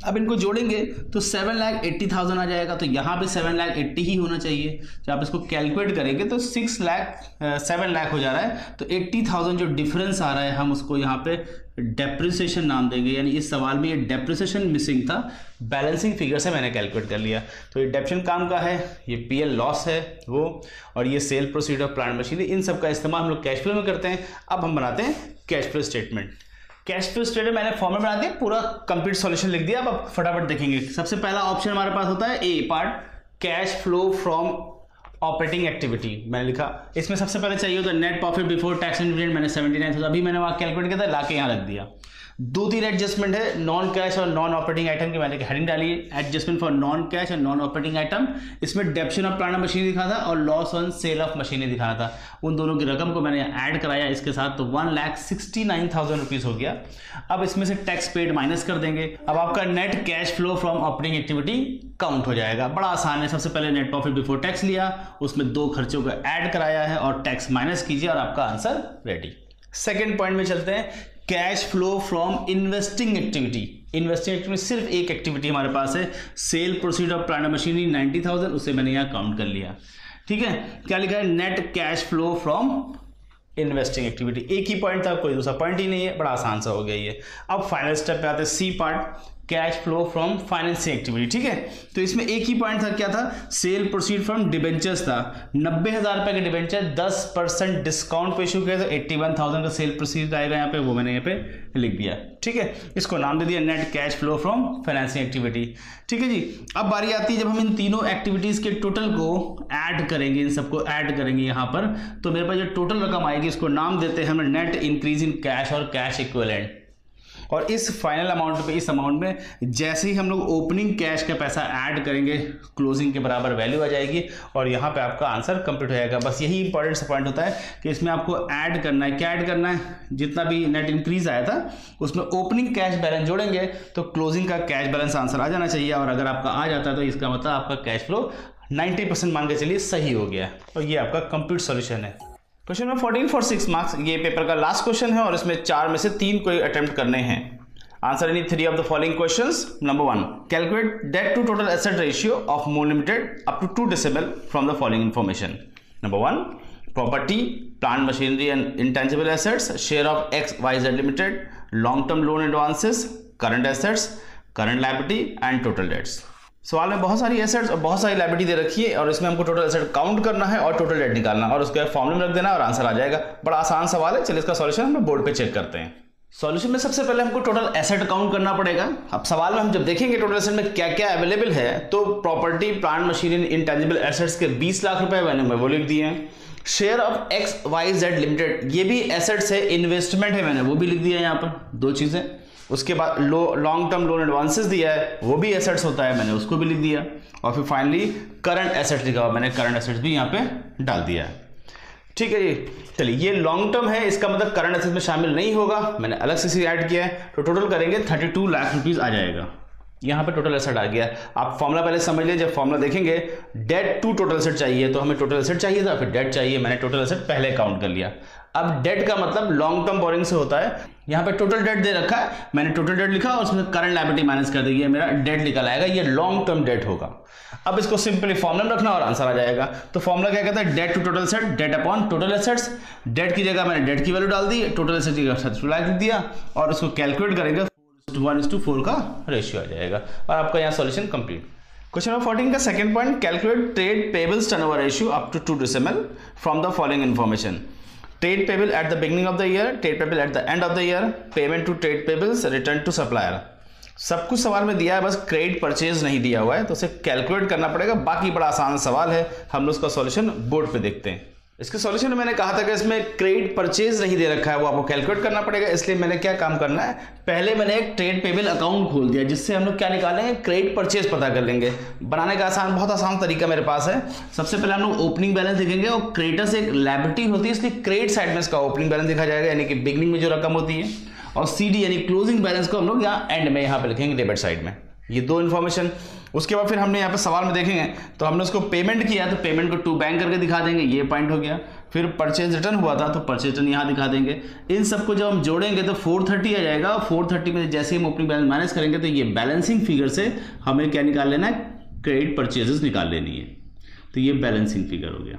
अब इनको जोड़ेंगे तो 7,80,000 आ जाएगा, तो यहाँ पे 7,80,000 ही होना चाहिए। जब आप इसको कैलकुलेट करेंगे तो 7 लाख हो जा रहा है। तो 80,000 जो डिफरेंस आ रहा है हम उसको यहाँ पे डेप्रिसिएशन नाम देंगे, यानी इस सवाल में ये डेप्रिसिएशन मिसिंग था, बैलेंसिंग फिगर से मैंने कैलकुलेट कर लिया। तो ये डेप्शन काम का है, ये पीएल लॉस है वो, और ये sale proceed of plant machinery, इन सब का इस्तेमाल हम लोग कैश फ्लो में करते हैं। अब हम बनाते हैं cash flow statement. Cash flow statement मैंने फॉर्मेट बना दिया, पूरा कंप्लीट सॉल्यूशन लिख दिया। अब आप फटाफट देखेंगे। सबसे पहला ऑप्शन हमारे पास होता है A part, cash flow from operating activity मैंने लिखा। इसमें सबसे पहले चाहिए होता है net profit before tax and dividend, मैंने 79,000 अभी मैंने वहां कैलकुलेट किया था, लाके यहाँ रख दिया। 2-3 एडजस्टमेंट है नॉन कैश और नॉन ऑपरेटिंग आइटम की, मैंने हेडिंग डाली एडजस्टमेंट फॉर नॉन कैश और नॉन ऑपरेटिंग आइटम। इसमें डेप्शन ऑफ प्लांट मशीनरी दिखा था और loss on sale of machinery दिखाना था। उन दोनों की रकम को मैंने ऐड कराया इसके साथ, तो 1,69,000 रुपीज हो गया। अब इसमें से टैक्स पेड माइनस कर देंगे। अब आपका net cash flow from operating activity count हो जाएगा। बड़ा आसान है। सबसे पहले नेट प्रॉफिट बिफोर टैक्स लिया, उसमें 2 खर्चों को ऐड कराया है और टैक्स माइनस कीजिए और आपका आंसर रेडी। सेकेंड पॉइंट में चलते हैं, cash flow from investing activity. Investing activity सिर्फ एक एक्टिविटी हमारे पास है, cell proceed of plant machinery 90,000, उसे मैंने यहाँ काउंट कर लिया। ठीक है, क्या लिखा है, net cash flow from investing activity. एक ही पॉइंट था, कोई दूसरा पॉइंट ही नहीं है, बड़ा आसान सा हो गया ये। अब फाइनल स्टेप पे आते हैं, C part, cash flow from financing activity. ठीक है, तो इसमें एक ही पॉइंट था, क्या था, सेल प्रोसीड फ्रॉम डिबेंचर्स था। 90,000 रुपए के डिबेंचर 10% डिस्काउंट पे इशू किया, तो 81,000 का सेल प्रोसीड आएगा यहाँ पे, वो मैंने यहाँ पे लिख दिया। ठीक है, इसको नाम दे दिया net cash flow from financing activity. ठीक है जी, अब बारी आती है जब हम इन तीनों एक्टिविटीज के टोटल को ऐड करेंगे, इन सबको ऐड करेंगे यहाँ पर, तो मेरे पास जो टोटल रकम आएगी इसको नाम देते हैं हम नेट इंक्रीज इन कैश और कैश इक्विवेलेंट। और इस फाइनल अमाउंट पे, इस अमाउंट में जैसे ही हम लोग ओपनिंग कैश का पैसा ऐड करेंगे, क्लोजिंग के बराबर वैल्यू आ जाएगी और यहाँ पे आपका आंसर कंप्लीट हो जाएगा। बस यही इंपॉर्टेंट सा पॉइंट होता है कि इसमें आपको ऐड करना है। क्या ऐड करना है, जितना भी नेट इंक्रीज आया था उसमें ओपनिंग कैश बैलेंस जोड़ेंगे तो क्लोजिंग का कैश बैलेंस आंसर आ जाना चाहिए। और अगर आपका आ जाता है तो इसका मतलब आपका कैश फ्लो 90% मान के चलिए सही हो गया, और ये आपका कंप्लीट सॉल्यूशन है। क्वेश्चन नंबर 14 फॉर 6 मार्क्स, ये पेपर का लास्ट क्वेश्चन है और इसमें 4 में से 3 को अटेम्प्ट करने हैं। Answer any 3 of the following questions. Number 1, calculate debt to total asset ratio of more limited up to 2 decimal from the following information. Number 1, property, plant machinery and intangible assets, share of XYZ limited, long term loan advances, current assets, current liability and total debts. सवाल में बहुत सारी assets और बहुत सारी liability दे रखी है और इसमें हमको टोटल एसेट काउंट करना है और टोटल डेट निकालना और उसके फॉर्मूले में रख देना और आंसर आ जाएगा। बड़ा आसान सवाल है। चलिए इसका सॉल्यूशन हम बोर्ड पे चेक करते हैं। सॉल्यूशन में सबसे पहले हमको टोटल एसेट काउंट करना पड़ेगा। अब सवाल में हम जब देखेंगे टोटल एसेट में क्या क्या अवेलेबल है, तो property, plant machinery, intangible assets के 20 लाख रुपए मैंने वो लिख दिए हैं। शेयर ऑफ XYZ लिमिटेड, ये भी एसेट्स है, इन्वेस्टमेंट है, मैंने वो भी लिख दिया है यहाँ पर, 2 चीजें। उसके बाद लॉन्ग टर्म लोन एडवांसेस दिया है, वो भी एसेट्स होता है, मैंने उसको भी लिख दिया। और फिर फाइनली करंट एसेट्स लिखा हुआ, मैंने करंट एसेट्स भी यहाँ पे डाल दिया है। ठीक है जी। चलिए ये लॉन्ग टर्म है, इसका मतलब करंट एसेट में शामिल नहीं होगा, मैंने अलग से इसे ऐड किया है। तो टोटल करेंगे 32 लाख रुपीस आ जाएगा। यहाँ पे टोटल एसेट आ गया। आप फॉर्मूला पहले समझ लीजिए, जब फॉर्मूला देखेंगे डेट टू टोटल एसेट चाहिए, तो हमें टोटल एसेट चाहिए था, फिर डेट चाहिए, मैंने टोटल एसेट पहले काउंट कर लिया। अब डेट का मतलब लॉन्ग टर्म बोरिंग से होता है। यहाँ पे टोटल डेट दे रखा है, मैंने टोटल डेट लिखा और उसमें करंट लायबिलिटी माइनस कर देगी, मेरा डेट निकल आएगा, ये लॉन्ग टर्म डेट होगा। अब इसको सिंपली फॉर्मूला में रखना और आंसर आ जाएगा। तो फॉर्मूला क्या कहता है, debt to total asset, debt upon total assets. Debt की जगह मैंने डेट की वैल्यू डाल दी, टोटल एसेट की जगह लिख दिया और उसको कैलकुलेट करेंगे 1:4 का रेशियो आ जाएगा और आपका यहाँ सॉल्यूशन कंप्लीट। क्वेश्चन नंबर 14 का second point, calculate trade payables turnover ratio up to 2 decimal from the following information. Trade payable at the beginning of the year, trade payable at the end of the year, payment to trade payables, return to supplier. सब कुछ सवाल में दिया है, बस credit purchase नहीं दिया हुआ है, तो उसे कैलकुलेट करना पड़ेगा। बाकी बड़ा आसान सवाल है, हम लोग उसका सॉल्यूशन बोर्ड पे देखते हैं। इसके सॉल्यूशन में मैंने कहा था कि इसमें क्रेडिट परचेज नहीं दे रखा है, वो आपको कैलकुलेट करना पड़ेगा। इसलिए मैंने क्या काम करना है, पहले मैंने एक ट्रेड पेबल अकाउंट खोल दिया, जिससे हम लोग क्या निकालेंगे, क्रेडिट परचेज पता कर लेंगे। बनाने का बहुत आसान तरीका मेरे पास है। सबसे पहले हम लोग ओपनिंग बैलेंस देखेंगे और क्रेडिटर्स एक लायबिलिटी होती है, इसलिए क्रेडिट साइड में इसका ओपनिंग बैलेंस दिखा जाएगा, यानी कि बिगिनिंग में जो रकम होती है, और सीडी यानी क्लोजिंग बैलेंस को हम लोग यहाँ एंड में यहाँ पे लिखेंगे डेबिट साइड में। ये दो इन्फॉर्मेशन। उसके बाद फिर हमने यहाँ पे सवाल में देखेंगे तो हमने उसको पेमेंट किया, तो पेमेंट को टू बैंक करके दिखा देंगे, ये पॉइंट हो गया। फिर परचेज रिटर्न हुआ था तो परचेज रिटर्न यहाँ दिखा देंगे। इन सबको जब हम जोड़ेंगे तो 430 आ जाएगा। 430 में जैसे हम ओपनिंग बैलेंस माइनस करेंगे तो ये बैलेंसिंग फिगर से हमें क्या निकाल लेना है, क्रेडिट परचेजेस निकाल लेनी है। तो ये बैलेंसिंग फिगर हो गया।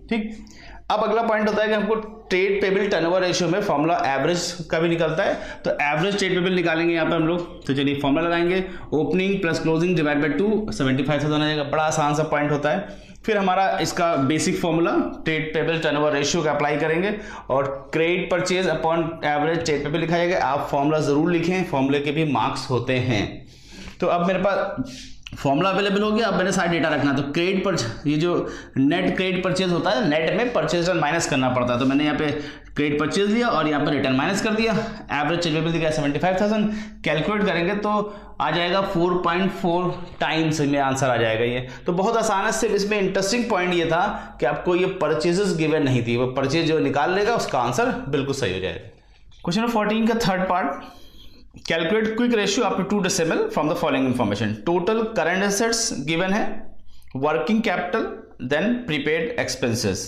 ठीक, अब अगला पॉइंट होता है कि हमको ट्रेड पेबल टर्नओवर रेशियो में फॉर्मूला एवरेज का भी निकलता है, तो एवरेज ट्रेड पेबल निकालेंगे यहाँ पे हम लोग। तो चलिए फॉर्मूला लगाएंगे, opening plus closing divide by 2, 75,000 आ जाएगा। बड़ा आसान सा पॉइंट होता है। फिर हमारा इसका basic formula trade payable turnover ratio का अप्लाई करेंगे और credit purchase upon average trade payable लिखा जाएगा। आप फॉर्मूला जरूर लिखें, फॉर्मूले के भी मार्क्स होते हैं। तो अब मेरे पास फॉर्मूला अवेलेबल हो गया। अब मैंने सारा डेटा रखना, तो क्रेडिट परचेज, ये जो नेट क्रेडिट परचेज होता है, नेट में परचेज रिटर्न माइनस करना पड़ता है, तो मैंने यहाँ पे क्रेडिट परचेज लिया और यहाँ पर रिटर्न माइनस कर दिया। एवरेज ट्रेड पेबल दिया 75,000, कैलकुलेट करेंगे तो आ जाएगा 4.4 टाइम्स में आंसर आ जाएगा। ये तो बहुत आसान है। सिर्फ इसमें इंटरेस्टिंग पॉइंट ये था कि आपको ये परचेजेस गिवन नहीं थी, वो परचेज जो निकाल लेगा उसका आंसर बिल्कुल सही हो जाएगा। क्वेश्चन नंबर 14 का third part, calculate quick ratio up to 2 decimal from the following information. Total current assets given है, working capital, then prepaid expenses,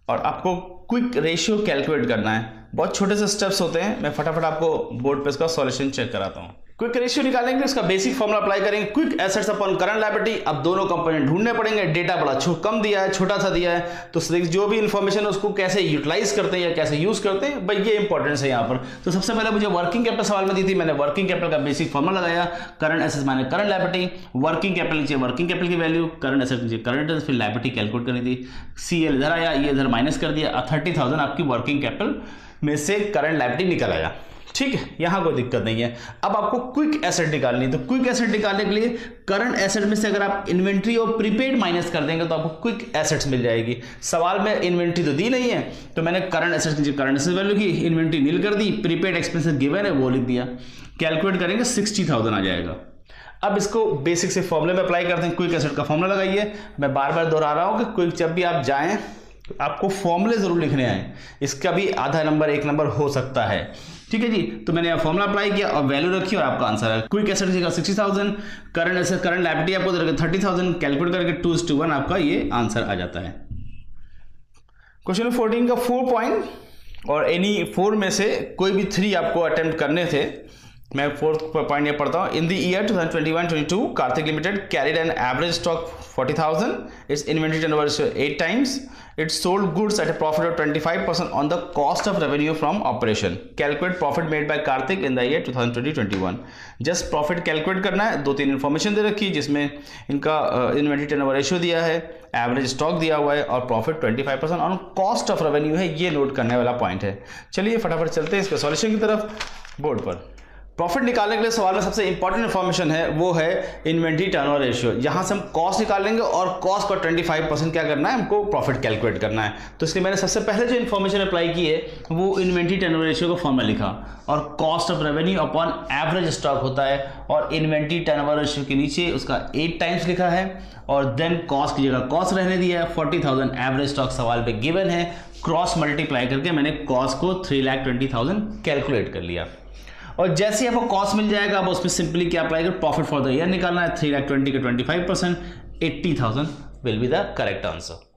और आपको क्विक रेशियो कैलकुलेट करना है। बहुत छोटे से स्टेप्स होते हैं, मैं फटाफट आपको बोर्ड पे इसका सॉल्यूशन चेक कराता हूँ। क्विक रेशियो निकालेंगे, इसका बेसिक फॉर्मूला अप्लाई करेंगे, quick assets upon current liability. अब दोनों कंपोनेंट ढूंढने पड़ेंगे। डेटा बड़ा कम दिया है, छोटा सा दिया है, तो जो भी इन्फॉर्मेशन है उसको कैसे यूटिलाइज करते हैं या कैसे यूज करते हैं, भाई ये इंपॉर्टेंस है यहाँ पर। तो सबसे पहले मुझे वर्किंग कैपिटल सवाल में दी थी, मैंने वर्किंग कैपिटल का बेसिक फॉर्मूला लगाया, current assets minus current liability, working capital नीचे वर्किंग कैपिटल की वैल्यू, करंट एसेट्स नीचे करंट एसेट्स, फिर लायबिलिटी कैलकुलेट करनी थी। CL इधर आया, ये इधर माइनस कर दिया, 30,000 आपकी वर्किंग कैपिटल में से करंट लायबिलिटी निकल आया। ठीक है, यहां कोई दिक्कत नहीं है। अब आपको क्विक एसेट निकालनी है, तो क्विक एसेट निकालने के लिए करंट एसेट में से अगर आप इन्वेंट्री और प्रीपेड माइनस कर देंगे तो आपको क्विक एसेट्स मिल जाएगी। सवाल में इन्वेंट्री तो दी नहीं है, तो मैंने करंट एसेट्स की करंट एसेट वैल्यू की इन्वेंट्री नील कर दी, प्रीपेड एक्सपेंसेस गिवन है वो लिख दिया, कैलकुलेट करेंगे 60,000 आ जाएगा। अब इसको बेसिक से फॉर्मूले में अप्लाई करते हैं। क्विक एसेट का फॉर्मूला लगाइए। मैं बार बार दोहरा रहा हूं कि क्विक जब भी आप जाएं आपको फॉर्मूले जरूर लिखने आए, इसका भी आधा नंबर 1 नंबर हो सकता है। ठीक है जी, तो मैंने फॉर्मूला अप्लाई किया और वैल्यू रखी और आपका आंसर है क्विक एसेट का 60,000, करंट एसेट करंट लायबिलिटी आपको 30,000, कैलकुलेट करके 2:1 आपका ये आंसर आ जाता है। क्वेश्चन 14 का 4 पॉइंट, और एनी 4 में से कोई भी 3 आपको अटेम्प्ट करने थे। मैं 4th पॉइंट ये पढ़ता हूँ। In the year 2021-22 Kartik limited carried an average stock 40,000, it's inventory turnover 8 times, it sold goods at a profit of 25% on the cost of revenue from operation. Calculate profit made by Karthik in the year 2020-21. Just profit calculate करना है। 2-3 information दे रखी है, जिसमें इनका inventory turnover ratio दिया है, average stock दिया हुआ है और profit 25% on cost of revenue है। ये नोट करने वाला पॉइंट है। चलिए फटाफट चलते हैं इसके सॉल्यूशन की तरफ बोर्ड पर। प्रॉफिट निकालने के लिए सवाल में सबसे इंपॉर्टेंट इन्फॉर्मेशन है वो है इन्वेंट्री टर्नओवर रेशियो। यहाँ से हम कॉस्ट निकालेंगे और कॉस्ट का 25% क्या करना है, हमको प्रॉफिट कैलकुलेट करना है। तो इसलिए मैंने सबसे पहले जो इन्फॉर्मेशन अप्लाई की है वो इन्वेंट्री टर्नओवर रेशियो का फॉर्मूला लिखा, और cost of revenue upon average stock होता है, और इन्वेंट्री टर्नओवर रेशियो के नीचे उसका 8 टाइम्स लिखा है, और देन कॉस्ट की जगह कॉस्ट रहने दिया है। 40,000 एवरेज स्टॉक सवाल पे गिवन है, क्रॉस मल्टीप्लाई करके मैंने कॉस्ट को 3,20,000 कैलकुलेट कर लिया। और जैसे ही आपको कॉस्ट मिल जाएगा, अब उसमें सिंपली क्या अप्लाई कर, प्रॉफिट फॉर द ईयर निकालना है। 3,20,000 का 25%, 80,000 will be the correct answer.